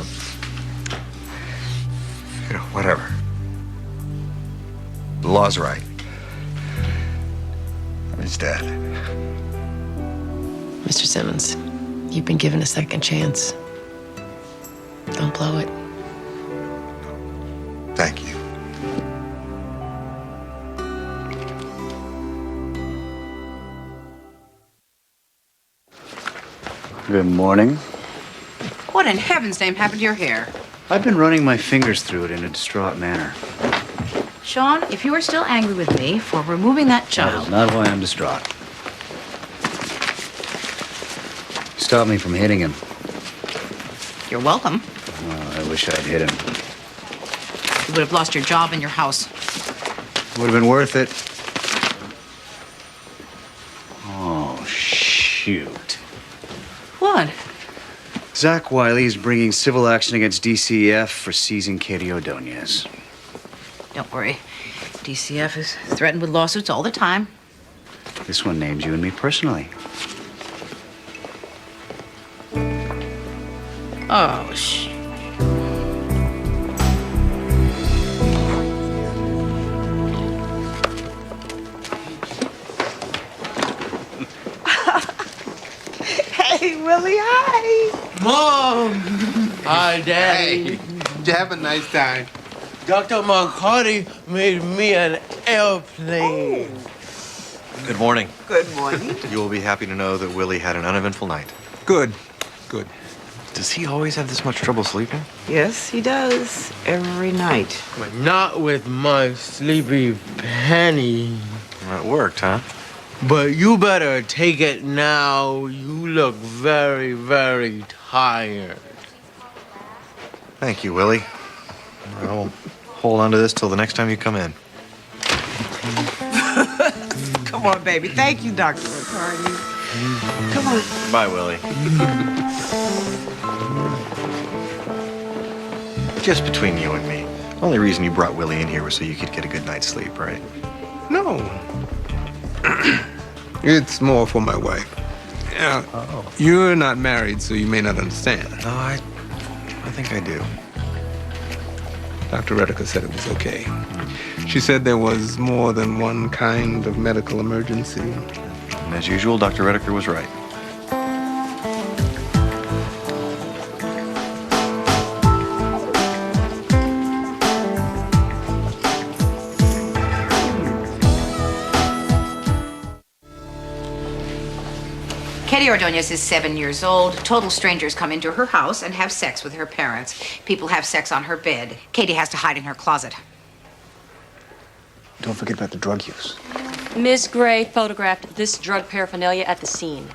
[SPEAKER 6] whatever. The law's right. I'm his dad.
[SPEAKER 2] Mr. Simmons, you've been given a second chance. Don't blow it.
[SPEAKER 6] Thank you.
[SPEAKER 3] Good morning.
[SPEAKER 10] What in heaven's name happened to your hair?
[SPEAKER 3] I've been running my fingers through it in a distraught manner.
[SPEAKER 10] Sean, if you are still angry with me for removing that
[SPEAKER 3] That
[SPEAKER 10] child.
[SPEAKER 3] is not why I'm distraught. Stop me from hitting him.
[SPEAKER 10] You're welcome.
[SPEAKER 3] Oh, I wish I'd hit him.
[SPEAKER 10] You would have lost your job and your house.
[SPEAKER 3] Would have been worth it. Oh, shoot.
[SPEAKER 10] What?
[SPEAKER 3] Zach Wiley is bringing civil action against DCF for seizing Katie Ordonez.
[SPEAKER 10] Don't worry. DCF is threatened with lawsuits all the time.
[SPEAKER 3] This one names you and me personally.
[SPEAKER 10] Oh,
[SPEAKER 22] Hey, Willie, hi.
[SPEAKER 21] Mom! Hi, Daddy.
[SPEAKER 9] Hey, did you have a nice time?
[SPEAKER 21] Dr. McCarty made me an airplane.
[SPEAKER 8] Good morning.
[SPEAKER 22] Good morning.
[SPEAKER 8] You will be happy to know that Willie had an uneventful night.
[SPEAKER 9] Good. Good.
[SPEAKER 8] Does he always have this much trouble sleeping?
[SPEAKER 22] Yes, he does. Every night.
[SPEAKER 21] But not with my sleepy penny.
[SPEAKER 8] That worked, huh?
[SPEAKER 21] But you better take it now. You look very, very tired.
[SPEAKER 8] Thank you, Willie. I'll hold on to this till the next time you come in.
[SPEAKER 22] Come on, baby. Thank you, Dr. McCarty. Come on.
[SPEAKER 8] Bye, Willie. Just between you and me. The only reason you brought Willie in here was so you could get a good night's sleep, right?
[SPEAKER 9] No. It's more for my wife. Yeah. You're not married, so you may not understand.
[SPEAKER 8] No, I think I do.
[SPEAKER 9] Dr. Redeker said it was okay. She said there was more than one kind of medical emergency.
[SPEAKER 8] And as usual, Dr. Redeker was right.
[SPEAKER 10] Katie Ordonez is 7 years old. Total strangers come into her house and have sex with her parents. People have sex on her bed. Katie has to hide in her closet.
[SPEAKER 3] Don't forget about the drug use.
[SPEAKER 24] Ms. Gray photographed this drug paraphernalia at the scene.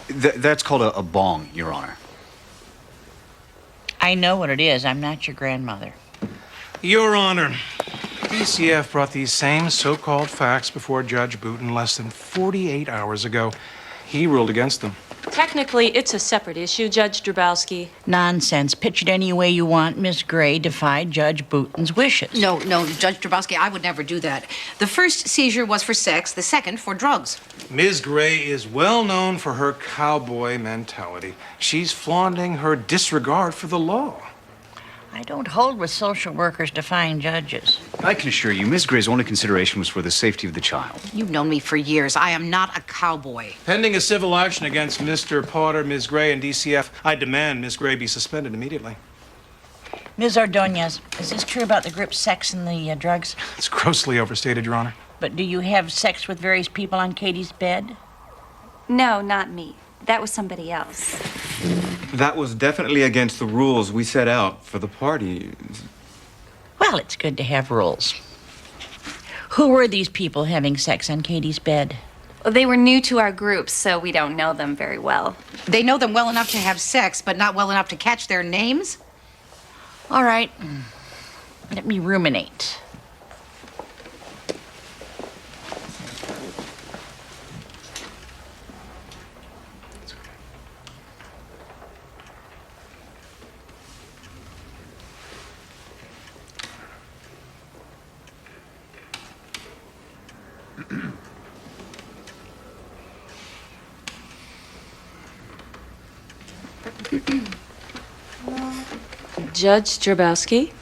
[SPEAKER 3] That's called a bong, Your Honor.
[SPEAKER 12] I know what it is. I'm not your grandmother.
[SPEAKER 25] Your Honor, DCF brought these same so-called facts before Judge Booten less than 48 hours ago. He ruled against them.
[SPEAKER 24] Technically, it's a separate issue, Judge Drabowski.
[SPEAKER 12] Nonsense. Pitch it any way you want. Miss Gray defied Judge Booten's wishes.
[SPEAKER 10] No, Judge Drabowski, I would never do that. The first seizure was for sex, the second for drugs.
[SPEAKER 25] Ms. Gray is well known for her cowboy mentality. She's flaunting her disregard for the law.
[SPEAKER 12] I don't hold with social workers defying judges.
[SPEAKER 3] I can assure you, Miss Gray's only consideration was for the safety of the child.
[SPEAKER 10] You've known me for years. I am not a cowboy.
[SPEAKER 25] Pending a civil action against Mr. Potter, Ms. Gray, and DCF, I demand Ms. Gray be suspended immediately.
[SPEAKER 12] Ms. Ordonez, is this true about the group sex and the drugs?
[SPEAKER 25] It's grossly overstated, Your Honor.
[SPEAKER 12] But do you have sex with various people on Katie's bed?
[SPEAKER 15] No, not me. That was somebody else.
[SPEAKER 16] That was definitely against the rules we set out for the party.
[SPEAKER 12] Well, it's good to have rules. Who were these people having sex on Katie's bed?
[SPEAKER 15] Well, they were new to our group, so we don't know them very well.
[SPEAKER 10] They know them well enough to have sex, but not well enough to catch their names?
[SPEAKER 12] All right. Let me ruminate.
[SPEAKER 24] Judge Drabowski?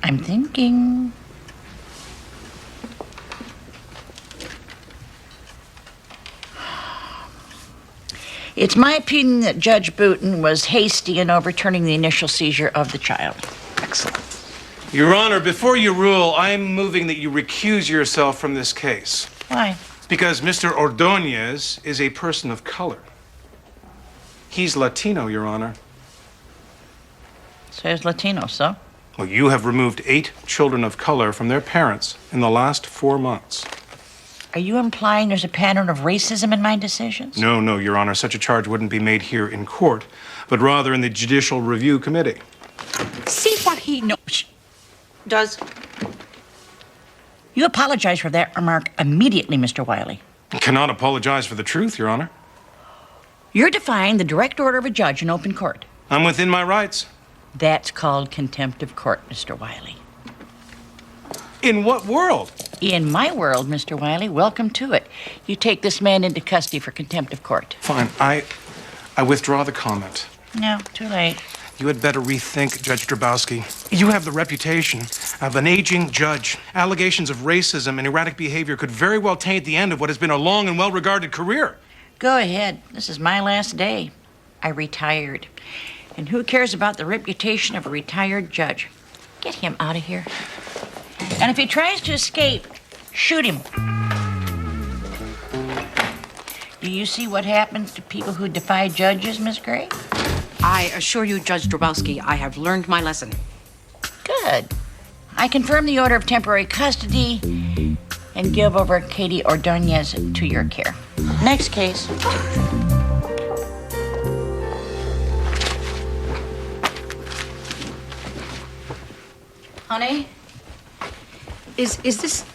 [SPEAKER 12] I'm thinking. It's my opinion that Judge Booten was hasty in overturning the initial seizure of the child.
[SPEAKER 3] Excellent.
[SPEAKER 25] Your Honor, before you rule, I'm moving that you recuse yourself from this case.
[SPEAKER 12] Why?
[SPEAKER 25] Because Mr. Ordonez is a person of color. He's Latino, Your Honor.
[SPEAKER 12] Says Latino, so?
[SPEAKER 25] Well, you have removed 8 children of color from their parents in the last 4 months.
[SPEAKER 12] Are you implying there's a pattern of racism in my decisions?
[SPEAKER 25] No, Your Honor. Such a charge wouldn't be made here in court, but rather in the Judicial Review Committee.
[SPEAKER 12] See what he does. You apologize for that remark immediately, Mr. Wiley.
[SPEAKER 25] I cannot apologize for the truth, Your Honor.
[SPEAKER 12] You're defying the direct order of a judge in open court.
[SPEAKER 25] I'm within my rights.
[SPEAKER 12] That's called contempt of court, Mr. Wiley.
[SPEAKER 25] In what world?
[SPEAKER 12] In my world, Mr. Wiley. Welcome to it. You take this man into custody for contempt of court.
[SPEAKER 25] Fine. I withdraw the comment.
[SPEAKER 12] No, too late.
[SPEAKER 25] You had better rethink, Judge Drabowski. You have the reputation of an aging judge. Allegations of racism and erratic behavior could very well taint the end of what has been a long and well-regarded career.
[SPEAKER 12] Go ahead. This is my last day. I retired. And who cares about the reputation of a retired judge? Get him out of here. And if he tries to escape, shoot him. Do you see what happens to people who defy judges, Miss Gray?
[SPEAKER 10] I assure you, Judge Drabowski, I have learned my lesson.
[SPEAKER 12] Good. I confirm the order of temporary custody and give over Katie Ordonez to your care. Next case. Honey, is this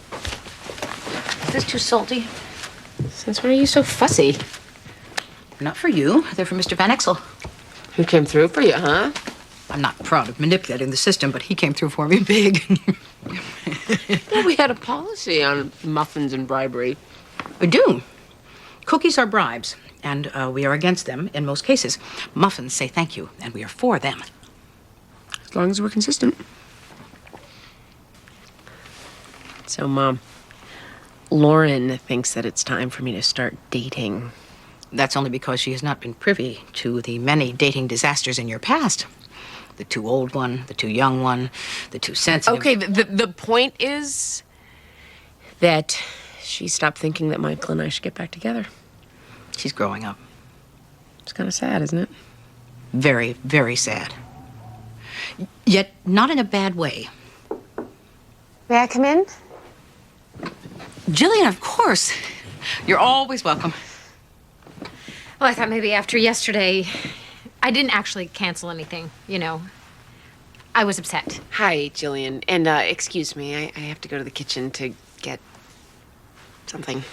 [SPEAKER 12] too salty?
[SPEAKER 2] Since when are you so fussy?
[SPEAKER 10] Not for you. They're for Mr. Van Exel.
[SPEAKER 2] Who came through for you, huh?
[SPEAKER 10] I'm not proud of manipulating the system, but he came through for me big.
[SPEAKER 2] Well, we had a policy on muffins and bribery.
[SPEAKER 10] We do. Cookies are bribes, and we are against them in most cases. Muffins say thank you, and we are for them.
[SPEAKER 2] As long as we're consistent. So, Mom, Lauren thinks that it's time for me to start dating.
[SPEAKER 10] That's only because she has not been privy to the many dating disasters in your past. The too old one, the too young one, the too sensitive.
[SPEAKER 2] Okay, the point is that she stopped thinking that Michael and I should get back together.
[SPEAKER 10] She's growing up.
[SPEAKER 2] It's kind of sad, isn't it?
[SPEAKER 10] Very, very sad. Yet not in a bad way.
[SPEAKER 2] May I come in?
[SPEAKER 10] Jillian, of course. You're always welcome.
[SPEAKER 1] Well, I thought maybe after yesterday, I didn't actually cancel anything, you know. I was upset.
[SPEAKER 2] Hi, Jillian. And excuse me, I have to go to the kitchen to get something.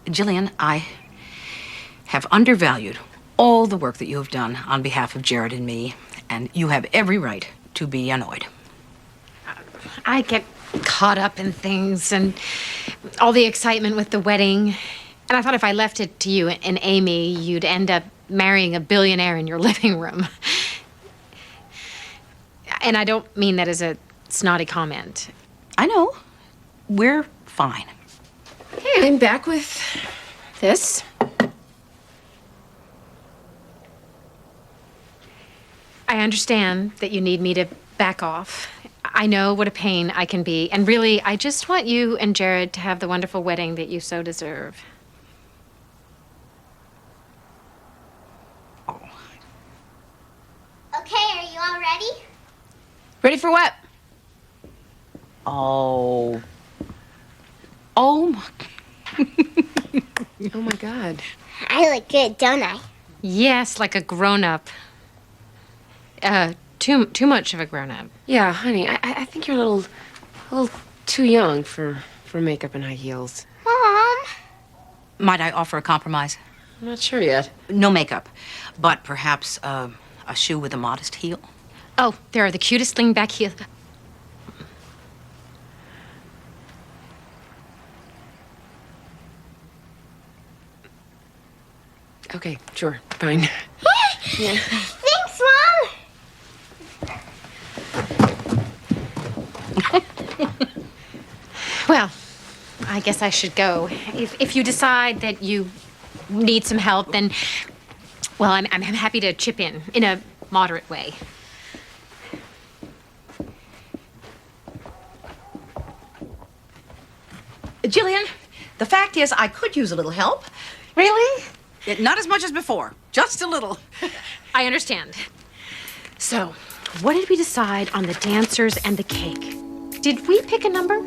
[SPEAKER 10] Jillian, I have undervalued all the work that you have done on behalf of Jared and me, and you have every right to be annoyed.
[SPEAKER 1] I get caught up in things and all the excitement with the wedding. And I thought if I left it to you and Amy, you'd end up marrying a billionaire in your living room. And I don't mean that as a snotty comment.
[SPEAKER 10] I know. We're fine.
[SPEAKER 2] Hey, I'm back with this.
[SPEAKER 1] I understand that you need me to back off. I know what a pain I can be. And really, I just want you and Jared to have the wonderful wedding that you so deserve.
[SPEAKER 13] Okay, are you all ready?
[SPEAKER 2] Ready for what?
[SPEAKER 10] Oh,
[SPEAKER 2] Oh my God.
[SPEAKER 13] I look good, don't I?
[SPEAKER 1] Yes, like a grown-up. Too much of a grown-up.
[SPEAKER 2] Yeah, honey, I think you're a little too young for makeup and high heels.
[SPEAKER 13] Mom!
[SPEAKER 10] might I offer a compromise?
[SPEAKER 2] I'm not sure yet.
[SPEAKER 10] No makeup, but perhaps a shoe with a modest heel.
[SPEAKER 1] Oh, there are the cutest sling-back heels.
[SPEAKER 2] Okay, sure, fine.
[SPEAKER 13] Yeah. Thanks, Mom!
[SPEAKER 1] Well, I guess I should go. If you decide that you need some help, then, well, I'm happy to chip in a moderate way.
[SPEAKER 10] Jillian, the fact is, I could use a little help.
[SPEAKER 1] Really?
[SPEAKER 10] Not as much as before, just a little.
[SPEAKER 1] I understand. So, what did we decide on the dancers and the cake? Did we pick a number?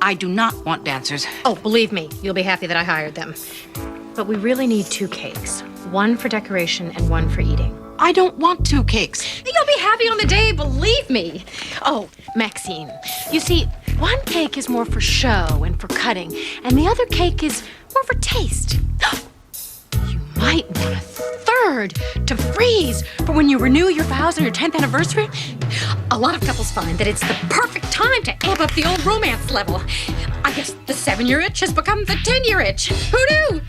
[SPEAKER 10] I do not want dancers.
[SPEAKER 1] Oh, believe me, you'll be happy that I hired them. But we really need 2 cakes. One for decoration and one for eating.
[SPEAKER 10] I don't want 2 cakes.
[SPEAKER 1] You'll be happy on the day, believe me. Oh, Maxine, you see, one cake is more for show and for cutting, and the other cake is more for taste. You might want a third to freeze for when you renew your vows on your 10th anniversary. A lot of couples find that it's the perfect time to amp up the old romance level. I guess the 7-year itch has become the 10-year itch. Who knew?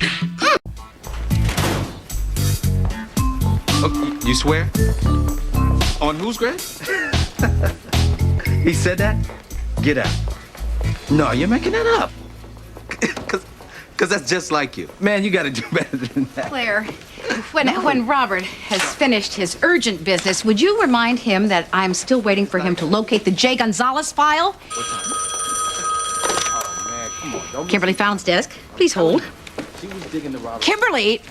[SPEAKER 16] Oh, you swear? On whose grave? He said that? Get out. No, you're making that up. Cause that's just like you. Man, you gotta do better than that.
[SPEAKER 10] Claire, when Robert has finished his urgent business, would you remind him that I'm still waiting for him to locate the J. Gonzalez file? Kimberly Found's desk. Please hold. Kimberly!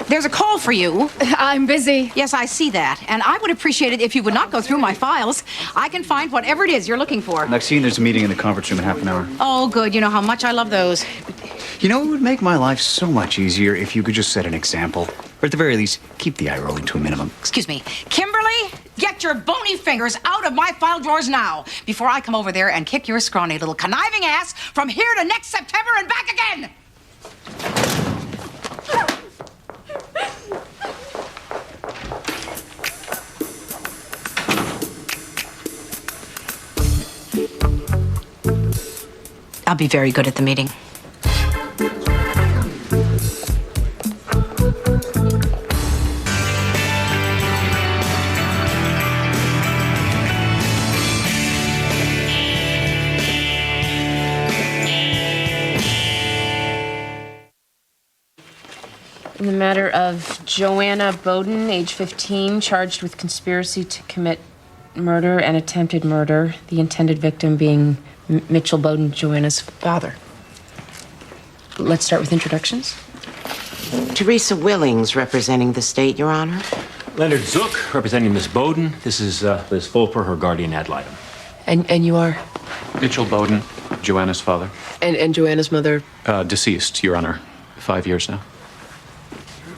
[SPEAKER 10] There's a call for you.
[SPEAKER 1] I'm busy.
[SPEAKER 10] Yes, I see that. And I would appreciate it if you would not go through my files. I can find whatever it is you're looking for.
[SPEAKER 3] Maxine, there's a meeting in the conference room in half an hour.
[SPEAKER 10] Oh, good. You know how much I love those.
[SPEAKER 3] You know, it would make my life so much easier if you could just set an example. Or at the very least, keep the eye rolling to a minimum.
[SPEAKER 10] Excuse me. Kimberly, get your bony fingers out of my file drawers now before I come over there and kick your scrawny little conniving ass from here to next September and back again. I'll be very good at the meeting.
[SPEAKER 2] In the matter of Joanna Bowden, age 15, charged with conspiracy to commit murder and attempted murder, the intended victim being Mitchell Bowden, Joanna's father. Let's start with introductions.
[SPEAKER 11] Teresa Willings, representing the state, Your Honor.
[SPEAKER 14] Leonard Zook, representing Miss Bowden. This is Liz Fulper, her guardian ad litem.
[SPEAKER 2] And you are?
[SPEAKER 17] Mitchell Bowden, Joanna's father.
[SPEAKER 2] And Joanna's mother?
[SPEAKER 17] Deceased, Your Honor. 5 years now.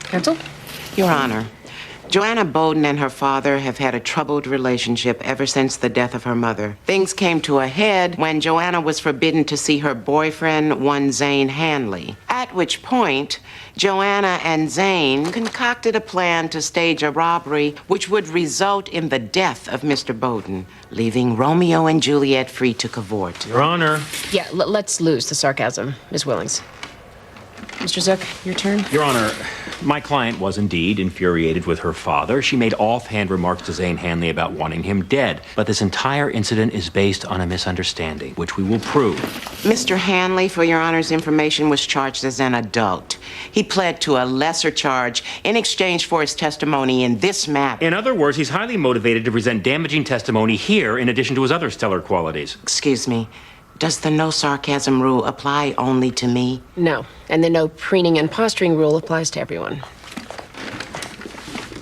[SPEAKER 2] Counsel?
[SPEAKER 11] Your Honor, Joanna Bowden and her father have had a troubled relationship ever since the death of her mother. Things came to a head when Joanna was forbidden to see her boyfriend, one Zane Hanley. At which point, Joanna and Zane concocted a plan to stage a robbery which would result in the death of Mr. Bowden, leaving Romeo and Juliet free to cavort.
[SPEAKER 14] Your Honor.
[SPEAKER 2] Yeah, let's lose the sarcasm, Ms. Willings. Mr. Zook, your turn.
[SPEAKER 14] Your Honor, my client was indeed infuriated with her father. She made offhand remarks to Zane Hanley about wanting him dead. But this entire incident is based on a misunderstanding, which we will prove.
[SPEAKER 11] Mr. Hanley, for Your Honor's information, was charged as an adult. He pled to a lesser charge in exchange for his testimony in this matter.
[SPEAKER 14] In other words, he's highly motivated to present damaging testimony here in addition to his other stellar qualities.
[SPEAKER 11] Excuse me. Does the no sarcasm rule apply only to me?
[SPEAKER 2] No. And the no preening and posturing rule applies to everyone.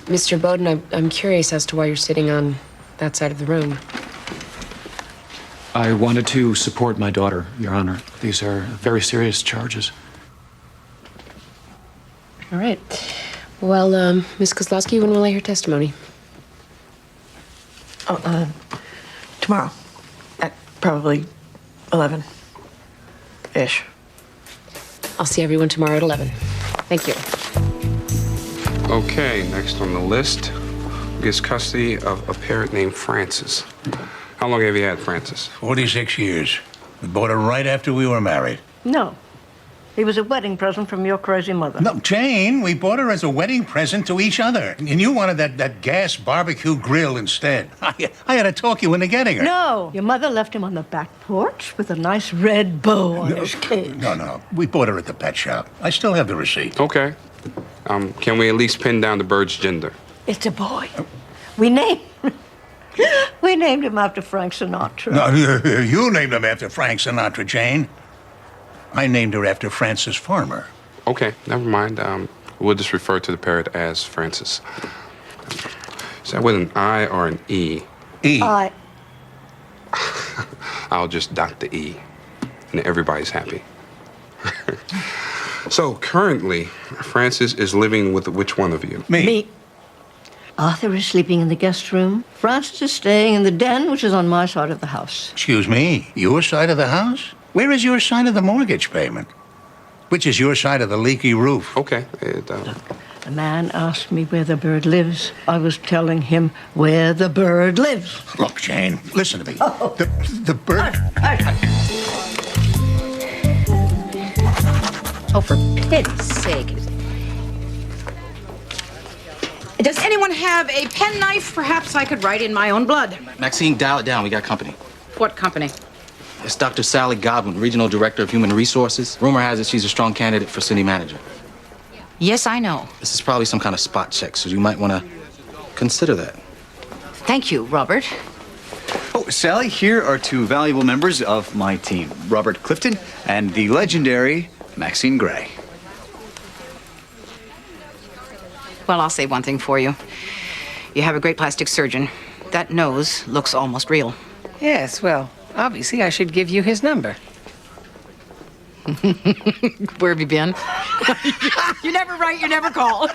[SPEAKER 2] Mr. Bowden, I'm curious as to why you're sitting on that side of the room.
[SPEAKER 17] I wanted to support my daughter, Your Honor. These are very serious charges.
[SPEAKER 2] All right. Well, Ms. Kozlowski, when will I hear testimony?
[SPEAKER 22] Tomorrow. At probably 11-ish.
[SPEAKER 2] I'll see everyone tomorrow at 11. Thank you.
[SPEAKER 9] Okay, next on the list gets custody of a parrot named Francis. How long have you had Francis?
[SPEAKER 20] 46 years. We bought her right after we were married.
[SPEAKER 23] No. He was a wedding present from your crazy mother.
[SPEAKER 20] No, Jane, we bought her as a wedding present to each other. And you wanted that gas barbecue grill instead. I had to talk you into getting her.
[SPEAKER 23] No. Your mother left him on the back porch with a nice red bow on his cage.
[SPEAKER 20] No. We bought her at the pet shop. I still have the receipt.
[SPEAKER 9] Okay. Can we at least pin down the bird's gender?
[SPEAKER 23] It's a boy. We named him. We named him after Frank Sinatra.
[SPEAKER 20] No, you named him after Frank Sinatra, Jane. I named her after Francis Farmer.
[SPEAKER 9] Okay, never mind. We'll just refer to the parrot as Francis. Is that with an I or an E?
[SPEAKER 20] E.
[SPEAKER 9] I'll just dot the E, and everybody's happy. So currently, Francis is living with which one of you?
[SPEAKER 23] Me. Arthur is sleeping in the guest room. Francis is staying in the den, which is on my side of the house.
[SPEAKER 20] Excuse me, your side of the house? Where is your side of the mortgage payment? Which is your side of the leaky roof?
[SPEAKER 9] Okay.
[SPEAKER 23] The man asked me where the bird lives. I was telling him where the bird lives.
[SPEAKER 20] Look, Jane, listen to me. The bird...
[SPEAKER 10] Oh, for pity's sake. Does anyone have a penknife? Perhaps I could write in my own blood.
[SPEAKER 16] Maxine, dial it down. We got company.
[SPEAKER 10] What company?
[SPEAKER 16] It's Dr. Sally Godwin, Regional Director of Human Resources. Rumor has it she's a strong candidate for city manager.
[SPEAKER 10] Yes, I know.
[SPEAKER 16] This is probably some kind of spot check, so you might want to consider that.
[SPEAKER 10] Thank you, Robert.
[SPEAKER 3] Oh, Sally, here are two valuable members of my team, Robert Clifton and the legendary Maxine Gray.
[SPEAKER 10] Well, I'll say one thing for you. You have a great plastic surgeon. That nose looks almost real.
[SPEAKER 2] Yes, well, obviously I should give you his number.
[SPEAKER 10] Where have you been? You never write, you never call.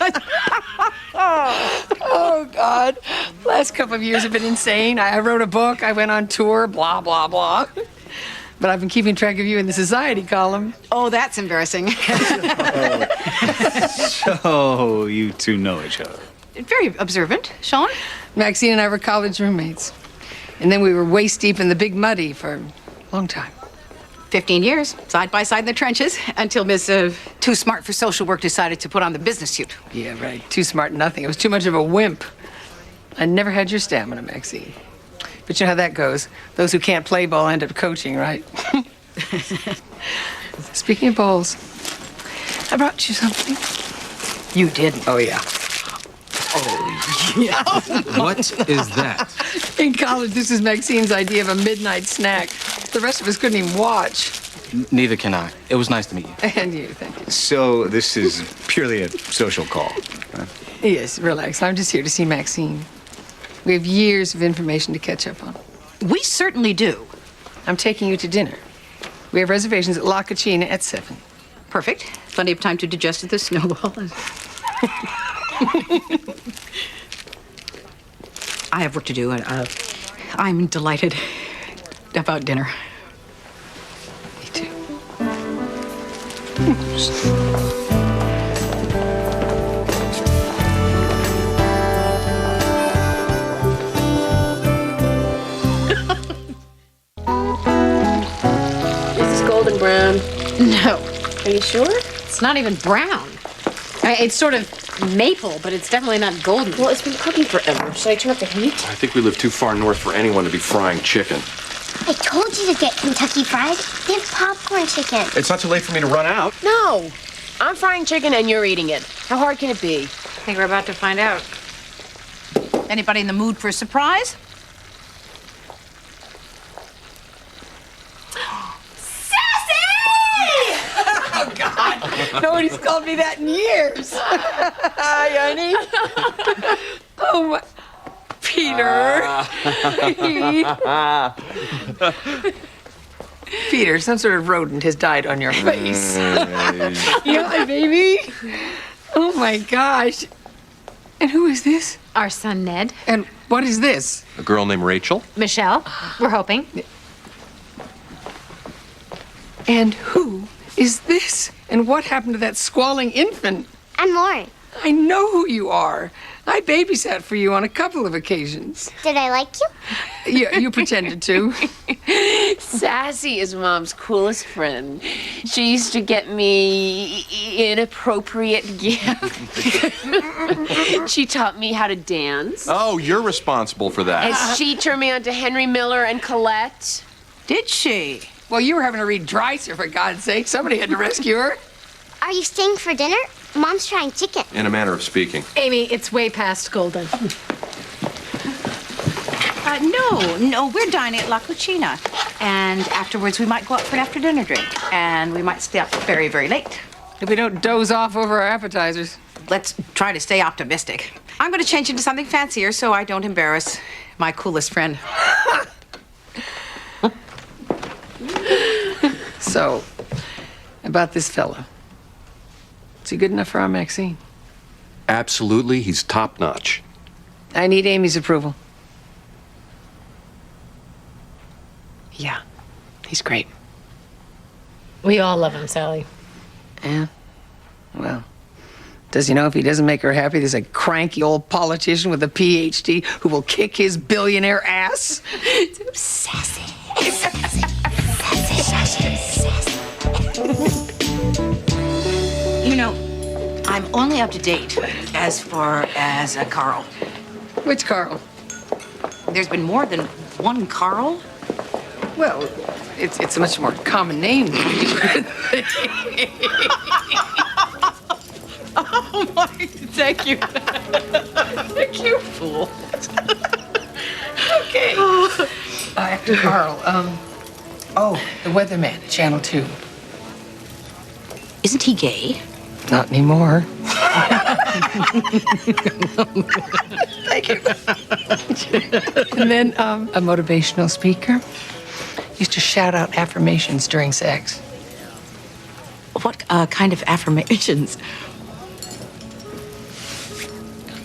[SPEAKER 2] Oh, God. Last couple of years have been insane. I wrote a book, I went on tour, blah, blah, blah. But I've been keeping track of you in the society column.
[SPEAKER 10] Oh, that's embarrassing.
[SPEAKER 3] So, you two know each other.
[SPEAKER 10] Very observant. Sean?
[SPEAKER 2] Maxine and I were college roommates. And then we were waist deep in the Big Muddy for a long time.
[SPEAKER 10] 15 years, side by side in the trenches, until Miss Too Smart for Social Work decided to put on the business suit.
[SPEAKER 2] Yeah, right. Too smart nothing. It was too much of a wimp. I never had your stamina, Maxine. But you know how that goes. Those who can't play ball end up coaching, right? Speaking of balls, I brought you something.
[SPEAKER 10] You didn't.
[SPEAKER 2] Oh, yeah.
[SPEAKER 10] Oh, yeah.
[SPEAKER 16] What is that?
[SPEAKER 2] In college, this is Maxine's idea of a midnight snack. The rest of us couldn't even watch.
[SPEAKER 16] Neither can I. It was nice to meet you.
[SPEAKER 2] And you, thank you.
[SPEAKER 3] So, this is purely a social call.
[SPEAKER 2] Yes, relax. I'm just here to see Maxine. We have years of information to catch up on.
[SPEAKER 10] We certainly do.
[SPEAKER 2] I'm taking you to dinner. We have reservations at La Cucina at 7.
[SPEAKER 10] Perfect. Plenty of time to digest the snowball. I have work to do, and I'm delighted about dinner.
[SPEAKER 2] Me too.
[SPEAKER 4] Is this golden brown?
[SPEAKER 1] No.
[SPEAKER 4] Are you sure?
[SPEAKER 1] It's not even brown. It's sort of maple, but it's definitely not golden.
[SPEAKER 4] Well, it's been cooking forever. Should I turn up the heat?
[SPEAKER 17] I think we live too far north for anyone to be frying chicken.
[SPEAKER 5] I told you to get Kentucky Fried. They have popcorn chicken.
[SPEAKER 17] It's not too late for me to run out.
[SPEAKER 4] No. I'm frying chicken and you're eating it. How hard can it be?
[SPEAKER 1] I think we're about to find out.
[SPEAKER 10] Anybody in the mood for a surprise?
[SPEAKER 2] Oh, God. Nobody's called me that in years. Hi, honey. Oh, my. Peter. Peter, some sort of rodent has died on your face. Yeah, my baby. Oh, my gosh. And who is this?
[SPEAKER 1] Our son, Ned.
[SPEAKER 2] And what is this?
[SPEAKER 17] A girl named Rachel?
[SPEAKER 1] Michelle. We're hoping.
[SPEAKER 2] And who is this? And what happened to that squalling infant?
[SPEAKER 5] I'm Lauren.
[SPEAKER 2] I know who you are. I babysat for you on a couple of occasions.
[SPEAKER 5] Did I like you?
[SPEAKER 2] You pretended to.
[SPEAKER 4] Sassy is Mom's coolest friend. She used to get me inappropriate gifts. She taught me how to dance.
[SPEAKER 17] Oh, you're responsible for that.
[SPEAKER 4] And she turned me on to Henry Miller and Colette.
[SPEAKER 10] Did she?
[SPEAKER 2] Well, you were having to read Dreiser, for God's sake. Somebody had to rescue her.
[SPEAKER 5] Are you staying for dinner? Mom's trying chicken.
[SPEAKER 17] In a manner of speaking.
[SPEAKER 1] Amy, it's way past golden.
[SPEAKER 10] No, we're dining at La Cucina. And afterwards, we might go out for an after-dinner drink. And we might stay up very, very late.
[SPEAKER 2] If we don't doze off over our appetizers.
[SPEAKER 10] Let's try to stay optimistic. I'm going to change into something fancier so I don't embarrass my coolest friend.
[SPEAKER 2] So, about this fella. Is he good enough for our Maxine?
[SPEAKER 6] Absolutely, he's top notch.
[SPEAKER 2] I need Amy's approval. Yeah, he's great.
[SPEAKER 1] We all love him, Sally.
[SPEAKER 2] Yeah? Well, does he know if he doesn't make her happy, there's a cranky old politician with a PhD who will kick his billionaire ass?
[SPEAKER 5] Sassy.
[SPEAKER 10] You know, I'm only up to date as far as Carl.
[SPEAKER 2] Which Carl?
[SPEAKER 10] There's been more than one Carl?
[SPEAKER 2] Well, it's a much more common name.
[SPEAKER 10] Oh my, thank you. Thank you, fool.
[SPEAKER 2] Okay. After Carl, the weatherman at Channel 2.
[SPEAKER 10] Isn't he gay?
[SPEAKER 2] Not anymore. Thank you. And then a motivational speaker. Used to shout out affirmations during sex.
[SPEAKER 10] What kind of affirmations?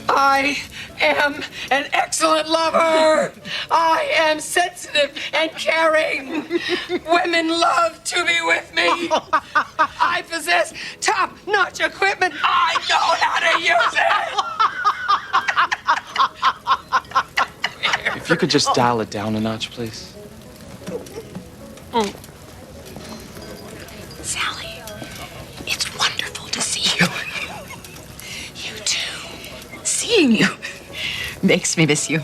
[SPEAKER 2] I am an excellent lover. I am sensitive and caring. Women love to be with me. I possess top-notch equipment. I know how to use it.
[SPEAKER 17] If you could just dial it down a notch, please.
[SPEAKER 10] Sally, it's wonderful to see you. You too. Seeing you makes me miss you.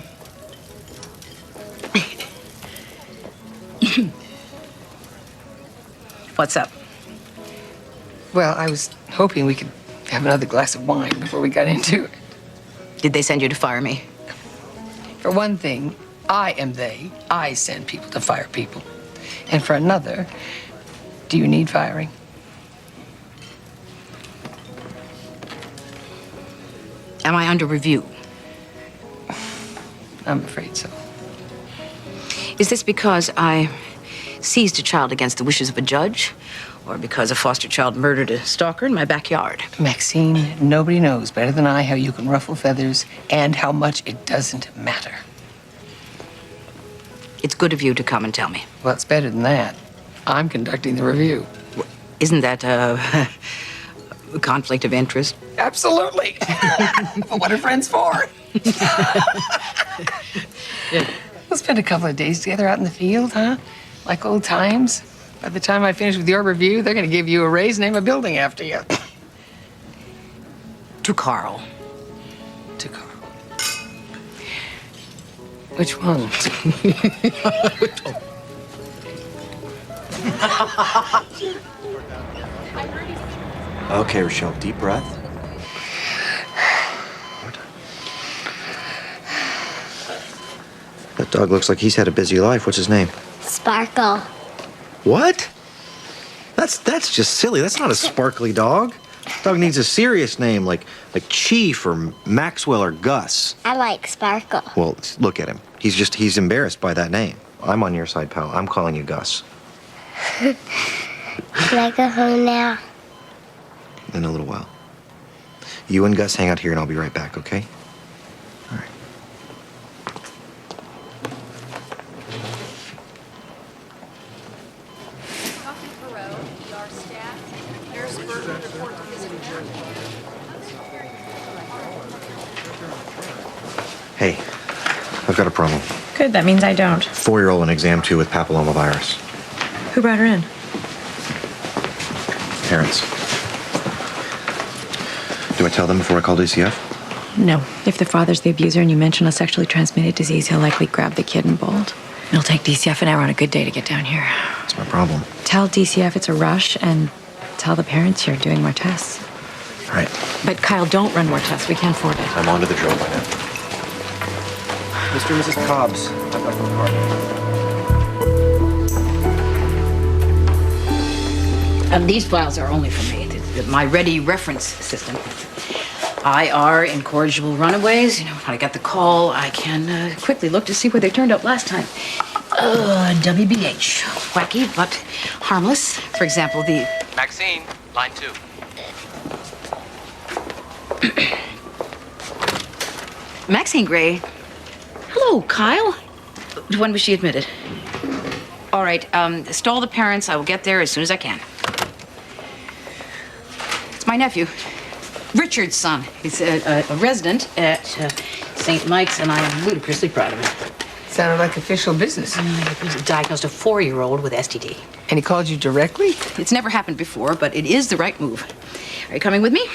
[SPEAKER 10] What's up?
[SPEAKER 2] Well, I was hoping we could have another glass of wine before we got into it.
[SPEAKER 10] Did they send you to fire me?
[SPEAKER 2] For one thing, I am they. I send people to fire people. And for another, do you need firing?
[SPEAKER 10] Am I under review?
[SPEAKER 2] I'm afraid so.
[SPEAKER 10] Is this because I seized a child against the wishes of a judge? Or because a foster child murdered a stalker in my backyard?
[SPEAKER 2] Maxine, nobody knows better than I how you can ruffle feathers and how much it doesn't matter.
[SPEAKER 10] It's good of you to come and tell me.
[SPEAKER 2] Well, it's better than that. I'm conducting the review.
[SPEAKER 10] Isn't that a conflict of interest?
[SPEAKER 2] Absolutely. But what are friends for? We'll spend a couple of days together out in the field, huh? Like old times. By the time I finish with your review, they're going to give you a raise, name a building after you.
[SPEAKER 10] To Carl.
[SPEAKER 2] To Carl. Which one?
[SPEAKER 8] Okay, Rochelle, deep breath. That dog looks like he's had a busy life. What's his name?
[SPEAKER 5] Sparkle.
[SPEAKER 8] What? That's just silly. That's not a sparkly dog. Dog needs a serious name like Chief or Maxwell or Gus.
[SPEAKER 5] I like Sparkle.
[SPEAKER 8] Well, look at him. He's embarrassed by that name. I'm on your side, pal. I'm calling you Gus.
[SPEAKER 5] Can I go home now?
[SPEAKER 8] In a little while. You and Gus hang out here and I'll be right back, okay? All right. Hey, I've got a problem.
[SPEAKER 15] Good, that means I don't.
[SPEAKER 8] 4-year-old in exam 2 with papillomavirus.
[SPEAKER 15] Who brought her in?
[SPEAKER 8] Parents. Do I tell them before I call DCF?
[SPEAKER 15] No. If the father's the abuser and you mention a sexually transmitted disease, he'll likely grab the kid and bolt. It'll take DCF an hour on a good day to get down here.
[SPEAKER 8] That's my problem.
[SPEAKER 15] Tell DCF it's a rush and tell the parents you're doing more tests.
[SPEAKER 8] Right.
[SPEAKER 15] But Kyle, don't run more tests. We can't afford it.
[SPEAKER 8] I'm onto the drill by now.
[SPEAKER 7] Mr. and Mrs. Cobbs, I've got the card.
[SPEAKER 10] These files are only for me. My ready reference system. IR, incorrigible runaways. You know, when I get the call, I can quickly look to see where they turned up last time. WBH. Wacky, but harmless. For example, the...
[SPEAKER 7] Maxine, line 2.
[SPEAKER 10] Maxine Gray. Hello, Kyle. When was she admitted? All right, stall the parents. I will get there as soon as I can. It's my nephew, Richard's son. He's a resident at St. Mike's, and I am ludicrously proud of him.
[SPEAKER 2] Sounded like official business.
[SPEAKER 10] He was diagnosed a 4-year-old with STD.
[SPEAKER 2] And he called you directly?
[SPEAKER 10] It's never happened before, but it is the right move. Are you coming with me?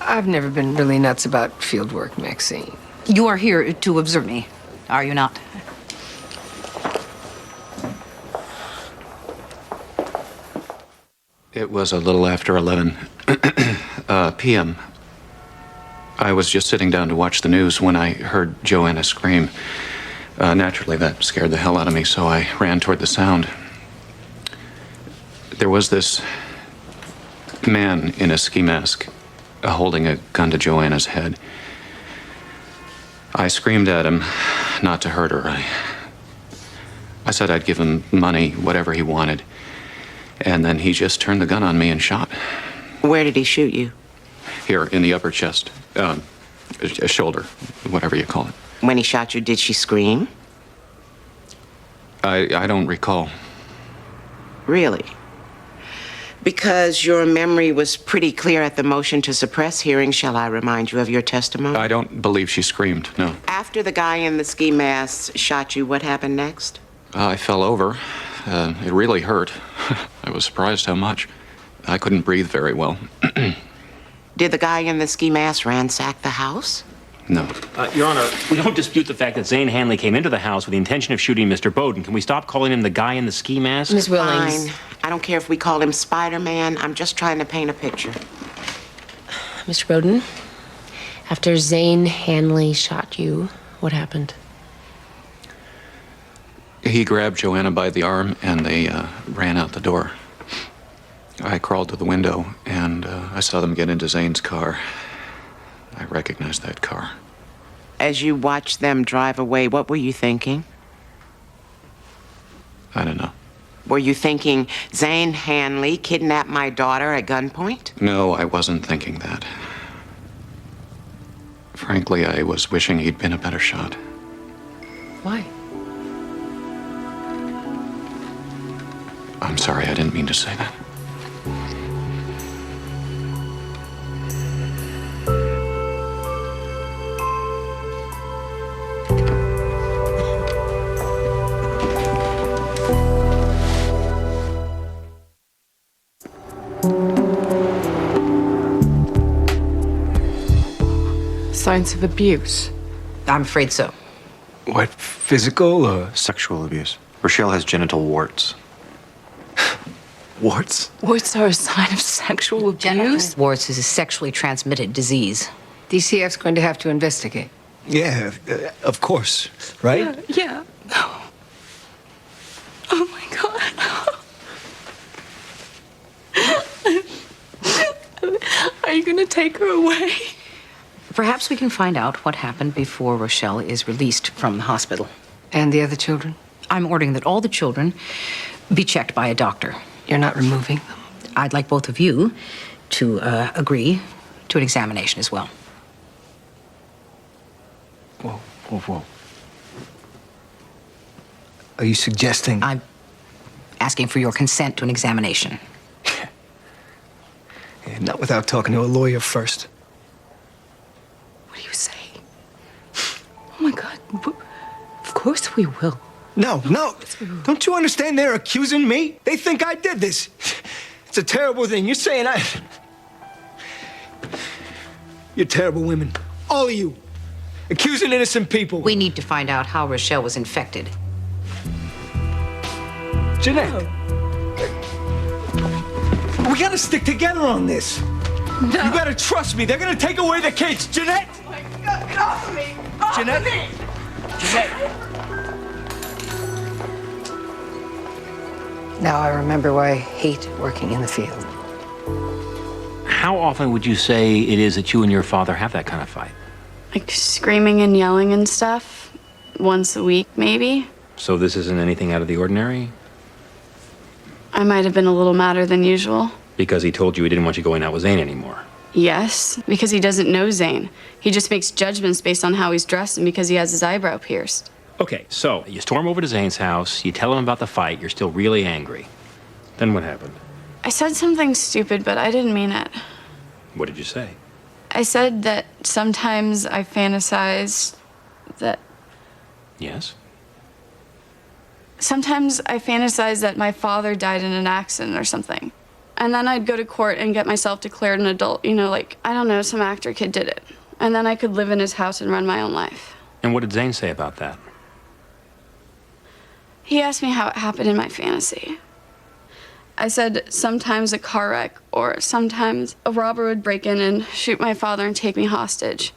[SPEAKER 2] I've never been really nuts about field work, Maxine.
[SPEAKER 10] You are here to observe me, are you not?
[SPEAKER 17] It was a little after 11 p.m. I was just sitting down to watch the news when I heard Joanna scream. Naturally, that scared the hell out of me, so I ran toward the sound. There was this man in a ski mask holding a gun to Joanna's head. I screamed at him not to hurt her. I said I'd give him money, whatever he wanted. And then he just turned the gun on me and shot.
[SPEAKER 11] Where did he shoot you?
[SPEAKER 17] Here, in the upper chest. A shoulder, whatever you call it.
[SPEAKER 11] When he shot you, did she scream?
[SPEAKER 17] I don't recall.
[SPEAKER 11] Really? Because your memory was pretty clear at the motion to suppress hearing, shall I remind you of your testimony?
[SPEAKER 17] I don't believe she screamed, no.
[SPEAKER 11] After the guy in the ski mask shot you, what happened next?
[SPEAKER 17] I fell over. It really hurt. I was surprised how much. I couldn't breathe very well.
[SPEAKER 11] Did the guy in the ski mask ransack the house?
[SPEAKER 17] No.
[SPEAKER 14] Your Honor, we don't dispute the fact that Zane Hanley came into the house with the intention of shooting Mr. Bowden. Can we stop calling him the guy in the ski mask?
[SPEAKER 11] Miss Willings. Fine. I don't care if we call him Spider-Man. I'm just trying to paint a picture.
[SPEAKER 2] Mr. Bowden, after Zane Hanley shot you, what happened?
[SPEAKER 17] He grabbed Joanna by the arm and they ran out the door. I crawled to the window and I saw them get into Zane's car. I recognized that car.
[SPEAKER 11] As you watched them drive away, what were you thinking?
[SPEAKER 17] I don't know.
[SPEAKER 11] Were you thinking, Zane Hanley kidnapped my daughter at gunpoint?
[SPEAKER 17] No, I wasn't thinking that. Frankly, I was wishing he'd been a better shot.
[SPEAKER 2] Why?
[SPEAKER 17] I'm sorry, I didn't mean to say that.
[SPEAKER 2] Signs of abuse.
[SPEAKER 10] I'm afraid so.
[SPEAKER 7] What, physical or
[SPEAKER 8] sexual abuse? Rochelle has genital warts.
[SPEAKER 7] Warts?
[SPEAKER 2] Warts are a sign of sexual abuse?
[SPEAKER 10] Warts is a sexually transmitted disease.
[SPEAKER 2] DCF's going to have to investigate.
[SPEAKER 7] Yeah, of course, right?
[SPEAKER 2] Yeah. Oh my God. Are you going to take her away?
[SPEAKER 10] Perhaps we can find out what happened before Rochelle is released from the hospital.
[SPEAKER 2] And the other children?
[SPEAKER 10] I'm ordering that all the children be checked by a doctor.
[SPEAKER 2] You're not removing them?
[SPEAKER 10] I'd like both of you to agree to an examination as well.
[SPEAKER 7] Whoa, whoa, whoa. Are you suggesting...
[SPEAKER 10] I'm asking for your consent to an examination.
[SPEAKER 7] Yeah, not without talking to a lawyer first.
[SPEAKER 2] What do you say? Oh my God. Of course we will.
[SPEAKER 7] No. Don't you understand they're accusing me? They think I did this. It's a terrible thing. You're saying You're terrible women. All of you. Accusing innocent people.
[SPEAKER 10] We need to find out how Rochelle was infected.
[SPEAKER 7] Jeanette. We gotta stick together on this. No. You gotta trust me. They're gonna take away the kids. Jeanette!
[SPEAKER 22] Oh my God, get off of me! Off
[SPEAKER 7] Jeanette?
[SPEAKER 22] of me!
[SPEAKER 2] Now I remember why I hate working in the field.
[SPEAKER 14] How often would you say it is that you and your father have that kind of fight?
[SPEAKER 18] Like screaming and yelling and stuff. Once a week, maybe.
[SPEAKER 14] So this isn't anything out of the ordinary?
[SPEAKER 18] I might have been a little madder than usual.
[SPEAKER 14] Because he told you he didn't want you going out with Zane anymore.
[SPEAKER 18] Yes, because he doesn't know Zane. He just makes judgments based on how he's dressed and because he has his eyebrow pierced.
[SPEAKER 14] Okay, so you storm over to Zane's house, you tell him about the fight, you're still really angry. Then what happened?
[SPEAKER 18] I said something stupid, but I didn't mean it.
[SPEAKER 14] What did you say?
[SPEAKER 18] I said that sometimes I fantasize that...
[SPEAKER 14] Yes?
[SPEAKER 18] Sometimes I fantasize that my father died in an accident or something. And then I'd go to court and get myself declared an adult. You know, like, I don't know, some actor kid did it. And then I could live in his house and run my own life.
[SPEAKER 14] And what did Zane say about that?
[SPEAKER 18] He asked me how it happened in my fantasy. I said sometimes a car wreck or sometimes a robber would break in and shoot my father and take me hostage.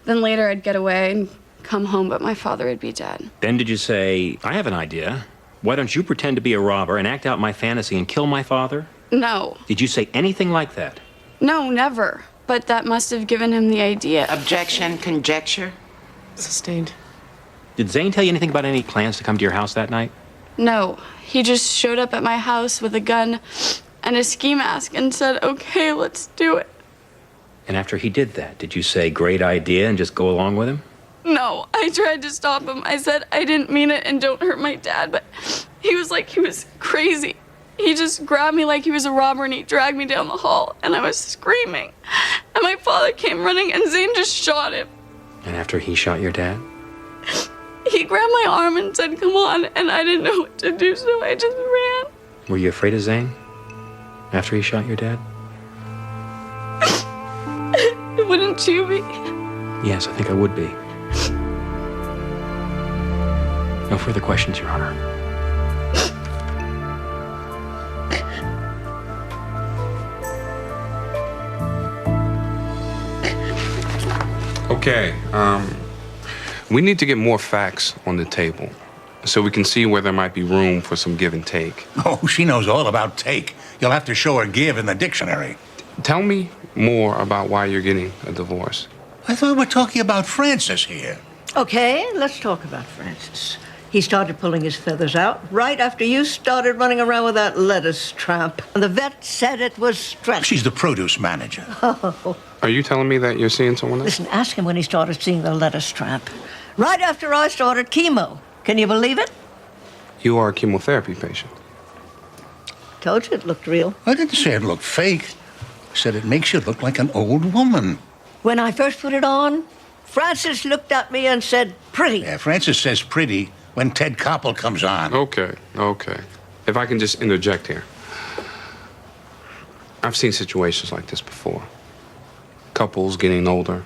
[SPEAKER 18] Then later I'd get away and come home, but my father would be dead.
[SPEAKER 14] Then did you say, I have an idea. Why don't you pretend to be a robber and act out my fantasy and kill my father?
[SPEAKER 18] No.
[SPEAKER 14] Did you say anything like that?
[SPEAKER 18] No, never. But that must have given him the idea.
[SPEAKER 11] Objection, conjecture.
[SPEAKER 2] Sustained.
[SPEAKER 14] Did Zane tell you anything about any plans to come to your house that night?
[SPEAKER 18] No. He just showed up at my house with a gun and a ski mask and said, okay, let's do it.
[SPEAKER 14] And after he did that, did you say, great idea, and just go along with him?
[SPEAKER 18] No, I tried to stop him. I said I didn't mean it and don't hurt my dad, but he was crazy. He just grabbed me like he was a robber and he dragged me down the hall and I was screaming. And my father came running and Zane just shot him.
[SPEAKER 14] And after he shot your dad?
[SPEAKER 18] He grabbed my arm and said, come on, and I didn't know what to do, so I just ran.
[SPEAKER 14] Were you afraid of Zane? After he shot your dad?
[SPEAKER 18] Wouldn't you be?
[SPEAKER 14] Yes, I think I would be. No further questions, Your Honor.
[SPEAKER 9] Okay, we need to get more facts on the table so we can see where there might be room for some give and take.
[SPEAKER 20] Oh, she knows all about take. You'll have to show her give in the dictionary.
[SPEAKER 9] Tell me more about why you're getting a divorce.
[SPEAKER 20] I thought we were talking about Francis here.
[SPEAKER 23] Okay, let's talk about Francis. He started pulling his feathers out right after you started running around with that lettuce tramp. And the vet said it was stress.
[SPEAKER 20] She's the produce manager.
[SPEAKER 23] Oh.
[SPEAKER 9] Are you telling me that you're seeing someone else?
[SPEAKER 23] Listen, ask him when he started seeing the lettuce tramp. Right after I started chemo. Can you believe it?
[SPEAKER 9] You are a chemotherapy patient.
[SPEAKER 23] Told you it looked real.
[SPEAKER 20] I didn't say it looked fake. I said it makes you look like an old woman.
[SPEAKER 23] When I first put it on, Francis looked at me and said, pretty.
[SPEAKER 20] Yeah, Francis says pretty when Ted Koppel comes on.
[SPEAKER 9] Okay. If I can just interject here. I've seen situations like this before. Couples getting older.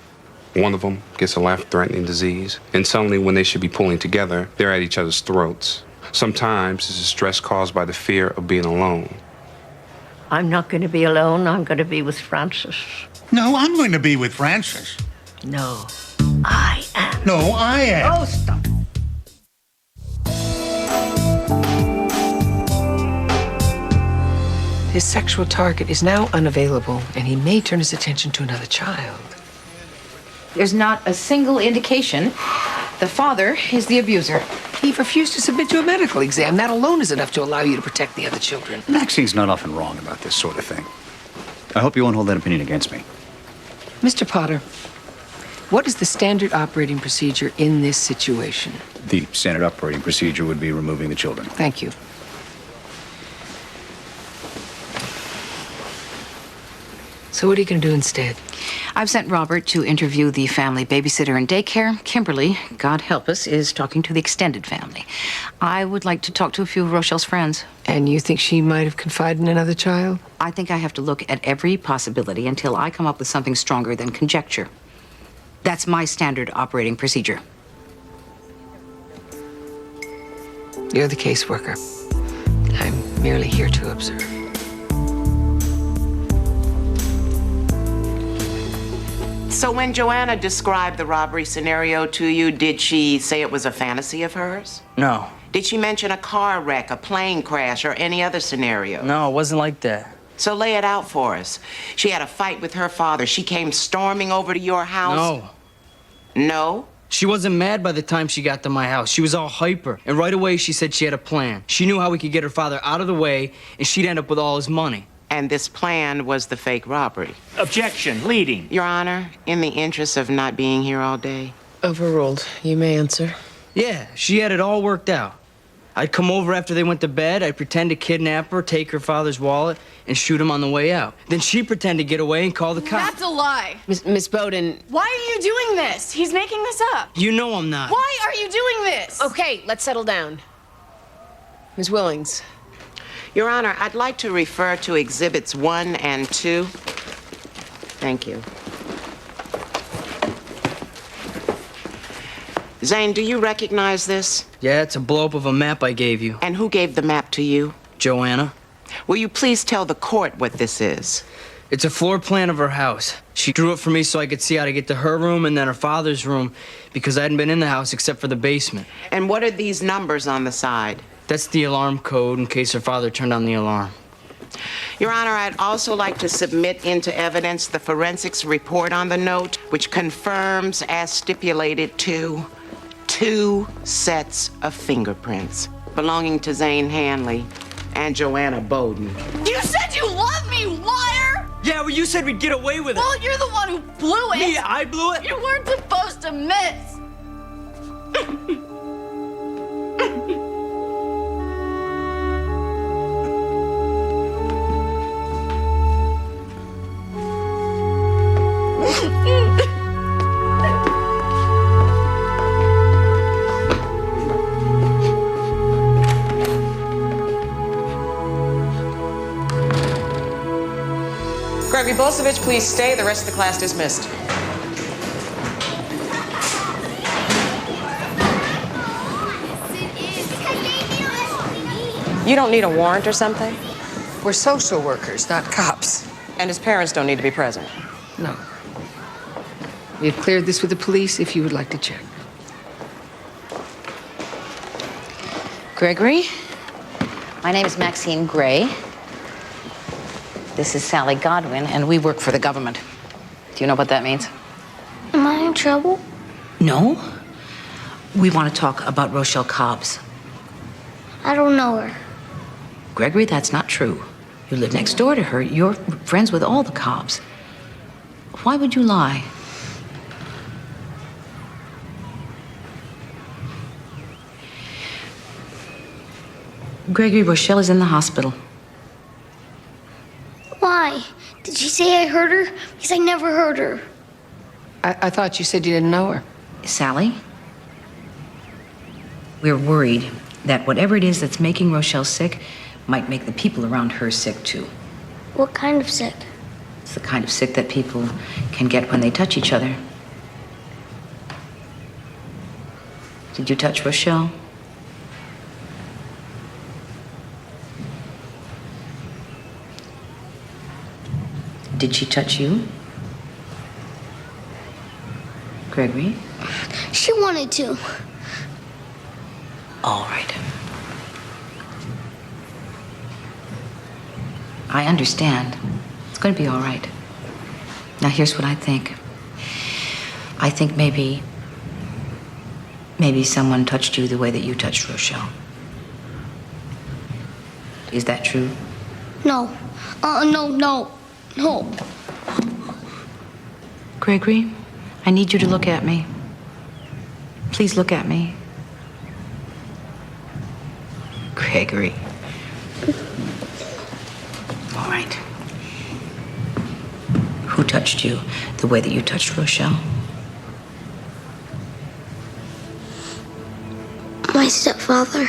[SPEAKER 9] One of them gets a life-threatening disease. And suddenly, when they should be pulling together, they're at each other's throats. Sometimes it's a stress caused by the fear of being alone.
[SPEAKER 23] I'm not going to be alone. I'm going to be with Francis.
[SPEAKER 20] No, I'm going to be with Francis.
[SPEAKER 23] No, I am.
[SPEAKER 20] No, I am.
[SPEAKER 23] Oh, stop.
[SPEAKER 2] His sexual target is now unavailable, and he may turn his attention to another child.
[SPEAKER 10] There's not a single indication the father is the abuser.
[SPEAKER 2] He refused to submit to a medical exam. That alone is enough to allow you to protect the other children.
[SPEAKER 3] Maxine's not often wrong about this sort of thing. I hope you won't hold that opinion against me.
[SPEAKER 2] Mr. Potter, what is the standard operating procedure in this situation?
[SPEAKER 3] The standard operating procedure would be removing the children.
[SPEAKER 2] Thank you. So what are you going to do instead?
[SPEAKER 10] I've sent Robert to interview the family babysitter and daycare. Kimberly, God help us, is talking to the extended family. I would like to talk to a few of Rochelle's friends.
[SPEAKER 2] And you think she might have confided in another child?
[SPEAKER 10] I think I have to look at every possibility until I come up with something stronger than conjecture. That's my standard operating procedure.
[SPEAKER 2] You're the caseworker. I'm merely here to observe.
[SPEAKER 11] So when Joanna described the robbery scenario to you, did she say it was a fantasy of hers?
[SPEAKER 12] No.
[SPEAKER 11] Did she mention a car wreck, a plane crash, or any other scenario?
[SPEAKER 12] No, it wasn't like that.
[SPEAKER 11] So lay it out for us. She had a fight with her father. She came storming over to your house?
[SPEAKER 12] No.
[SPEAKER 11] No?
[SPEAKER 12] She wasn't mad by the time she got to my house. She was all hyper. And right away, she said she had a plan. She knew how we could get her father out of the way, and she'd end up with all his money.
[SPEAKER 11] And this plan was the fake robbery?
[SPEAKER 14] Objection, leading.
[SPEAKER 11] Your Honor, in the interest of not being here all day.
[SPEAKER 2] Overruled. You may answer.
[SPEAKER 12] Yeah, she had it all worked out. I'd come over after they went to bed, I'd pretend to kidnap her, take her father's wallet, and shoot him on the way out. Then she'd pretend to get away and call the cops.
[SPEAKER 18] That's a lie.
[SPEAKER 2] Miss Bowden.
[SPEAKER 18] Why are you doing this? He's making this up.
[SPEAKER 12] You know I'm not.
[SPEAKER 18] Why are you doing this?
[SPEAKER 2] Okay, let's settle down. Ms. Willings.
[SPEAKER 11] Your Honor, I'd like to refer to Exhibits 1 and 2. Thank you. Zane, do you recognize this?
[SPEAKER 12] Yeah, it's a blow-up of a map I gave you.
[SPEAKER 11] And who gave the map to you?
[SPEAKER 12] Joanna.
[SPEAKER 11] Will you please tell the court what this is?
[SPEAKER 12] It's a floor plan of her house. She drew it for me so I could see how to get to her room and then her father's room because I hadn't been in the house except for the basement.
[SPEAKER 11] And what are these numbers on the side?
[SPEAKER 12] That's the alarm code in case her father turned on the alarm.
[SPEAKER 11] Your Honor, I'd also like to submit into evidence the forensics report on the note, which confirms, as stipulated, two sets of fingerprints belonging to Zane Hanley and Joanna Bowden.
[SPEAKER 18] You said you love me, liar!
[SPEAKER 12] Yeah, well, you said we'd get away with it.
[SPEAKER 18] Well, you're the one who blew it.
[SPEAKER 12] Me, I blew it?
[SPEAKER 18] You weren't supposed to miss.
[SPEAKER 19] Gregory Bolsevich, please stay. The rest of the class dismissed. You don't need a warrant or something?
[SPEAKER 21] We're social workers, not cops.
[SPEAKER 19] And his parents don't need to be present?
[SPEAKER 21] No. We have cleared this with the police if you would like to check.
[SPEAKER 24] Gregory, my name is Maxine Gray. This is Sally Godwin, and we work for the government. Do you know what that means?
[SPEAKER 13] Am I in trouble?
[SPEAKER 24] No. We want to talk about Rochelle Cobbs.
[SPEAKER 13] I don't know her.
[SPEAKER 24] Gregory, that's not true. You live next door to her. You're friends with all the Cobbs. Why would you lie? Gregory, Rochelle is in the hospital.
[SPEAKER 13] Why? Did she say I hurt her? Because I never hurt her.
[SPEAKER 21] I thought you said you didn't know her.
[SPEAKER 24] Sally, we're worried that whatever it is that's making Rochelle sick might make the people around her sick too.
[SPEAKER 13] What kind of sick?
[SPEAKER 24] It's the kind of sick that people can get when they touch each other. Did you touch Rochelle? Did she touch you? Gregory?
[SPEAKER 13] She wanted to.
[SPEAKER 24] All right. I understand. It's going to be all right. Now, here's what I think. I think maybe someone touched you the way that you touched Rochelle. Is that true?
[SPEAKER 13] No. No.
[SPEAKER 24] Gregory, I need you to look at me. Please look at me. Gregory. All right. Who touched you the way that you touched Rochelle?
[SPEAKER 13] My stepfather.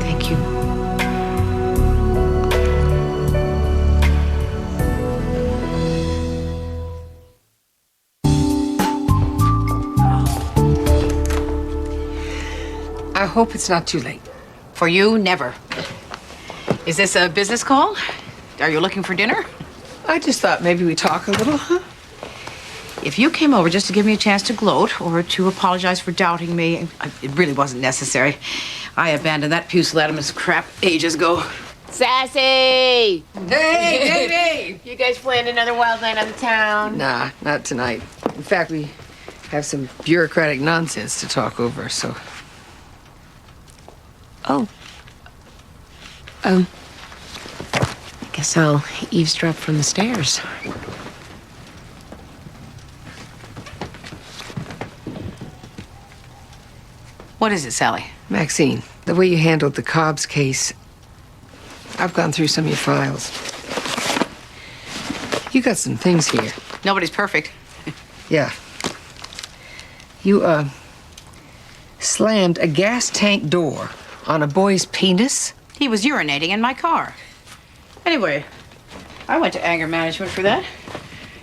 [SPEAKER 24] Thank you.
[SPEAKER 21] I hope it's not too late.
[SPEAKER 10] For you, never. Is this a business call? Are you looking for dinner?
[SPEAKER 21] I just thought maybe we talk a little, huh?
[SPEAKER 10] If you came over just to give me a chance to gloat or to apologize for doubting me, it really wasn't necessary. I abandoned that pusillanimous crap ages ago.
[SPEAKER 2] Sassy!
[SPEAKER 21] Hey!
[SPEAKER 2] You guys planned another wild night on the town?
[SPEAKER 21] Nah, not tonight. In fact, we have some bureaucratic nonsense to talk over, so.
[SPEAKER 2] Oh. I guess I'll eavesdrop from the stairs.
[SPEAKER 10] What is it, Sally?
[SPEAKER 21] Maxine, the way you handled the Cobbs case, I've gone through some of your files. You got some things here.
[SPEAKER 10] Nobody's perfect.
[SPEAKER 21] Yeah. You, slammed a gas tank door on a boy's penis?
[SPEAKER 10] He was urinating in my car. Anyway, I went to anger management for that.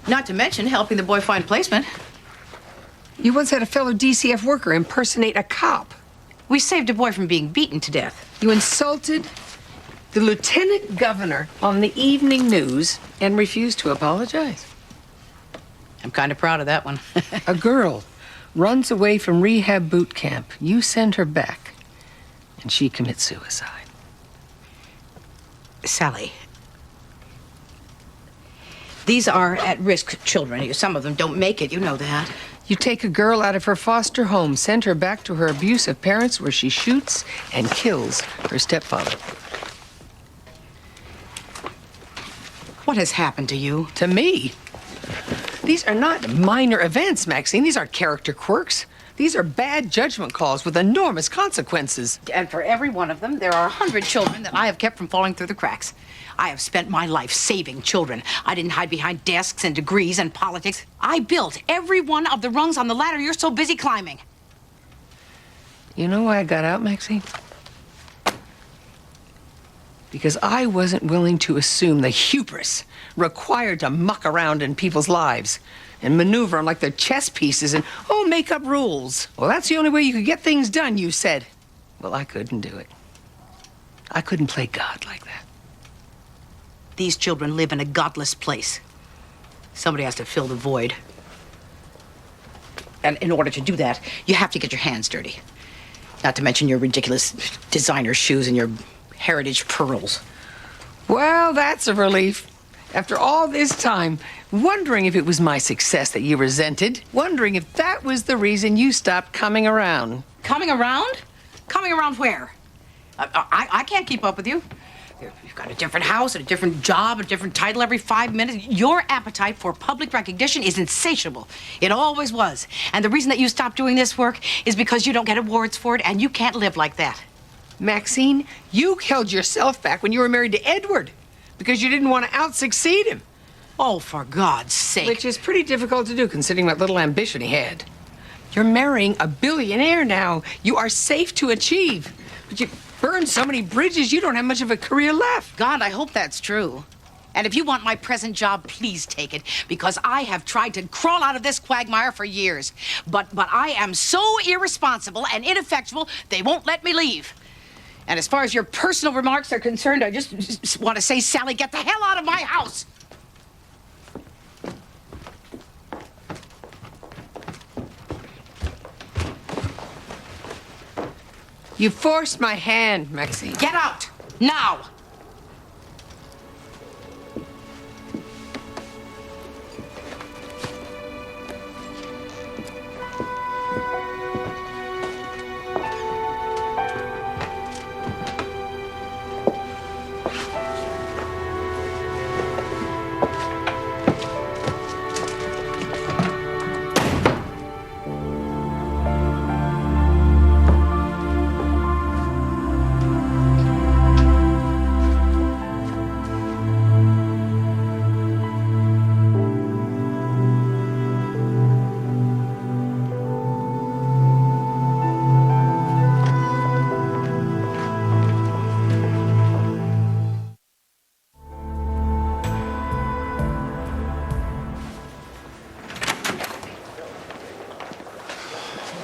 [SPEAKER 10] Not to mention helping the boy find placement.
[SPEAKER 21] You once had a fellow DCF worker impersonate a cop.
[SPEAKER 10] We saved a boy from being beaten to death.
[SPEAKER 21] You insulted the lieutenant governor on the evening news and refused to apologize.
[SPEAKER 10] I'm kind of proud of that one.
[SPEAKER 21] A girl runs away from rehab boot camp. You send her back, and she commits suicide.
[SPEAKER 10] Sally, these are at-risk children. Some of them don't make it, you know that.
[SPEAKER 21] You take a girl out of her foster home, send her back to her abusive parents where she shoots and kills her stepfather.
[SPEAKER 10] What has happened to you?
[SPEAKER 21] To me? These are not minor events, Maxine. These are character quirks. These are bad judgment calls with enormous consequences.
[SPEAKER 10] And for every one of them, there are 100 children that I have kept from falling through the cracks. I have spent my life saving children. I didn't hide behind desks and degrees and politics. I built every one of the rungs on the ladder you're so busy climbing.
[SPEAKER 21] You know why I got out, Maxine? Because I wasn't willing to assume the hubris required to muck around in people's lives and maneuver them like they're chess pieces and, make up rules. Well, that's the only way you could get things done, you said. Well, I couldn't do it. I couldn't play God like that.
[SPEAKER 10] These children live in a godless place. Somebody has to fill the void. And in order to do that, you have to get your hands dirty. Not to mention your ridiculous designer shoes and your heritage pearls.
[SPEAKER 21] Well, that's a relief. After all this time, wondering if it was my success that you resented, wondering if that was the reason you stopped coming around.
[SPEAKER 10] Coming around? Coming around where? I can't keep up with you. You've got a different house and a different job, a different title every 5 minutes. Your appetite for public recognition is insatiable. It always was. And the reason that you stopped doing this work is because you don't get awards for it and you can't live like that.
[SPEAKER 21] Maxine, you held yourself back when you were married to Edward because you didn't want to out-succeed him.
[SPEAKER 10] Oh, for God's sake.
[SPEAKER 21] Which is pretty difficult to do considering what little ambition he had. You're marrying a billionaire now. You are safe to achieve. But you burned so many bridges, you don't have much of a career left.
[SPEAKER 10] God, I hope that's true. And if you want my present job, please take it, because I have tried to crawl out of this quagmire for years. But I am so irresponsible and ineffectual, they won't let me leave. And as far as your personal remarks are concerned, I just want to say, Sally, get the hell out of my house!
[SPEAKER 21] You forced my hand, Maxine.
[SPEAKER 10] Get out! Now!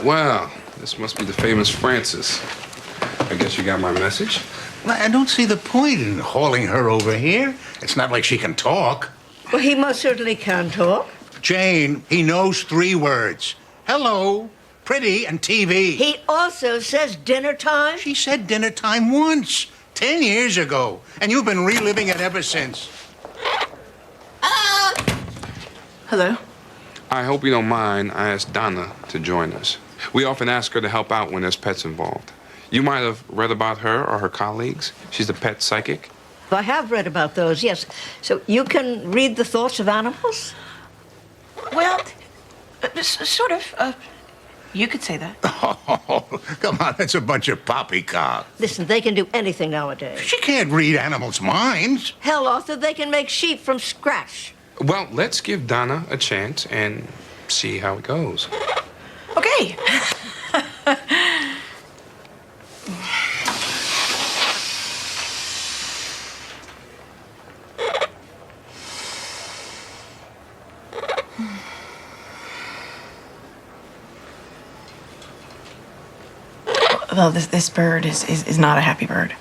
[SPEAKER 9] Wow, this must be the famous Francis. I guess you got my message.
[SPEAKER 20] I don't see the point in hauling her over here. It's not like she can talk.
[SPEAKER 23] Well, he most certainly can talk.
[SPEAKER 20] Jane, he knows 3 words. Hello, pretty, and TV.
[SPEAKER 23] He also says dinner time.
[SPEAKER 20] She said dinner time once, 10 years ago, and you've been reliving it ever since.
[SPEAKER 1] Hello.
[SPEAKER 9] I hope you don't mind. I asked Donna to join us. We often ask her to help out when there's pets involved. You might have read about her or her colleagues. She's a pet psychic.
[SPEAKER 23] I have read about those, yes. So you can read the thoughts of animals?
[SPEAKER 1] Well, sort of. You could say that.
[SPEAKER 20] Oh, come on, that's a bunch of poppycock.
[SPEAKER 23] Listen, they can do anything nowadays.
[SPEAKER 20] She can't read animals' minds.
[SPEAKER 23] Hell, Arthur, they can make sheep from scratch.
[SPEAKER 9] Well, let's give Donna a chance and see how it goes.
[SPEAKER 1] Okay. Well, this bird is not a happy bird.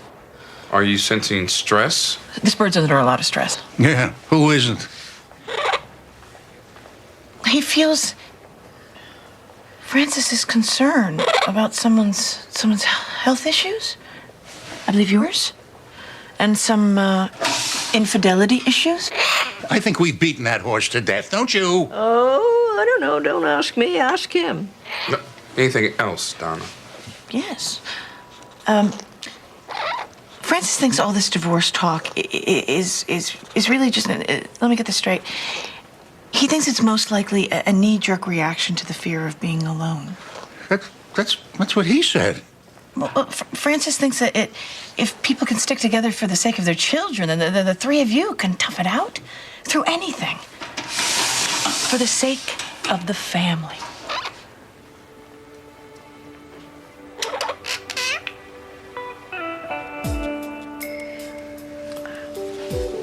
[SPEAKER 9] Are you sensing stress?
[SPEAKER 1] This bird's under a lot of stress.
[SPEAKER 20] Yeah, who isn't?
[SPEAKER 1] He feels Francis's concern about someone's health issues. I believe yours. And some infidelity issues.
[SPEAKER 20] I think we've beaten that horse to death, don't you?
[SPEAKER 23] Oh, I don't know. Don't ask me. Ask him.
[SPEAKER 9] No, anything else, Donna?
[SPEAKER 1] Yes. Francis thinks all this divorce talk is really just. Let me get this straight. He thinks it's most likely a knee-jerk reaction to the fear of being alone.
[SPEAKER 20] That's what he said.
[SPEAKER 1] Well, Francis thinks that if people can stick together for the sake of their children, then the 3 of you can tough it out through anything for the sake of the family.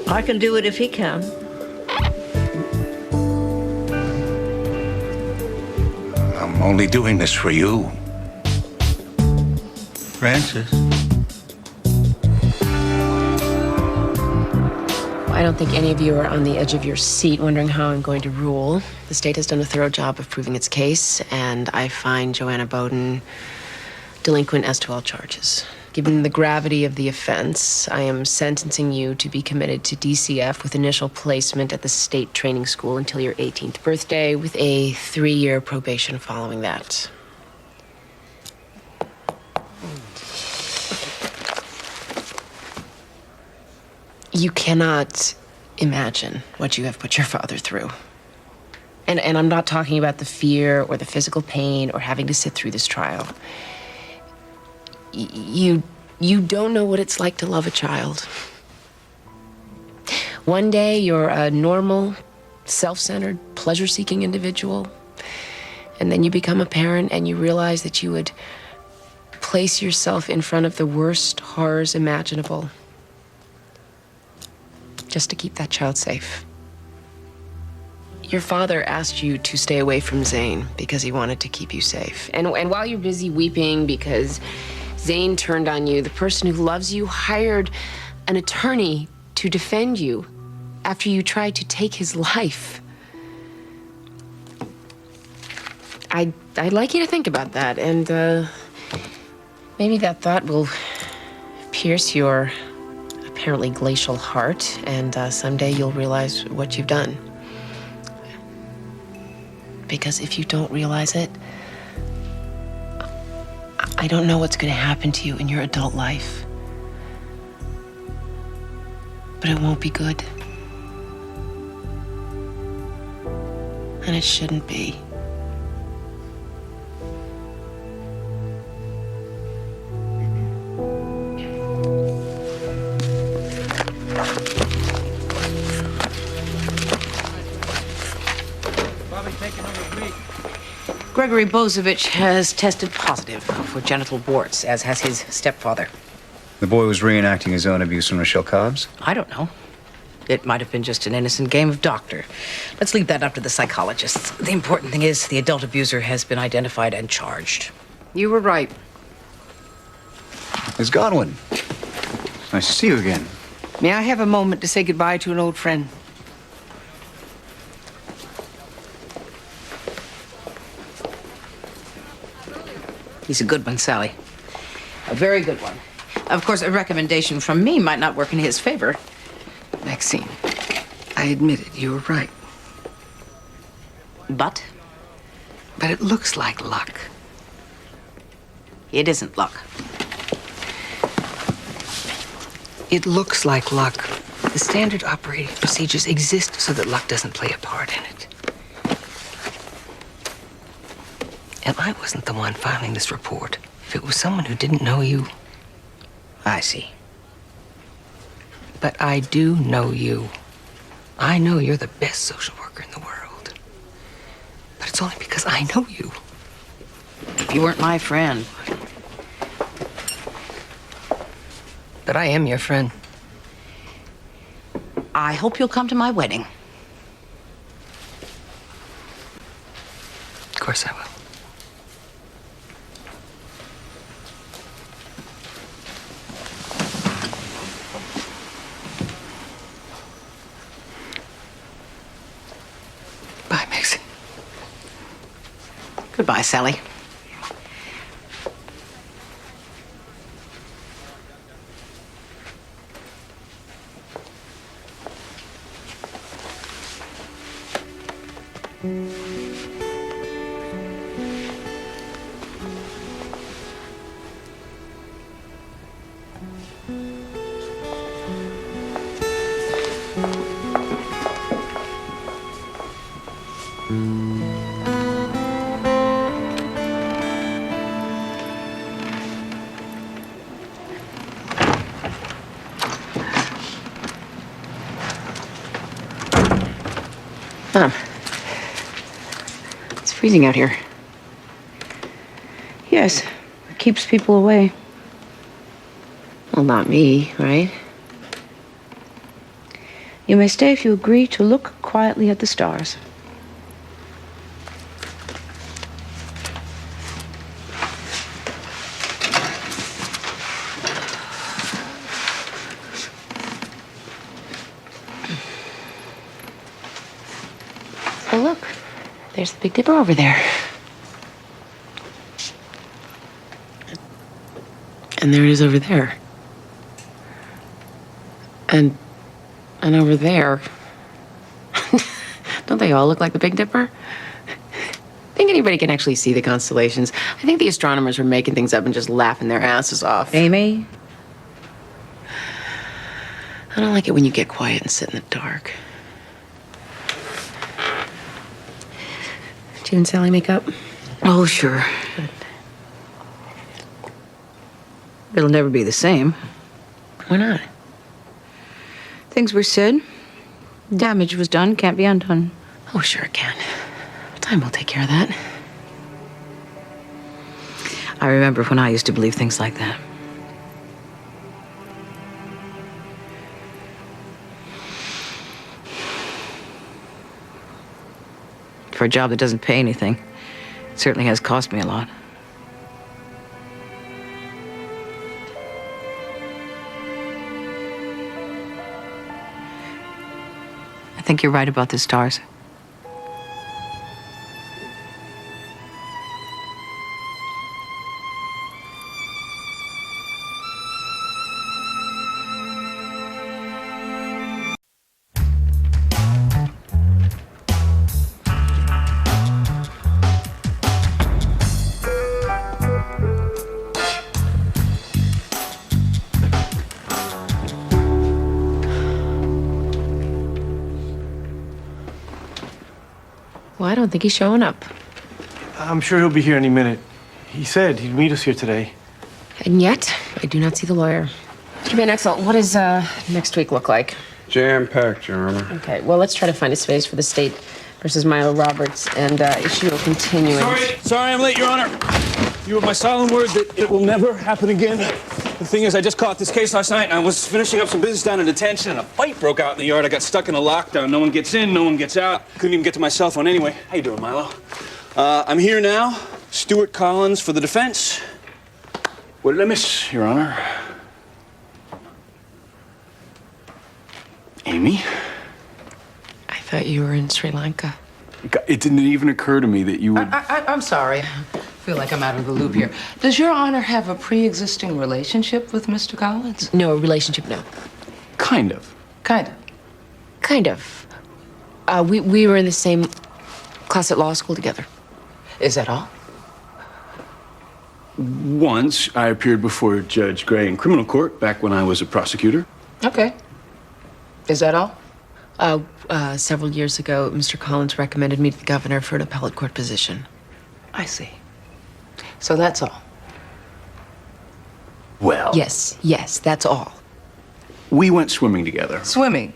[SPEAKER 23] I can do it if he can.
[SPEAKER 20] I'm only doing this for you. Francis.
[SPEAKER 2] I don't think any of you are on the edge of your seat wondering how I'm going to rule. The state has done a thorough job of proving its case, and I find Joanna Bowden delinquent as to all charges. Given the gravity of the offense, I am sentencing you to be committed to DCF with initial placement at the state training school until your 18th birthday, with a 3-year probation following that. You cannot imagine what you have put your father through. And I'm not talking about the fear or the physical pain or having to sit through this trial. You don't know what it's like to love a child. One day you're a normal, self-centered, pleasure-seeking individual, and then you become a parent and you realize that you would place yourself in front of the worst horrors imaginable just to keep that child safe. Your father asked you to stay away from Zane because he wanted to keep you safe. And while you're busy weeping because Zane turned on you, the person who loves you hired an attorney to defend you after you tried to take his life. I'd like you to think about that, and maybe that thought will pierce your apparently glacial heart, and someday you'll realize what you've done. Because if you don't realize it, I don't know what's going to happen to you in your adult life. But it won't be good. And it shouldn't be.
[SPEAKER 10] Gregory Bozovich has tested positive for genital warts, as has his stepfather.
[SPEAKER 3] The boy was reenacting his own abuse from Rochelle Cobbs?
[SPEAKER 10] I don't know. It might have been just an innocent game of doctor. Let's leave that up to the psychologists. The important thing is the adult abuser has been identified and charged. You were right.
[SPEAKER 3] Miss Godwin. Nice to see you again.
[SPEAKER 21] May I have a moment to say goodbye to an old friend?
[SPEAKER 10] He's a good one, Sally. A very good one. Of course, a recommendation from me might not work in his favor.
[SPEAKER 21] Maxine, I admit it, you were right.
[SPEAKER 10] But?
[SPEAKER 21] But it looks like luck.
[SPEAKER 10] It isn't luck.
[SPEAKER 21] It looks like luck. The standard operating procedures exist so that luck doesn't play a part in it. And I wasn't the one filing this report. If it was someone who didn't know you,
[SPEAKER 10] I see.
[SPEAKER 21] But I do know you. I know you're the best social worker in the world. But it's only because I know you.
[SPEAKER 10] If you weren't my friend.
[SPEAKER 21] But I am your friend.
[SPEAKER 10] I hope you'll come to my wedding.
[SPEAKER 21] Of course I will. Bye, Maxie.
[SPEAKER 10] Goodbye, Sally.
[SPEAKER 2] Mom. It's freezing out here.
[SPEAKER 10] Yes, it keeps people away.
[SPEAKER 2] Well, not me, right?
[SPEAKER 10] You may stay if you agree to look quietly at the stars.
[SPEAKER 2] Oh, look. There's the Big Dipper over there. And there it is over there. And over there. Don't they all look like the Big Dipper? Think anybody can actually see the constellations? I think the astronomers were making things up and just laughing their asses off.
[SPEAKER 10] Amy?
[SPEAKER 2] I don't like it when you get quiet and sit in the dark. Did you and Sally make up?
[SPEAKER 10] Oh, sure. But it'll never be the same.
[SPEAKER 2] Why not?
[SPEAKER 10] Things were said. Damage was done, can't be undone.
[SPEAKER 2] Oh, sure it can. Time will take care of that.
[SPEAKER 10] I remember when I used to believe things like that. For a job that doesn't pay anything, it certainly has cost me a lot. I think you're right about the stars.
[SPEAKER 2] Well, I don't think he's showing up.
[SPEAKER 4] I'm sure he'll be here any minute. He said he'd meet us here today.
[SPEAKER 2] And yet, I do not see the lawyer. Mr. Van Exel, what does next week look like?
[SPEAKER 9] Jam-packed, Your Honor.
[SPEAKER 2] Okay, well, let's try to find a space for the state versus Milo Roberts and issue a continuance.
[SPEAKER 5] Sorry I'm late, Your Honor. You have my solemn word that it will never happen again. The thing is, I just caught this case last night, and I was finishing up some business down in detention, and a fight broke out in the yard. I got stuck in a lockdown. No one gets in, no one gets out. Couldn't even get to my cell phone anyway. How you doing, Milo? I'm here now. Stuart Collins for the defense. What did I miss, Your Honor? Amy?
[SPEAKER 2] I thought you were in Sri Lanka.
[SPEAKER 5] It didn't even occur to me that you would...
[SPEAKER 6] I'm sorry. I feel like I'm out of the loop here. Does Your Honor have a pre-existing relationship with Mr. Collins?
[SPEAKER 2] No, relationship, no.
[SPEAKER 5] Kind of.
[SPEAKER 6] Kind of.
[SPEAKER 2] Kind of. We were in the same class at law school together.
[SPEAKER 6] Is that all?
[SPEAKER 5] Once, I appeared before Judge Gray in criminal court back when I was a prosecutor.
[SPEAKER 6] Okay. Is that all?
[SPEAKER 2] Several years ago, Mr. Collins recommended me to the governor for an appellate court position.
[SPEAKER 6] I see. So that's all.
[SPEAKER 5] Well...
[SPEAKER 2] Yes, that's all.
[SPEAKER 5] We went swimming together.
[SPEAKER 6] Swimming?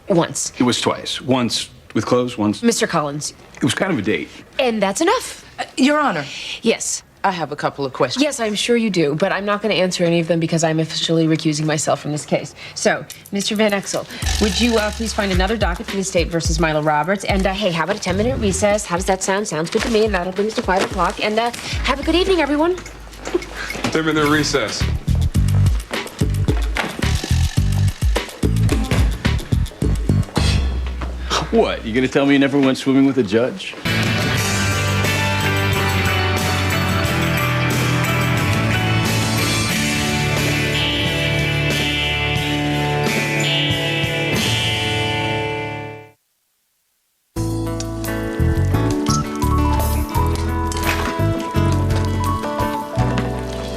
[SPEAKER 2] Once.
[SPEAKER 5] It was twice. Once with clothes, once...
[SPEAKER 2] Mr. Collins.
[SPEAKER 5] It was kind of a date.
[SPEAKER 2] And that's enough.
[SPEAKER 6] Your Honor.
[SPEAKER 2] Yes.
[SPEAKER 6] I have a couple of questions.
[SPEAKER 2] Yes, I'm sure you do, but I'm not going to answer any of them because I'm officially recusing myself from this case. So, Mr. Van Exel, would you please find another docket for the state versus Milo Roberts? And hey, how about a 10-minute recess? How does that sound? Sounds good to me, and that'll bring us to 5 o'clock. And have a good evening, everyone.
[SPEAKER 9] 10-minute recess.
[SPEAKER 5] What? You gonna tell me you never went swimming with a judge?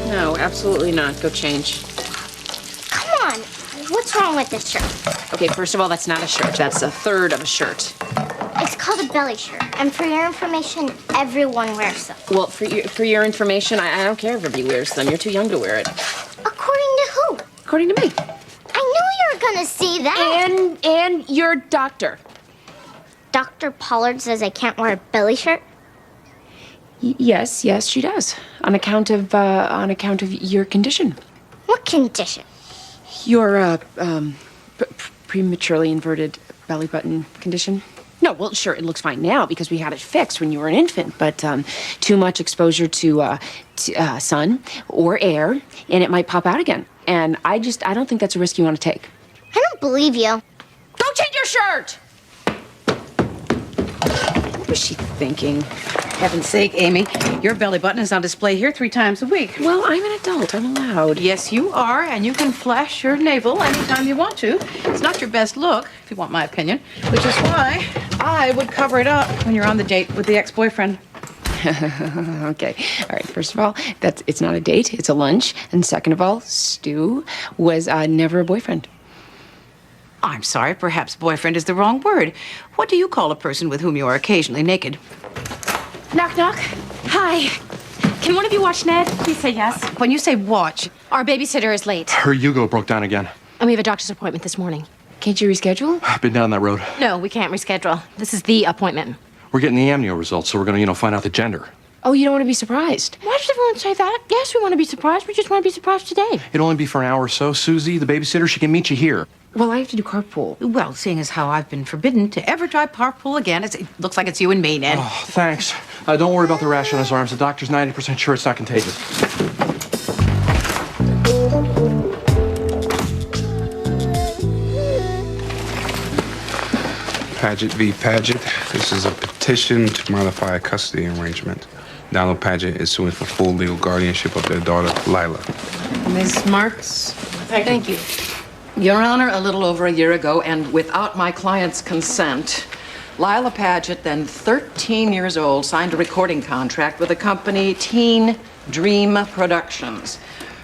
[SPEAKER 2] No, absolutely not. Go change.
[SPEAKER 15] Come on. What's wrong with this shirt?
[SPEAKER 2] Okay, first of all, that's not a shirt. That's a third of a shirt.
[SPEAKER 15] It's called a belly shirt. And for your information, everyone wears them.
[SPEAKER 2] Well, for your information, I don't care if everybody wears them. You're too young to wear it.
[SPEAKER 15] According to who?
[SPEAKER 2] According to me.
[SPEAKER 15] I knew you were gonna say that.
[SPEAKER 2] And your doctor.
[SPEAKER 15] Dr. Pollard says I can't wear a belly shirt?
[SPEAKER 2] Yes, she does. On account of your condition.
[SPEAKER 15] What condition?
[SPEAKER 2] Your prematurely inverted belly button condition. No, well, sure, it looks fine now because we had it fixed when you were an infant. But too much exposure to sun or air, and it might pop out again. And I don't think that's a risk you want to take.
[SPEAKER 15] I don't believe you.
[SPEAKER 2] Go change your shirt! What was she thinking?
[SPEAKER 6] Heaven's sake, Amy, your belly button is on display here 3 times a week.
[SPEAKER 2] Well, I'm an adult. I'm allowed.
[SPEAKER 6] Yes, you are, and you can flash your navel anytime you want to. It's not your best look, if you want my opinion, which is why I would cover it up when you're on the date with the ex-boyfriend.
[SPEAKER 2] Okay. All right. First of all, it's not a date. It's a lunch. And second of all, Stu was never a boyfriend.
[SPEAKER 6] I'm sorry, perhaps boyfriend is the wrong word. What do you call a person with whom you are occasionally naked?
[SPEAKER 10] Knock, knock. Hi. Can one of you watch Ned? Please say yes.
[SPEAKER 6] When you say watch...
[SPEAKER 10] Our babysitter is late.
[SPEAKER 4] Her Yugo broke down again.
[SPEAKER 10] And we have a doctor's appointment this morning.
[SPEAKER 2] Can't you reschedule?
[SPEAKER 4] I've been down that road.
[SPEAKER 10] No, we can't reschedule. This is the appointment.
[SPEAKER 4] We're getting the amnio results, so we're gonna, find out the gender.
[SPEAKER 2] Oh, you don't want to be surprised?
[SPEAKER 10] Why does everyone say that? Yes, we want to be surprised. We just want to be surprised today.
[SPEAKER 4] It'll only be for an hour or so. Susie, the babysitter, she can meet you here.
[SPEAKER 2] Well, I have to do carpool.
[SPEAKER 6] Well, seeing as how I've been forbidden to ever try carpool again, it looks like it's you and me, Ned.
[SPEAKER 4] Oh, thanks. Don't worry about the rash on his arms. The doctor's 90% sure it's not contagious.
[SPEAKER 9] Paget v. Paget. This is a petition to modify a custody arrangement. Donald Paget is suing for full legal guardianship of their daughter, Lila.
[SPEAKER 6] Ms. Marks? Thank you. Your Honor, a little over a year ago, and without my client's consent, Lila Paget, then 13 years old, signed a recording contract with the company Teen Dream Productions.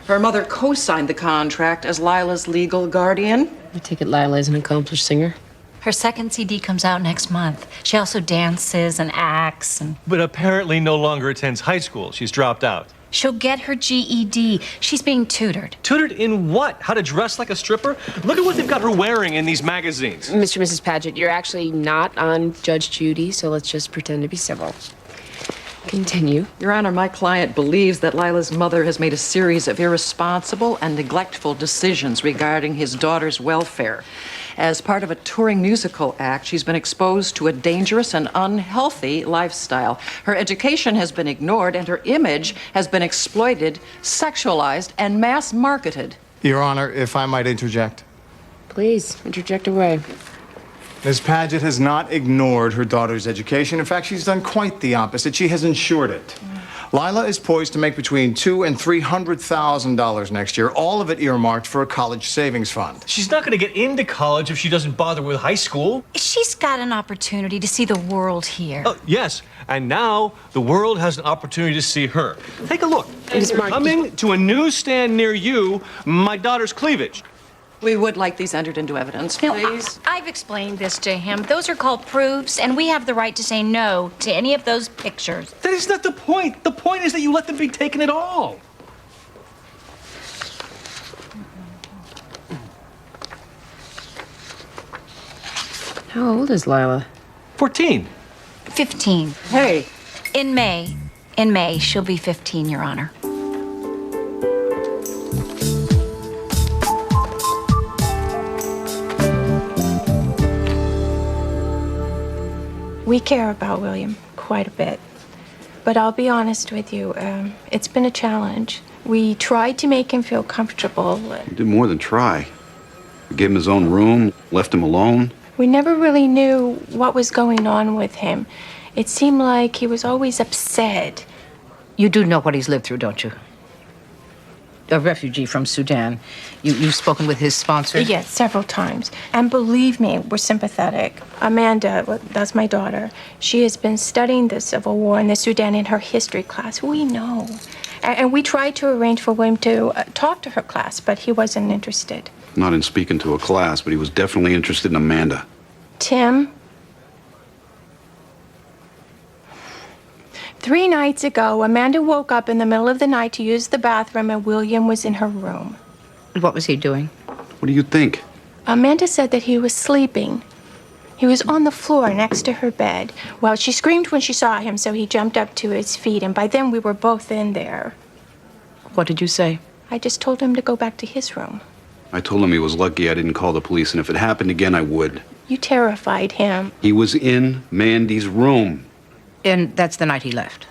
[SPEAKER 6] Her mother co-signed the contract as Lila's legal guardian.
[SPEAKER 2] I take it Lila is an accomplished singer.
[SPEAKER 16] Her second CD comes out next month. She also dances and acts and...
[SPEAKER 17] But apparently no longer attends high school. She's dropped out.
[SPEAKER 16] She'll get her GED. She's being tutored.
[SPEAKER 17] Tutored in what? How to dress like a stripper? Look at what they've got her wearing in these magazines.
[SPEAKER 2] Mr. and Mrs. Paget, you're actually not on Judge Judy, so let's just pretend to be civil. Continue.
[SPEAKER 6] Your Honor, my client believes that Lila's mother has made a series of irresponsible and neglectful decisions regarding his daughter's welfare. As part of a touring musical act, she's been exposed to a dangerous and unhealthy lifestyle. Her education has been ignored, and her image has been exploited, sexualized, and mass marketed.
[SPEAKER 7] Your Honor, if I might interject.
[SPEAKER 2] Please, interject away.
[SPEAKER 7] Ms. Paget has not ignored her daughter's education. In fact, she's done quite the opposite. She has ensured it. Lila is poised to make between $200,000 and $300,000 next year, all of it earmarked for a college savings fund.
[SPEAKER 17] She's not going to get into college if she doesn't bother with high school.
[SPEAKER 16] She's got an opportunity to see the world here.
[SPEAKER 17] Oh, yes, and now the world has an opportunity to see her. Take a look. Coming to a newsstand near you, my daughter's cleavage.
[SPEAKER 6] We would like these entered into evidence, please.
[SPEAKER 16] I've explained this to him. Those are called proofs, and we have the right to say no to any of those pictures.
[SPEAKER 17] That is not the point. The point is that you let them be taken at all.
[SPEAKER 2] How old is Lila?
[SPEAKER 17] 14.
[SPEAKER 16] 15.
[SPEAKER 6] Hey.
[SPEAKER 16] In May, she'll be 15, Your Honor.
[SPEAKER 8] We care about William quite a bit. But I'll be honest with you, it's been a challenge. We tried to make him feel comfortable.
[SPEAKER 14] We did more than try. We gave him his own room, left him alone.
[SPEAKER 8] We never really knew what was going on with him. It seemed like he was always upset.
[SPEAKER 24] You do know what he's lived through, don't you? A refugee from Sudan. You've spoken with his sponsor?
[SPEAKER 8] Yes, several times. And believe me, we're sympathetic. Amanda, that's my daughter, she has been studying the Civil War in the Sudan in her history class. We know. And we tried to arrange for William to talk to her class, but he wasn't interested.
[SPEAKER 14] Not in speaking to a class, but he was definitely interested in Amanda.
[SPEAKER 8] Tim? 3 nights ago, Amanda woke up in the middle of the night to use the bathroom, and William was in her room.
[SPEAKER 24] What was he doing?
[SPEAKER 14] What do you think?
[SPEAKER 8] Amanda said that he was sleeping. He was on the floor next to her bed. Well, she screamed when she saw him, so he jumped up to his feet, and by then we were both in there.
[SPEAKER 24] What did you say?
[SPEAKER 8] I just told him to go back to his room.
[SPEAKER 14] I told him he was lucky I didn't call the police, and if it happened again, I would.
[SPEAKER 8] You terrified him.
[SPEAKER 14] He was in Mandy's room.
[SPEAKER 24] And that's the night he left?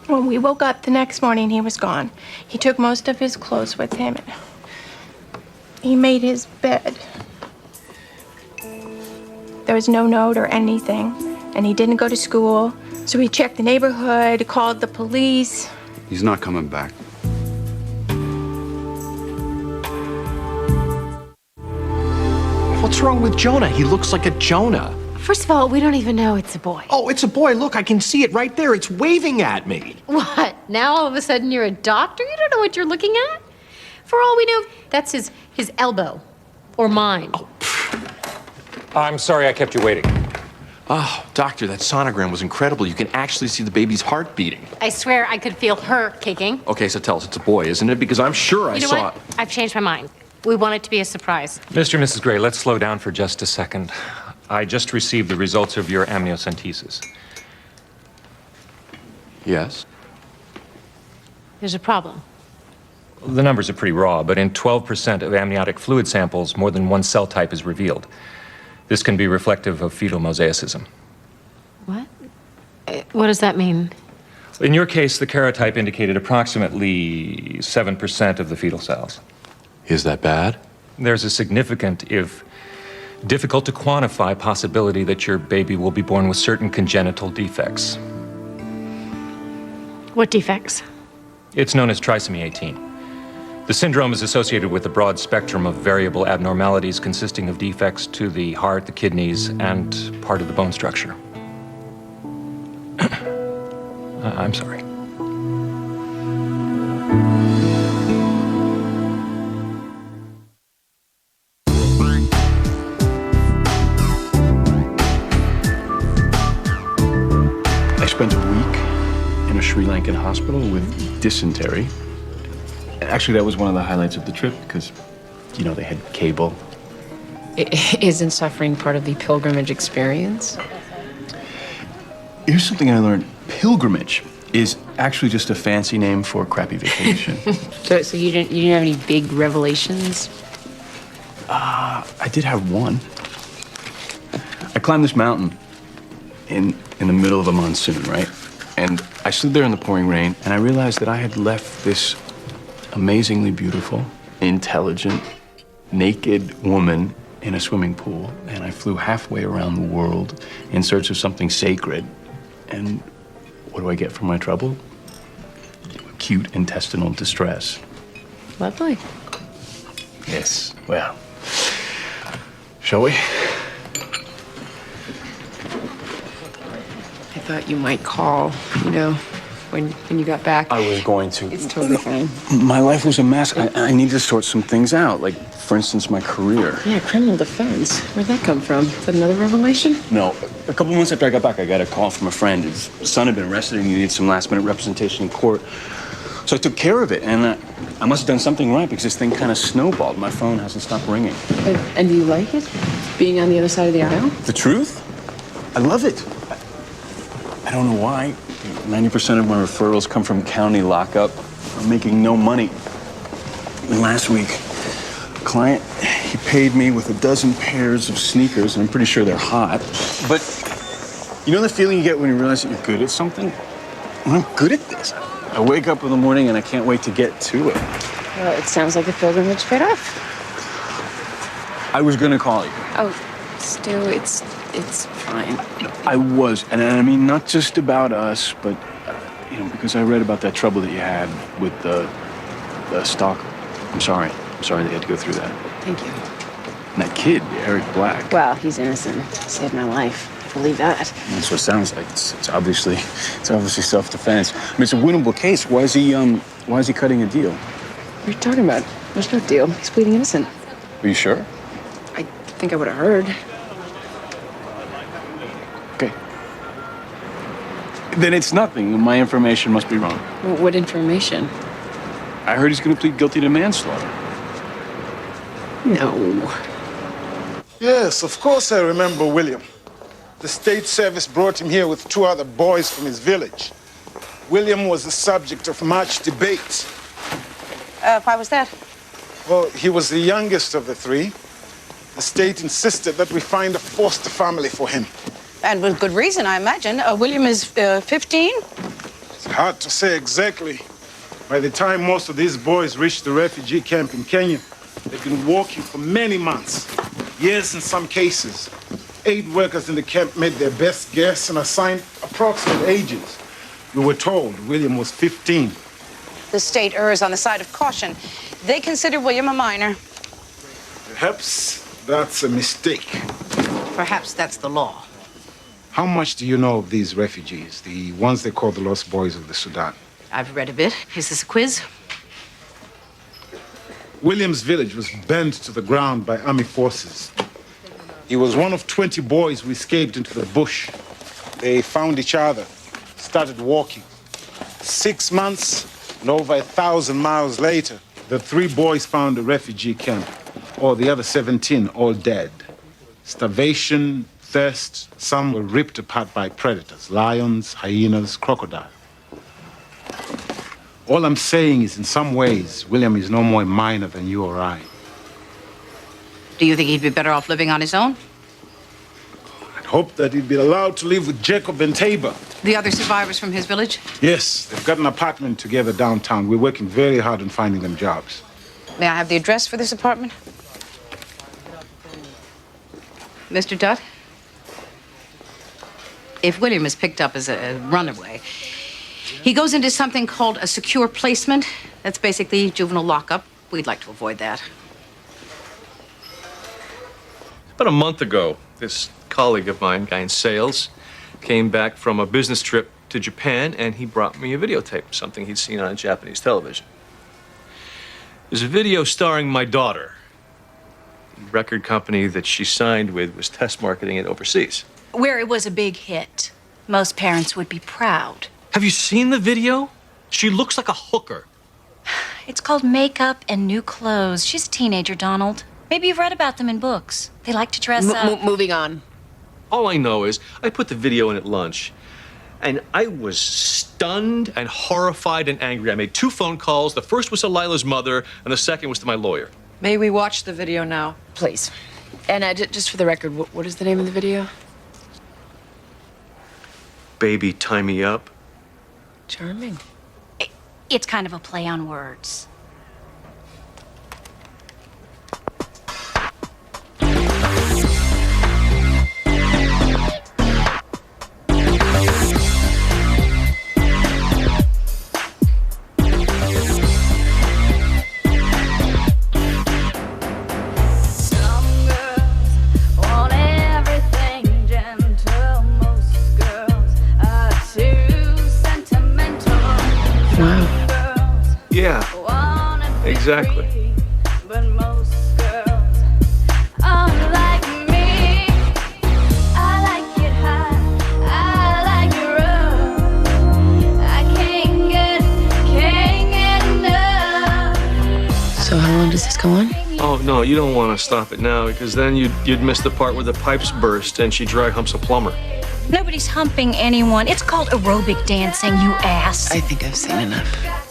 [SPEAKER 8] When we woke up the next morning, he was gone. He took most of his clothes with him. He made his bed. There was no note or anything, and he didn't go to school. So we checked the neighborhood, called the police.
[SPEAKER 14] He's not coming back.
[SPEAKER 17] What's wrong with Jonah? He looks like a Jonah.
[SPEAKER 2] First of all, we don't even know it's a boy.
[SPEAKER 17] Oh, it's a boy. Look, I can see it right there. It's waving at me.
[SPEAKER 2] What? Now all of a sudden you're a doctor? You don't know what you're looking at? For all we know, that's his elbow. Or mine.
[SPEAKER 17] Oh,
[SPEAKER 22] I'm sorry I kept you waiting.
[SPEAKER 17] Oh, doctor, that sonogram was incredible. You can actually see the baby's heart beating.
[SPEAKER 2] I swear I could feel her kicking.
[SPEAKER 17] Okay, so tell us it's a boy, isn't it? Because I'm sure I
[SPEAKER 2] You know
[SPEAKER 17] saw
[SPEAKER 2] what? I've changed my mind. We want it to be a surprise.
[SPEAKER 22] Mr. and Mrs. Gray, let's slow down for just a second. I just received the results of your amniocentesis.
[SPEAKER 17] Yes?
[SPEAKER 2] There's a problem.
[SPEAKER 22] The numbers are pretty raw, but in 12% of amniotic fluid samples, more than one cell type is revealed. This can be reflective of fetal mosaicism.
[SPEAKER 2] What? What does that mean?
[SPEAKER 22] In your case, the karyotype indicated approximately 7% of the fetal cells.
[SPEAKER 17] Is that bad?
[SPEAKER 22] There's a significant, if difficult to quantify, possibility that your baby will be born with certain congenital defects.
[SPEAKER 2] What defects?
[SPEAKER 22] It's known as trisomy 18. The syndrome is associated with a broad spectrum of variable abnormalities consisting of defects to the heart, the kidneys, and part of the bone structure. I'm sorry.
[SPEAKER 4] I spent a week in a Sri Lankan hospital with dysentery. Actually, that was one of the highlights of the trip because, you know, they had cable.
[SPEAKER 2] Isn't suffering part of the pilgrimage experience?
[SPEAKER 4] Here's something I learned. Pilgrimage is actually just a fancy name for a crappy vacation.
[SPEAKER 2] So you didn't have any big revelations?
[SPEAKER 4] I did have one. I climbed this mountain in the middle of a monsoon, right? And I stood there in the pouring rain, and I realized that I had left this amazingly beautiful, intelligent, naked woman in a swimming pool, and I flew halfway around the world in search of something sacred. And what do I get for my trouble? Acute intestinal distress.
[SPEAKER 2] Lovely.
[SPEAKER 4] Yes, well, shall we?
[SPEAKER 2] I thought you might call, when you got back.
[SPEAKER 4] I was going to.
[SPEAKER 2] It's totally fine.
[SPEAKER 4] My life was a mess. I need to sort some things out, like, for instance, my career.
[SPEAKER 2] Yeah, criminal defense. Where'd that come from? Is that another revelation?
[SPEAKER 4] No, a couple months after I got back, I got a call from a friend. His son had been arrested and he needed some last-minute representation in court. So I took care of it, and I must have done something right because this thing kind of snowballed. My phone hasn't stopped ringing.
[SPEAKER 2] And do you like it? Being on the other side of the aisle?
[SPEAKER 4] The truth? I love it. I don't know why. 90% of my referrals come from county lockup. I'm making no money. And last week, a client, he paid me with 12 pairs of sneakers, and I'm pretty sure they're hot. But you know the feeling you get when you realize that you're good at something? Well, I'm good at this. I wake up in the morning and I can't wait to get to it.
[SPEAKER 2] Well, it sounds like the pilgrimage paid off.
[SPEAKER 4] I was gonna call you.
[SPEAKER 2] Oh, Stu, it's fine.
[SPEAKER 4] I was, and I mean not just about us, but because I read about that trouble that you had with the stalker. I'm sorry that you had to go through that.
[SPEAKER 2] Thank you.
[SPEAKER 4] And that kid, Eric Black.
[SPEAKER 2] Well, he's innocent. He saved my life. I believe that.
[SPEAKER 4] That's what it sounds like. It's obviously self-defense. I mean, it's a winnable case. Why is he cutting a deal?
[SPEAKER 2] What are you talking about? There's no deal. He's pleading innocent.
[SPEAKER 4] Are you sure?
[SPEAKER 2] I think I would have heard.
[SPEAKER 4] Okay. Then it's nothing. My information must be wrong.
[SPEAKER 2] What information?
[SPEAKER 4] I heard he's going to plead guilty to manslaughter.
[SPEAKER 2] No.
[SPEAKER 11] Yes, of course I remember William. The state service brought him here with 2 other boys from his village. William was the subject of much debate.
[SPEAKER 10] Why was that?
[SPEAKER 11] Well, he was the youngest of the 3. The state insisted that we find a foster family for him.
[SPEAKER 10] And with good reason, I imagine. William is 15?
[SPEAKER 11] It's hard to say exactly. By the time most of these boys reached the refugee camp in Kenya, they'd been walking for many months, years in some cases. 8 workers in the camp made their best guess and assigned approximate ages. We were told William was 15.
[SPEAKER 10] The state errs on the side of caution. They consider William a minor.
[SPEAKER 11] Perhaps that's a mistake.
[SPEAKER 10] Perhaps that's the law.
[SPEAKER 11] How much do you know of these refugees, the ones they call the Lost Boys of the Sudan?
[SPEAKER 10] I've read a bit. Is this a quiz?
[SPEAKER 11] William's village was burned to the ground by army forces. He was one of 20 boys who escaped into the bush. They found each other, started walking. 6 months and over 1,000 miles later, the 3 boys found a refugee camp, or the other 17 all dead. Starvation, thirst, some were ripped apart by predators, lions, hyenas, crocodiles. All I'm saying is, in some ways, William is no more a minor than you or I.
[SPEAKER 10] Do you think he'd be better off living on his own?
[SPEAKER 11] I'd hope that he'd be allowed to live with Jacob and Tabor.
[SPEAKER 10] The other survivors from his village?
[SPEAKER 11] Yes, they've got an apartment together downtown. We're working very hard on finding them jobs.
[SPEAKER 10] May I have the address for this apartment? Mr. Dutt? If William is picked up as a runaway, he goes into something called a secure placement. That's basically juvenile lockup. We'd like to avoid that.
[SPEAKER 17] About a month ago, this colleague of mine, guy in sales, came back from a business trip to Japan, and he brought me a videotape, something he'd seen on Japanese television. There's a video starring my daughter. The record company that she signed with was test marketing it overseas.
[SPEAKER 16] Where it was a big hit. Most parents would be proud.
[SPEAKER 17] Have you seen the video? She looks like a hooker.
[SPEAKER 16] It's called Makeup and New Clothes. She's a teenager, Donald. Maybe you've read about them in books. They like to dress up.
[SPEAKER 2] Moving on.
[SPEAKER 17] All I know is I put the video in at lunch, and I was stunned and horrified and angry. I made 2 phone calls. The first was to Lila's mother, and the second was to my lawyer.
[SPEAKER 6] May we watch the video now?
[SPEAKER 2] Please. And just for the record, what is the name of the video?
[SPEAKER 17] Baby, tie me up.
[SPEAKER 2] Charming.
[SPEAKER 16] It's kind of a play on words.
[SPEAKER 17] Yeah, exactly.
[SPEAKER 2] So how long does this go on?
[SPEAKER 17] Oh, no, you don't want to stop it now because then you'd miss the part where the pipes burst and she dry humps a plumber.
[SPEAKER 16] Nobody's humping anyone. It's called aerobic dancing, you ass.
[SPEAKER 2] I think I've seen enough.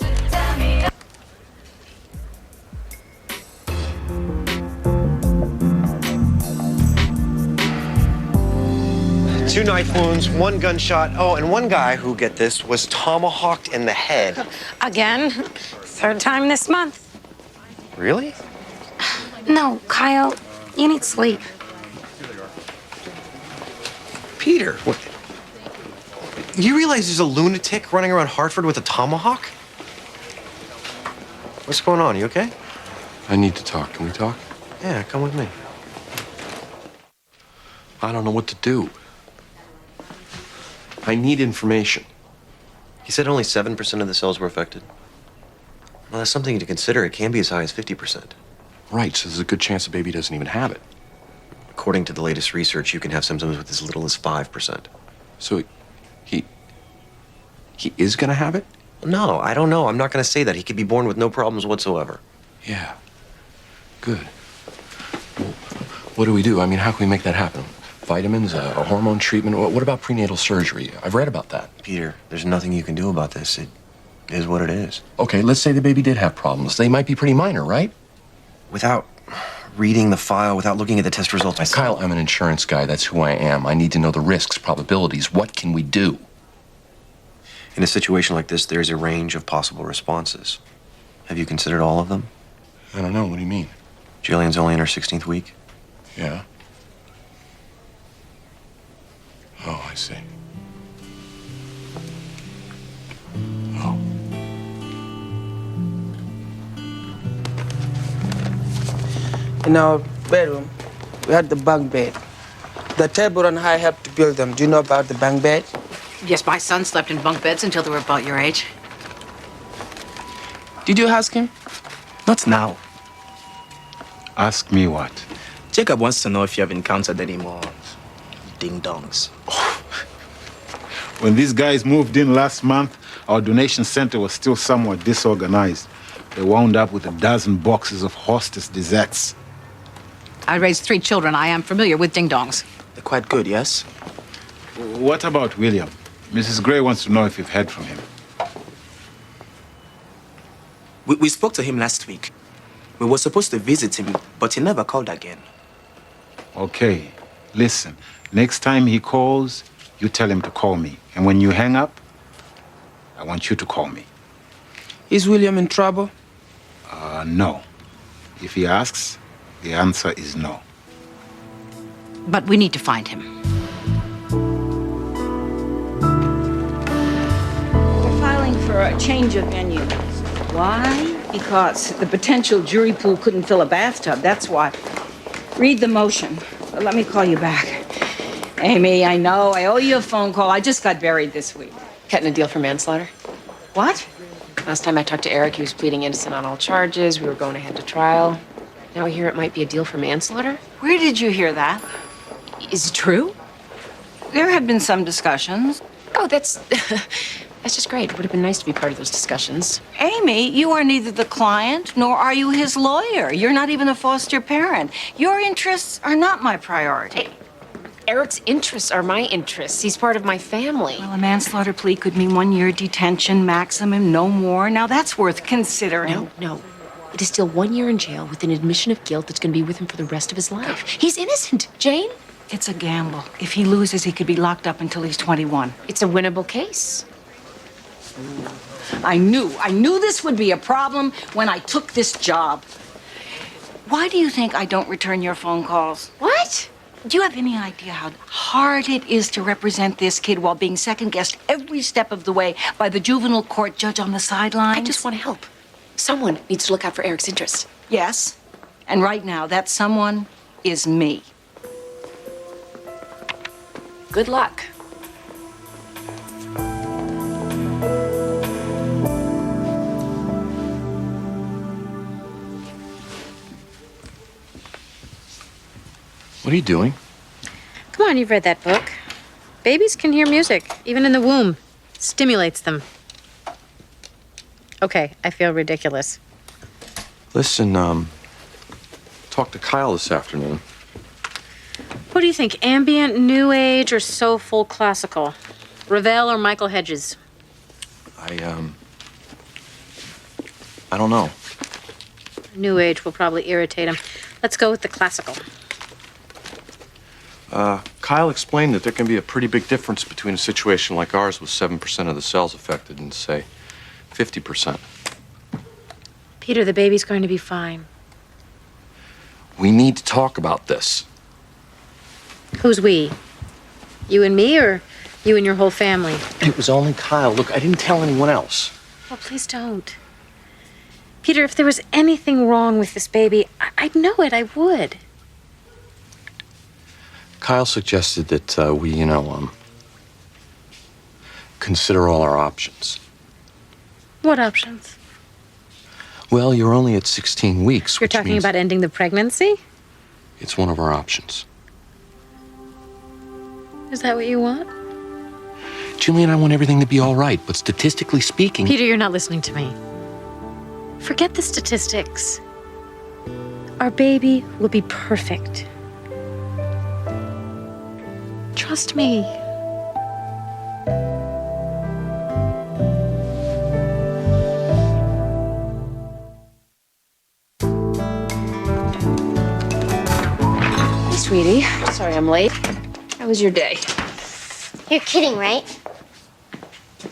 [SPEAKER 12] Two knife wounds, one gunshot. Oh, and one guy who, get this, was tomahawked in the head.
[SPEAKER 13] Again? Third time this month.
[SPEAKER 12] Really?
[SPEAKER 13] No, Kyle, you need sleep.
[SPEAKER 12] Peter, what? You realize there's a lunatic running around Hartford with a tomahawk? What's going on? You okay?
[SPEAKER 4] I need to talk. Can we talk?
[SPEAKER 12] Yeah, come with me.
[SPEAKER 4] I don't know what to do. I need information.
[SPEAKER 12] He said only 7% of the cells were affected. Well, that's something to consider. It can be as high as 50%.
[SPEAKER 4] Right, so there's a good chance the baby doesn't even have it.
[SPEAKER 12] According to the latest research, you can have symptoms with as little as 5%.
[SPEAKER 4] So he is gonna have it?
[SPEAKER 12] No, I don't know. I'm not gonna say that. He could be born with no problems whatsoever.
[SPEAKER 4] Yeah. Good. Well, what do we do? I mean, how can we make that happen? Vitamins, a hormone treatment? What about prenatal surgery? I've read about that.
[SPEAKER 12] Peter, there's nothing you can do about this. It is what it is.
[SPEAKER 4] Okay, let's say the baby did have problems. They might be pretty minor, right?
[SPEAKER 12] Without reading the file, without looking at the test results,
[SPEAKER 4] Kyle, I'm an insurance guy. That's who I am. I need to know the risks, probabilities. What can we do?
[SPEAKER 12] In a situation like this, there's a range of possible responses. Have you considered all of them?
[SPEAKER 4] I don't know. What do you mean?
[SPEAKER 12] Jillian's only in her 16th week.
[SPEAKER 4] Yeah. Oh, I see. Oh.
[SPEAKER 18] In our bedroom, we had the bunk bed. The table and I helped to build them. Do you know about the bunk bed?
[SPEAKER 10] Yes, my son slept in bunk beds until they were about your age.
[SPEAKER 18] Did you ask him?
[SPEAKER 11] Not now. Ask me what?
[SPEAKER 18] Jacob wants to know if you have encountered any more ding-dongs.
[SPEAKER 11] When these guys moved in last month, our donation center was still somewhat disorganized. They wound up with a dozen boxes of hostess desserts.
[SPEAKER 10] I raised 3 children. I am familiar with ding-dongs.
[SPEAKER 18] They're quite good, yes?
[SPEAKER 11] What about William? Mrs. Gray wants to know if you've heard from him.
[SPEAKER 18] We spoke to him last week. We were supposed to visit him, but he never called again.
[SPEAKER 11] Okay, listen. Next time he calls, you tell him to call me. And when you hang up, I want you to call me.
[SPEAKER 18] Is William in trouble?
[SPEAKER 11] No. If he asks, the answer is no.
[SPEAKER 10] But we need to find him.
[SPEAKER 19] We're filing for a change of venue. Why? Because the potential jury pool couldn't fill a bathtub. That's why. Read the motion. Let me call you back. Amy, I know. I owe you a phone call. I just got buried this week.
[SPEAKER 2] Cutting a deal for manslaughter.
[SPEAKER 19] What?
[SPEAKER 2] Last time I talked to Eric, he was pleading innocent on all charges. We were going ahead to trial. Now I hear it might be a deal for manslaughter.
[SPEAKER 19] Where did you hear that?
[SPEAKER 2] Is it true?
[SPEAKER 19] There have been some discussions.
[SPEAKER 2] Oh, that's just great. It would have been nice to be part of those discussions.
[SPEAKER 19] Amy, you are neither the client nor are you his lawyer. You're not even a foster parent. Your interests are not my priority.
[SPEAKER 2] Eric's interests are my interests. He's part of my family.
[SPEAKER 19] Well, a manslaughter plea could mean 1 year detention maximum, no more. Now that's worth considering.
[SPEAKER 2] No. It is still 1 year in jail with an admission of guilt that's going to be with him for the rest of his life. He's innocent, Jane.
[SPEAKER 19] It's a gamble. If he loses, he could be locked up until he's 21.
[SPEAKER 2] It's a winnable case.
[SPEAKER 19] I knew this would be a problem when I took this job. Why do you think I don't return your phone calls?
[SPEAKER 2] What?
[SPEAKER 19] Do you have any idea how hard it is to represent this kid while being second-guessed every step of the way by the juvenile court judge on the sidelines?
[SPEAKER 2] I just want to help. Someone needs to look out for Eric's interest.
[SPEAKER 19] Yes, and right now, that someone is me.
[SPEAKER 2] Good luck.
[SPEAKER 4] What are you doing?
[SPEAKER 10] Come on, you've read that book. Babies can hear music, even in the womb. It stimulates them. Okay, I feel ridiculous.
[SPEAKER 17] Listen, talked to Kyle this afternoon.
[SPEAKER 10] What do you think, ambient, new age, or soulful classical? Ravel or Michael Hedges?
[SPEAKER 17] I don't know.
[SPEAKER 10] New age will probably irritate him. Let's go with the classical.
[SPEAKER 17] Kyle explained that there can be a pretty big difference between a situation like ours with 7% of the cells affected and, say, 50%.
[SPEAKER 10] Peter, the baby's going to be fine.
[SPEAKER 17] We need to talk about this.
[SPEAKER 10] Who's we? You and me, or you and your whole family?
[SPEAKER 17] It was only Kyle. Look, I didn't tell anyone else.
[SPEAKER 10] Oh, please don't. Peter, if there was anything wrong with this baby, I'd know it. I would.
[SPEAKER 17] Kyle suggested that we, consider all our options.
[SPEAKER 10] What options?
[SPEAKER 17] Well, you're only at 16 weeks,
[SPEAKER 10] You're
[SPEAKER 17] which
[SPEAKER 10] talking
[SPEAKER 17] means
[SPEAKER 10] about ending the pregnancy?
[SPEAKER 17] it's one of our options.
[SPEAKER 10] Is that what you want?
[SPEAKER 17] Julie and I want everything to be all right, but statistically speaking...
[SPEAKER 10] Peter, you're not listening to me. Forget the statistics. Our baby will be perfect. Trust me. Hey, sweetie. Sorry I'm late. How was your day?
[SPEAKER 15] You're kidding, right?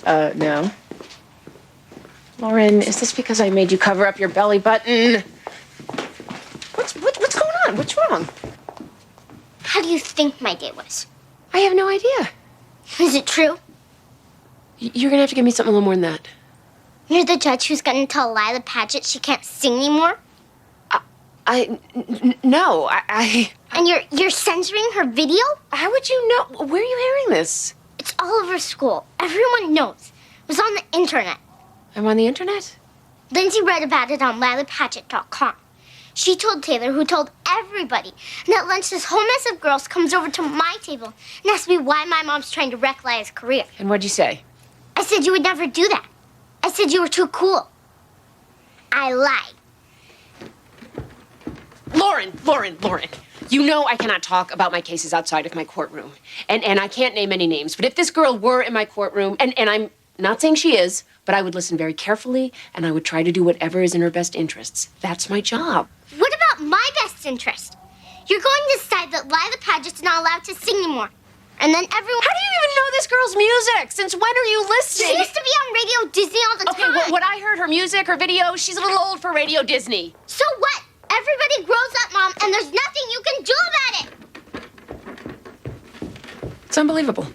[SPEAKER 2] No. Lauren, is this because I made you cover up your belly button? What's going on? What's wrong?
[SPEAKER 15] How do you think my day was?
[SPEAKER 2] I have no idea.
[SPEAKER 15] Is it true?
[SPEAKER 2] You're gonna have to give me something a little more than that.
[SPEAKER 15] You're the judge who's gonna tell Lila Paget she can't sing anymore?
[SPEAKER 2] No,
[SPEAKER 15] And you're censoring her video?
[SPEAKER 2] How would you know? Where are you hearing this?
[SPEAKER 15] It's all over school. Everyone knows. It was on the internet.
[SPEAKER 2] I'm on the internet?
[SPEAKER 15] Lindsay read about it on lilapaget.com. She told Taylor, who told everybody, and at lunch this whole mess of girls comes over to my table and asks me why my mom's trying to wreck Lila's career.
[SPEAKER 2] And what'd you say?
[SPEAKER 15] I said you would never do that. I said you were too cool. I lied.
[SPEAKER 2] Lauren. You know I cannot talk about my cases outside of my courtroom. And I can't name any names. But if this girl were in my courtroom, and I'm not saying she is, but I would listen very carefully, and I would try to do whatever is in her best interests. That's my job.
[SPEAKER 15] What about my best interest? You're going to decide that Lila Paget's not allowed to sing anymore. And then everyone...
[SPEAKER 2] How do you even know this girl's music? Since when are you listening?
[SPEAKER 15] She used to be on Radio Disney all the time.
[SPEAKER 2] Okay, what I heard, her music, her videos, she's a little old for Radio Disney.
[SPEAKER 15] So what? Everybody grows up, Mom, and there's nothing you can do about it.
[SPEAKER 2] It's unbelievable.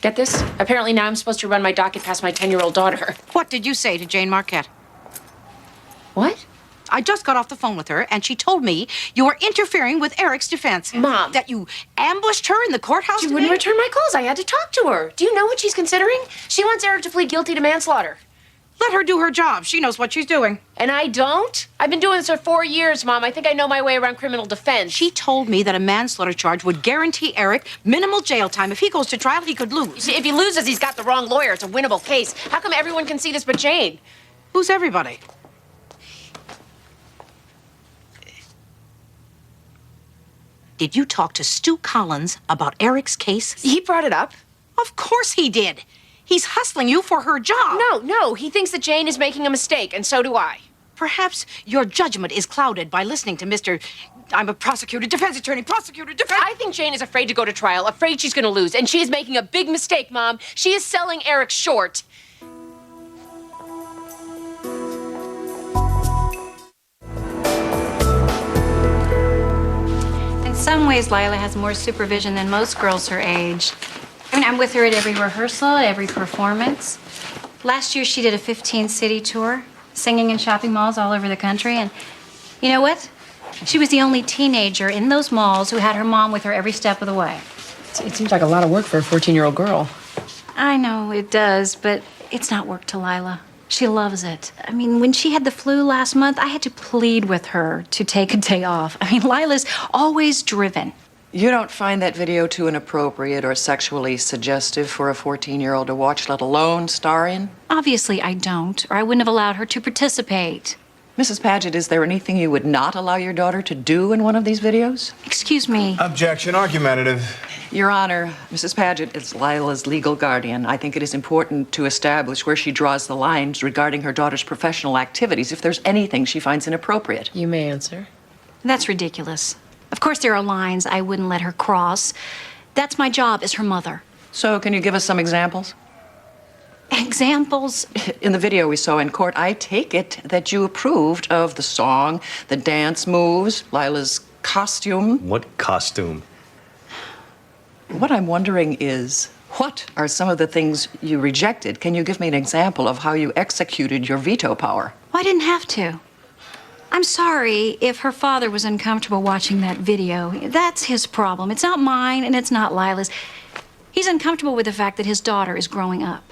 [SPEAKER 2] Get this? Apparently now I'm supposed to run my docket past my 10-year-old daughter.
[SPEAKER 6] What did you say to Jane Marquette?
[SPEAKER 2] What?
[SPEAKER 6] I just got off the phone with her, and she told me you were interfering with Eric's defense.
[SPEAKER 2] Mom.
[SPEAKER 6] That you ambushed her in the courthouse
[SPEAKER 2] She
[SPEAKER 6] today?
[SPEAKER 2] wouldn't return my calls. I had to talk to her. Do you know what she's considering? She wants Eric to plead guilty to manslaughter.
[SPEAKER 6] Let her do her job. She knows what she's doing.
[SPEAKER 2] And I don't? I've been doing this for 4 years, Mom. I think I know my way around criminal defense.
[SPEAKER 6] She told me that a manslaughter charge would guarantee Eric minimal jail time. If he goes to trial, he could lose.
[SPEAKER 2] See, if he loses, he's got the wrong lawyer. It's a winnable case. How come everyone can see this but Jane?
[SPEAKER 6] Who's everybody? Did you talk to Stu Collins about Eric's case?
[SPEAKER 2] He brought it up.
[SPEAKER 6] Of course he did. He's hustling you for her job.
[SPEAKER 2] No. He thinks that Jane is making a mistake, and so do I.
[SPEAKER 10] Perhaps your judgment is clouded by listening to Mr. I'm a prosecutor, defense attorney, prosecutor, defense...
[SPEAKER 2] I think Jane is afraid to go to trial, afraid she's going to lose, and she is making a big mistake, Mom. She is selling Eric short.
[SPEAKER 16] In some ways, Lila has more supervision than most girls her age. I mean, I'm with her at every rehearsal, at every performance. Last year, she did a 15-city tour, singing in shopping malls all over the country. And you know what? She was the only teenager in those malls who had her mom with her every step of the way.
[SPEAKER 2] It seems like a lot of work for a 14-year-old girl.
[SPEAKER 16] I know it does, but it's not work to Lila. She loves it. I mean, when she had the flu last month, I had to plead with her to take a day off. I mean, Lila's always driven.
[SPEAKER 6] You don't find that video too inappropriate or sexually suggestive for a 14-year-old to watch, let alone star in?
[SPEAKER 16] Obviously, I don't, or I wouldn't have allowed her to participate.
[SPEAKER 6] Mrs. Paget, is there anything you would not allow your daughter to do in one of these videos?
[SPEAKER 16] Excuse me.
[SPEAKER 7] Objection, argumentative.
[SPEAKER 6] Your Honor, Mrs. Paget is Lila's legal guardian. I think it is important to establish where she draws the lines regarding her daughter's professional activities if there's anything she finds inappropriate.
[SPEAKER 2] You may answer.
[SPEAKER 16] That's ridiculous. Of course, there are lines I wouldn't let her cross. That's my job as her mother.
[SPEAKER 6] So, can you give us some examples?
[SPEAKER 16] Examples?
[SPEAKER 6] In the video we saw in court, I take it that you approved of the song, the dance moves, Lila's costume.
[SPEAKER 12] What costume?
[SPEAKER 6] What I'm wondering is, what are some of the things you rejected? Can you give me an example of how you executed your veto power?
[SPEAKER 16] Well, I didn't have to. I'm sorry if her father was uncomfortable watching that video. That's his problem. It's not mine, and it's not Lila's. He's uncomfortable with the fact that his daughter is growing up.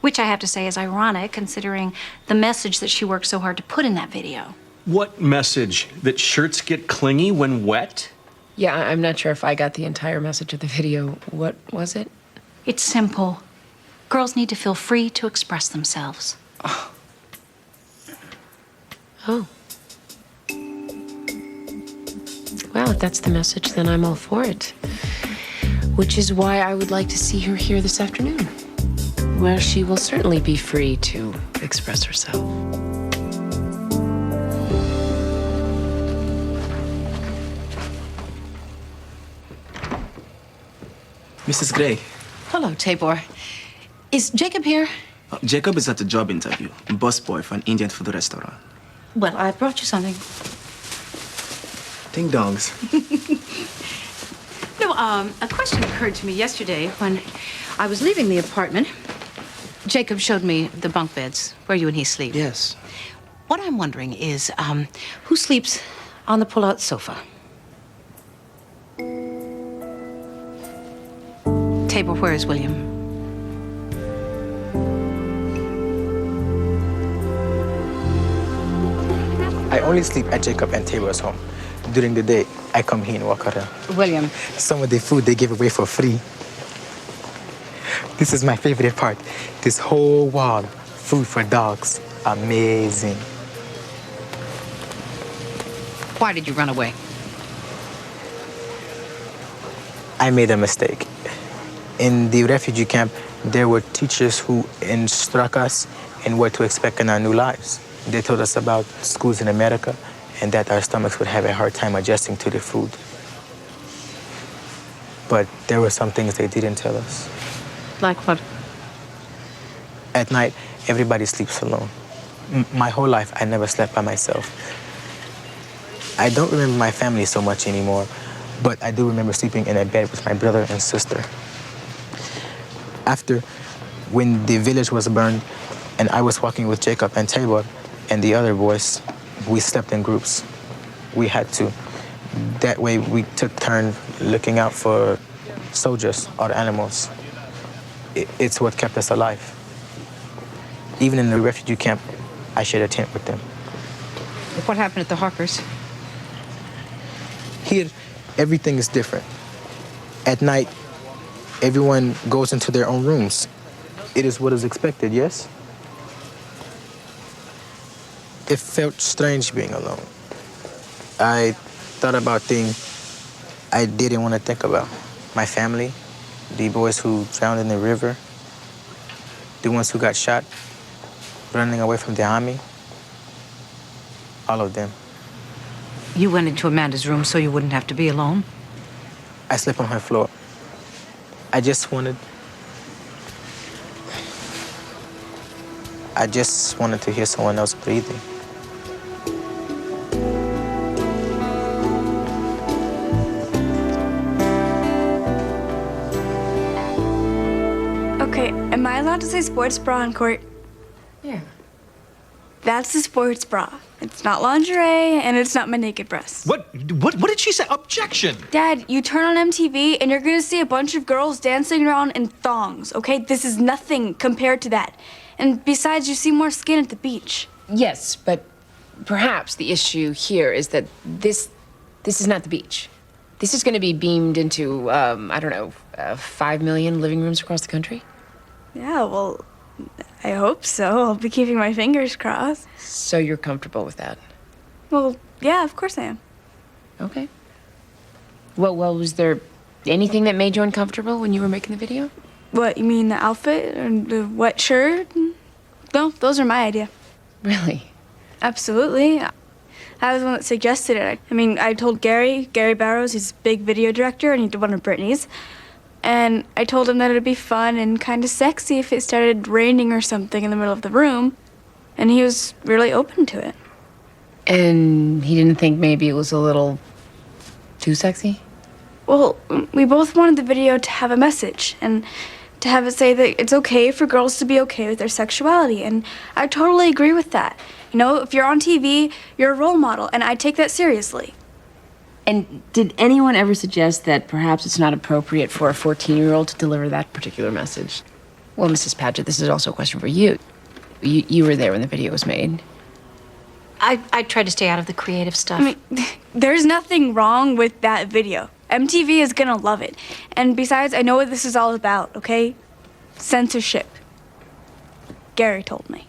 [SPEAKER 16] Which I have to say is ironic, considering the message that she worked so hard to put in that video.
[SPEAKER 12] What message? That shirts get clingy when wet?
[SPEAKER 2] Yeah, I'm not sure if I got the entire message of the video. What was it?
[SPEAKER 16] It's simple. Girls need to feel free to express themselves.
[SPEAKER 2] Oh. Well, if that's the message, then I'm all for it. Which is why I would like to see her here this afternoon, where she will certainly be free to express herself.
[SPEAKER 1] Mrs. Gray,
[SPEAKER 10] Hello, Tabor. Is Jacob here?
[SPEAKER 1] Jacob is at a job interview, busboy for an Indian food restaurant.
[SPEAKER 10] Well, I brought you something.
[SPEAKER 1] Ding dongs.
[SPEAKER 10] No, a question occurred to me yesterday when I was leaving the apartment. Jacob showed me the bunk beds where you and he sleep.
[SPEAKER 1] Yes.
[SPEAKER 10] What I'm wondering is, who sleeps on the pull-out sofa? Tabor, where is William?
[SPEAKER 1] I only sleep at Jacob and Tabor's home. During the day, I come here and walk around.
[SPEAKER 10] William.
[SPEAKER 1] Some of the food they give away for free. This is my favorite part. This whole wall, food for dogs. Amazing.
[SPEAKER 10] Why did you run away?
[SPEAKER 1] I made a mistake. In the refugee camp, there were teachers who instruct us in what to expect in our new lives. They told us about schools in America and that our stomachs would have a hard time adjusting to the food. But there were some things they didn't tell us.
[SPEAKER 10] Like what?
[SPEAKER 1] At night, everybody sleeps alone. My whole life, I never slept by myself. I don't remember my family so much anymore, but I do remember sleeping in a bed with my brother and sister. After, when the village was burned, and I was walking with Jacob and Tabor and the other boys, we slept in groups. We had to. That way, we took turns looking out for soldiers or animals. It's what kept us alive. Even in the refugee camp, I shared a tent with them.
[SPEAKER 10] What happened at the Hawkers?
[SPEAKER 1] Here, everything is different. At night, everyone goes into their own rooms. It is what is expected, yes? It felt strange being alone. I thought about things I didn't want to think about. My family, the boys who drowned in the river, the ones who got shot, running away from the army. followed them.
[SPEAKER 24] You went into Amanda's room so you wouldn't have to be alone?
[SPEAKER 1] I slept on her floor. I just wanted to hear someone else breathing.
[SPEAKER 3] Okay, am I allowed to say sports bra in court?
[SPEAKER 2] Yeah.
[SPEAKER 3] That's the sports bra. It's not lingerie, and it's not my naked breasts.
[SPEAKER 20] What did she say? Objection!
[SPEAKER 3] Dad, you turn on MTV, and you're gonna see a bunch of girls dancing around in thongs, okay? This is nothing compared to that. And besides, you see more skin at the beach.
[SPEAKER 2] Yes, but perhaps the issue here is that this is not the beach. This is going to be beamed into, 5 million living rooms across the country.
[SPEAKER 3] Yeah, well, I hope so. I'll be keeping my fingers crossed.
[SPEAKER 2] So you're comfortable with that?
[SPEAKER 3] Well, yeah, of course I am.
[SPEAKER 2] Okay. Well, was there anything that made you uncomfortable when you were making the video?
[SPEAKER 3] What, you mean the outfit and the wet shirt? No, those are my idea.
[SPEAKER 2] Really?
[SPEAKER 3] Absolutely. I was the one that suggested it. I mean, I told Gary Barrows, he's a big video director, and he did one of Britney's. And I told him that it'd be fun and kind of sexy if it started raining or something in the middle of the room. And he was really open to it.
[SPEAKER 2] And he didn't think maybe it was a little too sexy?
[SPEAKER 3] Well, we both wanted the video to have a message and to have it say that it's okay for girls to be okay with their sexuality. And I totally agree with that. You know, if you're on TV, you're a role model, and I take that seriously.
[SPEAKER 2] And did anyone ever suggest that perhaps it's not appropriate for a 14-year-old to deliver that particular message? Well, Mrs. Paget, this is also a question for you. You were there when the video was made.
[SPEAKER 16] I tried to stay out of the creative stuff.
[SPEAKER 3] I mean, there's nothing wrong with that video. MTV is gonna love it. And besides, I know what this is all about, okay? Censorship. Gary told me.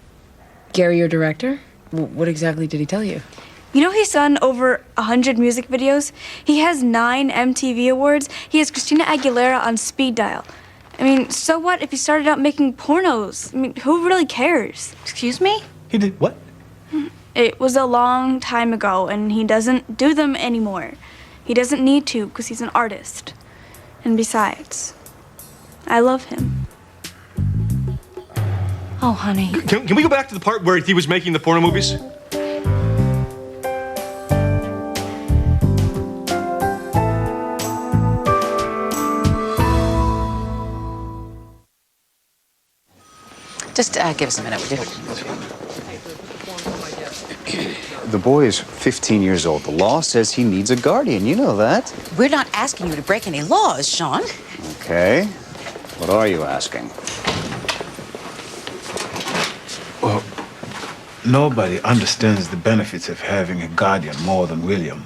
[SPEAKER 2] Gary, your director? What exactly did he tell you?
[SPEAKER 3] You know he's done over 100 music videos? He has 9 MTV awards. He has Christina Aguilera on speed dial. I mean, so what if he started out making pornos? I mean, who really cares?
[SPEAKER 16] Excuse me?
[SPEAKER 20] He did what?
[SPEAKER 3] It was a long time ago, and he doesn't do them anymore. He doesn't need to, because he's an artist. And besides, I love him.
[SPEAKER 16] Oh, honey.
[SPEAKER 20] Can we go back to the part where he was making the porno movies?
[SPEAKER 24] Just give us a minute, would you?
[SPEAKER 21] The boy is 15 years old. The law says he needs a guardian. You know that.
[SPEAKER 24] We're not asking you to break any laws, Sean.
[SPEAKER 21] Okay. What are you asking?
[SPEAKER 11] Well, nobody understands the benefits of having a guardian more than William.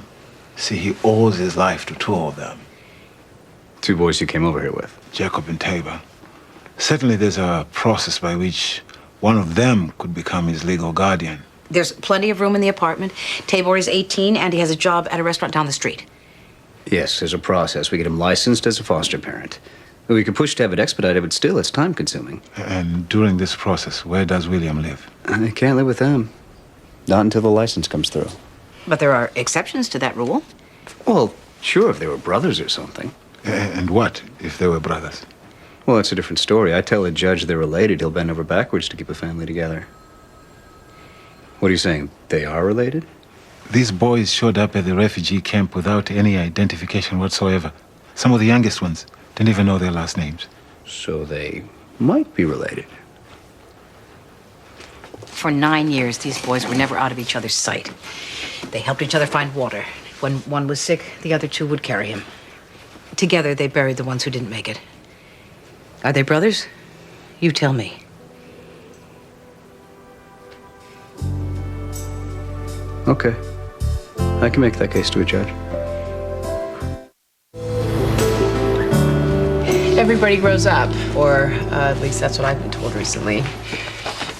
[SPEAKER 11] See, he owes his life to 2 of them.
[SPEAKER 21] 2 boys you came over here with?
[SPEAKER 11] Jacob and Tabor. Certainly there's a process by which one of them could become his legal guardian.
[SPEAKER 24] There's plenty of room in the apartment. Tabor is 18, and he has a job at a restaurant down the street.
[SPEAKER 21] Yes, there's a process. We get him licensed as a foster parent. We could push to have it expedited, but still, it's time-consuming.
[SPEAKER 11] And during this process, where does William live?
[SPEAKER 21] I can't live with them. Not until the license comes through.
[SPEAKER 24] But there are exceptions to that rule.
[SPEAKER 21] Well, sure, if they were brothers or something.
[SPEAKER 11] And what if they were brothers?
[SPEAKER 21] Well, that's a different story. I tell a judge they're related, he'll bend over backwards to keep a family together. What are you saying? They are related?
[SPEAKER 11] These boys showed up at the refugee camp without any identification whatsoever. Some of the youngest ones didn't even know their last names.
[SPEAKER 21] So they might be related.
[SPEAKER 24] For 9 years, these boys were never out of each other's sight. They helped each other find water. When one was sick, the other 2 would carry him. Together, they buried the ones who didn't make it. Are they brothers? You tell me.
[SPEAKER 21] Okay. I can make that case to a judge.
[SPEAKER 2] Everybody grows up, or at least that's what I've been told recently.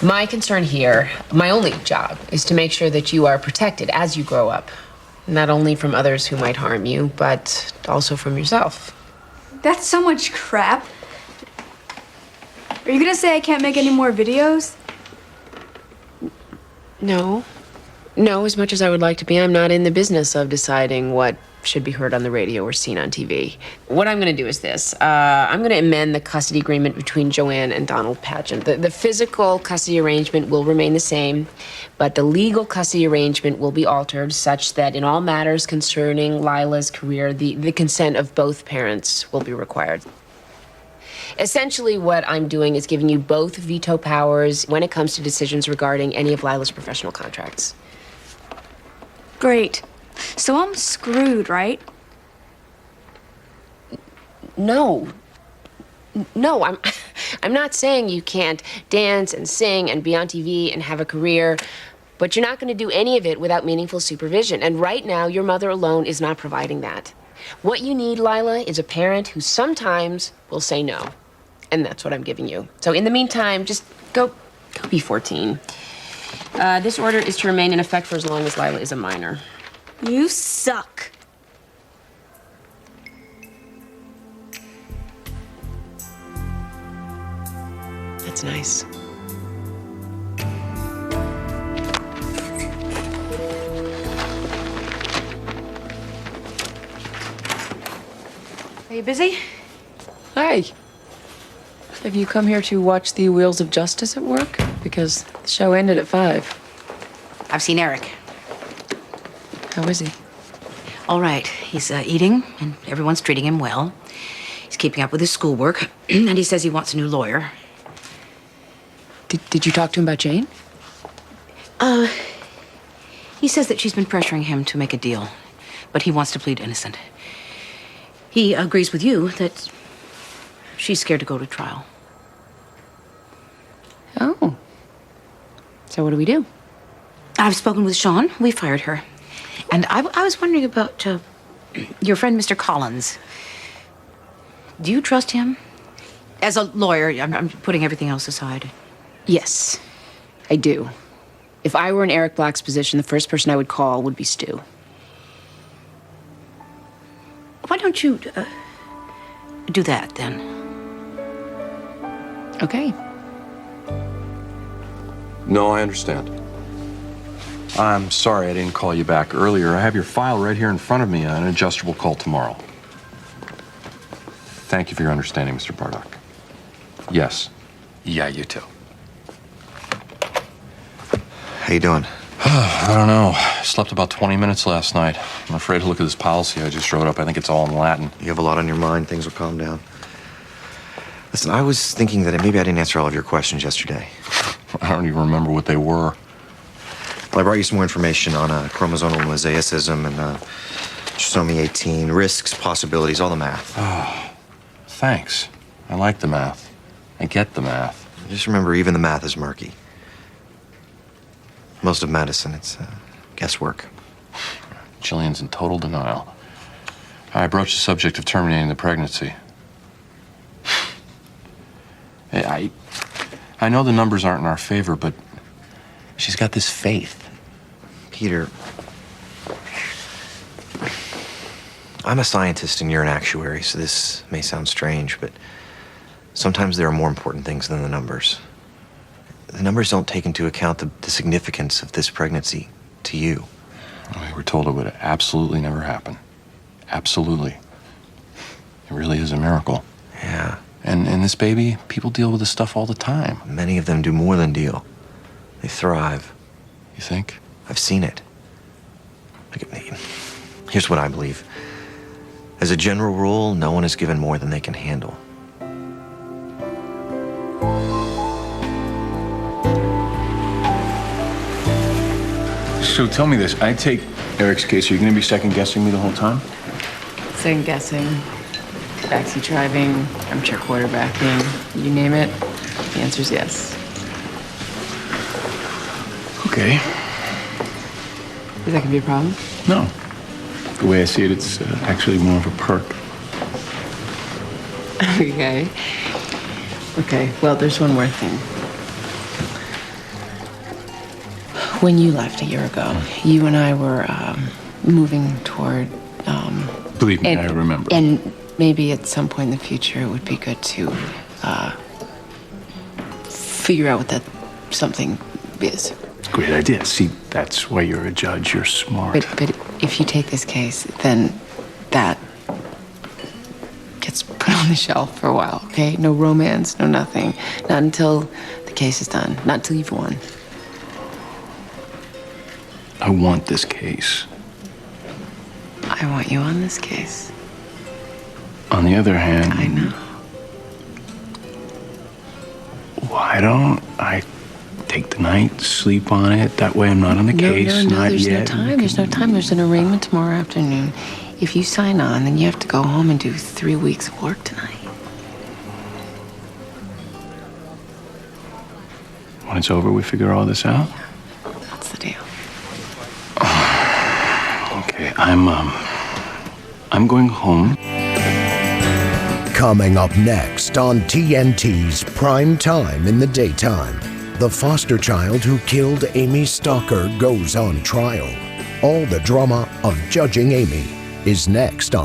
[SPEAKER 2] My concern here, my only job, is to make sure that you are protected as you grow up. Not only from others who might harm you, but also from yourself.
[SPEAKER 3] That's so much crap. Are you gonna say I can't make any more videos?
[SPEAKER 2] No. No, as much as I would like to be, I'm not in the business of deciding what should be heard on the radio or seen on TV. What I'm going to do is this. I'm going to amend the custody agreement between Joanne and Donald Pageant. The physical custody arrangement will remain the same, but the legal custody arrangement will be altered such that in all matters concerning Lila's career, the consent of both parents will be required. Essentially, what I'm doing is giving you both veto powers when it comes to decisions regarding any of Lila's professional contracts.
[SPEAKER 3] Great. So I'm screwed, right?
[SPEAKER 2] No. No, I'm not saying you can't dance and sing and be on TV and have a career, but you're not going to do any of it without meaningful supervision. And right now, your mother alone is not providing that. What you need, Lila, is a parent who sometimes will say no. And that's what I'm giving you. So in the meantime, just go be 14. This order is to remain in effect for as long as Lila is a minor.
[SPEAKER 3] You suck.
[SPEAKER 2] That's nice.
[SPEAKER 10] Are you busy?
[SPEAKER 2] Hi. Have you come here to watch the Wheels of Justice at work? Because the show ended at 5.
[SPEAKER 10] I've seen Eric.
[SPEAKER 2] How is he?
[SPEAKER 10] All right. He's eating, and everyone's treating him well. He's keeping up with his schoolwork, and he says he wants a new lawyer.
[SPEAKER 2] Did you talk to him about Jane?
[SPEAKER 10] He says that she's been pressuring him to make a deal, but he wants to plead innocent. He agrees with you that she's scared to go to trial.
[SPEAKER 2] Oh. So what do we do?
[SPEAKER 10] I've spoken with Sean. We fired her. And I was wondering about your friend, Mr. Collins. Do you trust him? As a lawyer, I'm putting everything else aside.
[SPEAKER 2] Yes, I do. If I were in Eric Black's position, the first person I would call would be Stu.
[SPEAKER 10] Why don't you do that, then?
[SPEAKER 2] Okay.
[SPEAKER 5] No, I understand. I'm sorry I didn't call you back earlier. I have your file right here in front of me on an adjustable call tomorrow. Thank you for your understanding, Mr. Bardock. Yes.
[SPEAKER 21] Yeah, you too.
[SPEAKER 5] How you doing? I don't know. Slept about 20 minutes last night. I'm afraid to look at this policy I just wrote up. I think it's all in Latin.
[SPEAKER 12] You have a lot on your mind. Things will calm down. Listen, I was thinking that maybe I didn't answer all of your questions yesterday.
[SPEAKER 5] I don't even remember what they were.
[SPEAKER 12] Well, I brought you some more information on chromosomal mosaicism and trisomy 18, risks, possibilities, all the math.
[SPEAKER 5] Oh, thanks. I like the math. I get the math.
[SPEAKER 12] Just remember, even the math is murky. Most of medicine, it's guesswork.
[SPEAKER 5] Jillian's in total denial. I broached the subject of terminating the pregnancy. I know the numbers aren't in our favor, but she's got this faith.
[SPEAKER 12] Peter, I'm a scientist and you're an actuary, so this may sound strange, but sometimes there are more important things than the numbers. The numbers don't take into account the significance of this pregnancy to you.
[SPEAKER 5] We were told it would absolutely never happen. Absolutely. It really is a miracle.
[SPEAKER 12] Yeah.
[SPEAKER 5] And this baby, people deal with this stuff all the time.
[SPEAKER 12] Many of them do more than deal. They thrive.
[SPEAKER 5] You think?
[SPEAKER 12] I've seen it. Look at me. Here's what I believe. As a general rule, no one is given more than they can handle.
[SPEAKER 4] So tell me this. I take Eric's case. Are you going to be second-guessing me the whole time?
[SPEAKER 2] Second guessing, backseat driving, armchair quarterbacking, you name it, the answer's yes.
[SPEAKER 4] Okay.
[SPEAKER 2] Is that gonna be a problem?
[SPEAKER 4] No. The way I see it, it's actually more of a perk.
[SPEAKER 2] Okay. Okay, well, there's one more thing. When you left a year ago, you and I were moving toward
[SPEAKER 4] Believe me, I remember.
[SPEAKER 2] And maybe at some point in the future, it would be good to figure out what that something is.
[SPEAKER 4] It's a great idea. See, that's why you're a judge. You're smart.
[SPEAKER 2] But if you take this case, then that gets put on the shelf for a while, okay? No romance, no nothing. Not until the case is done. Not until you've won.
[SPEAKER 4] I want this case.
[SPEAKER 2] I want you on this case.
[SPEAKER 4] On the other hand,
[SPEAKER 2] I know.
[SPEAKER 4] Why don't I take the night, sleep on it? That way I'm not on the case.
[SPEAKER 2] No,
[SPEAKER 4] not
[SPEAKER 2] there's
[SPEAKER 4] yet.
[SPEAKER 2] no time. There's no time. There's an arraignment tomorrow afternoon. If you sign on, then you have to go home and do 3 weeks of work tonight.
[SPEAKER 4] When it's over, we figure all this out?
[SPEAKER 2] That's the deal.
[SPEAKER 4] Okay, I'm going home.
[SPEAKER 8] Coming up next on TNT's Prime Time in the Daytime, the foster child who killed Amy Stalker goes on trial. All the drama of judging Amy is next on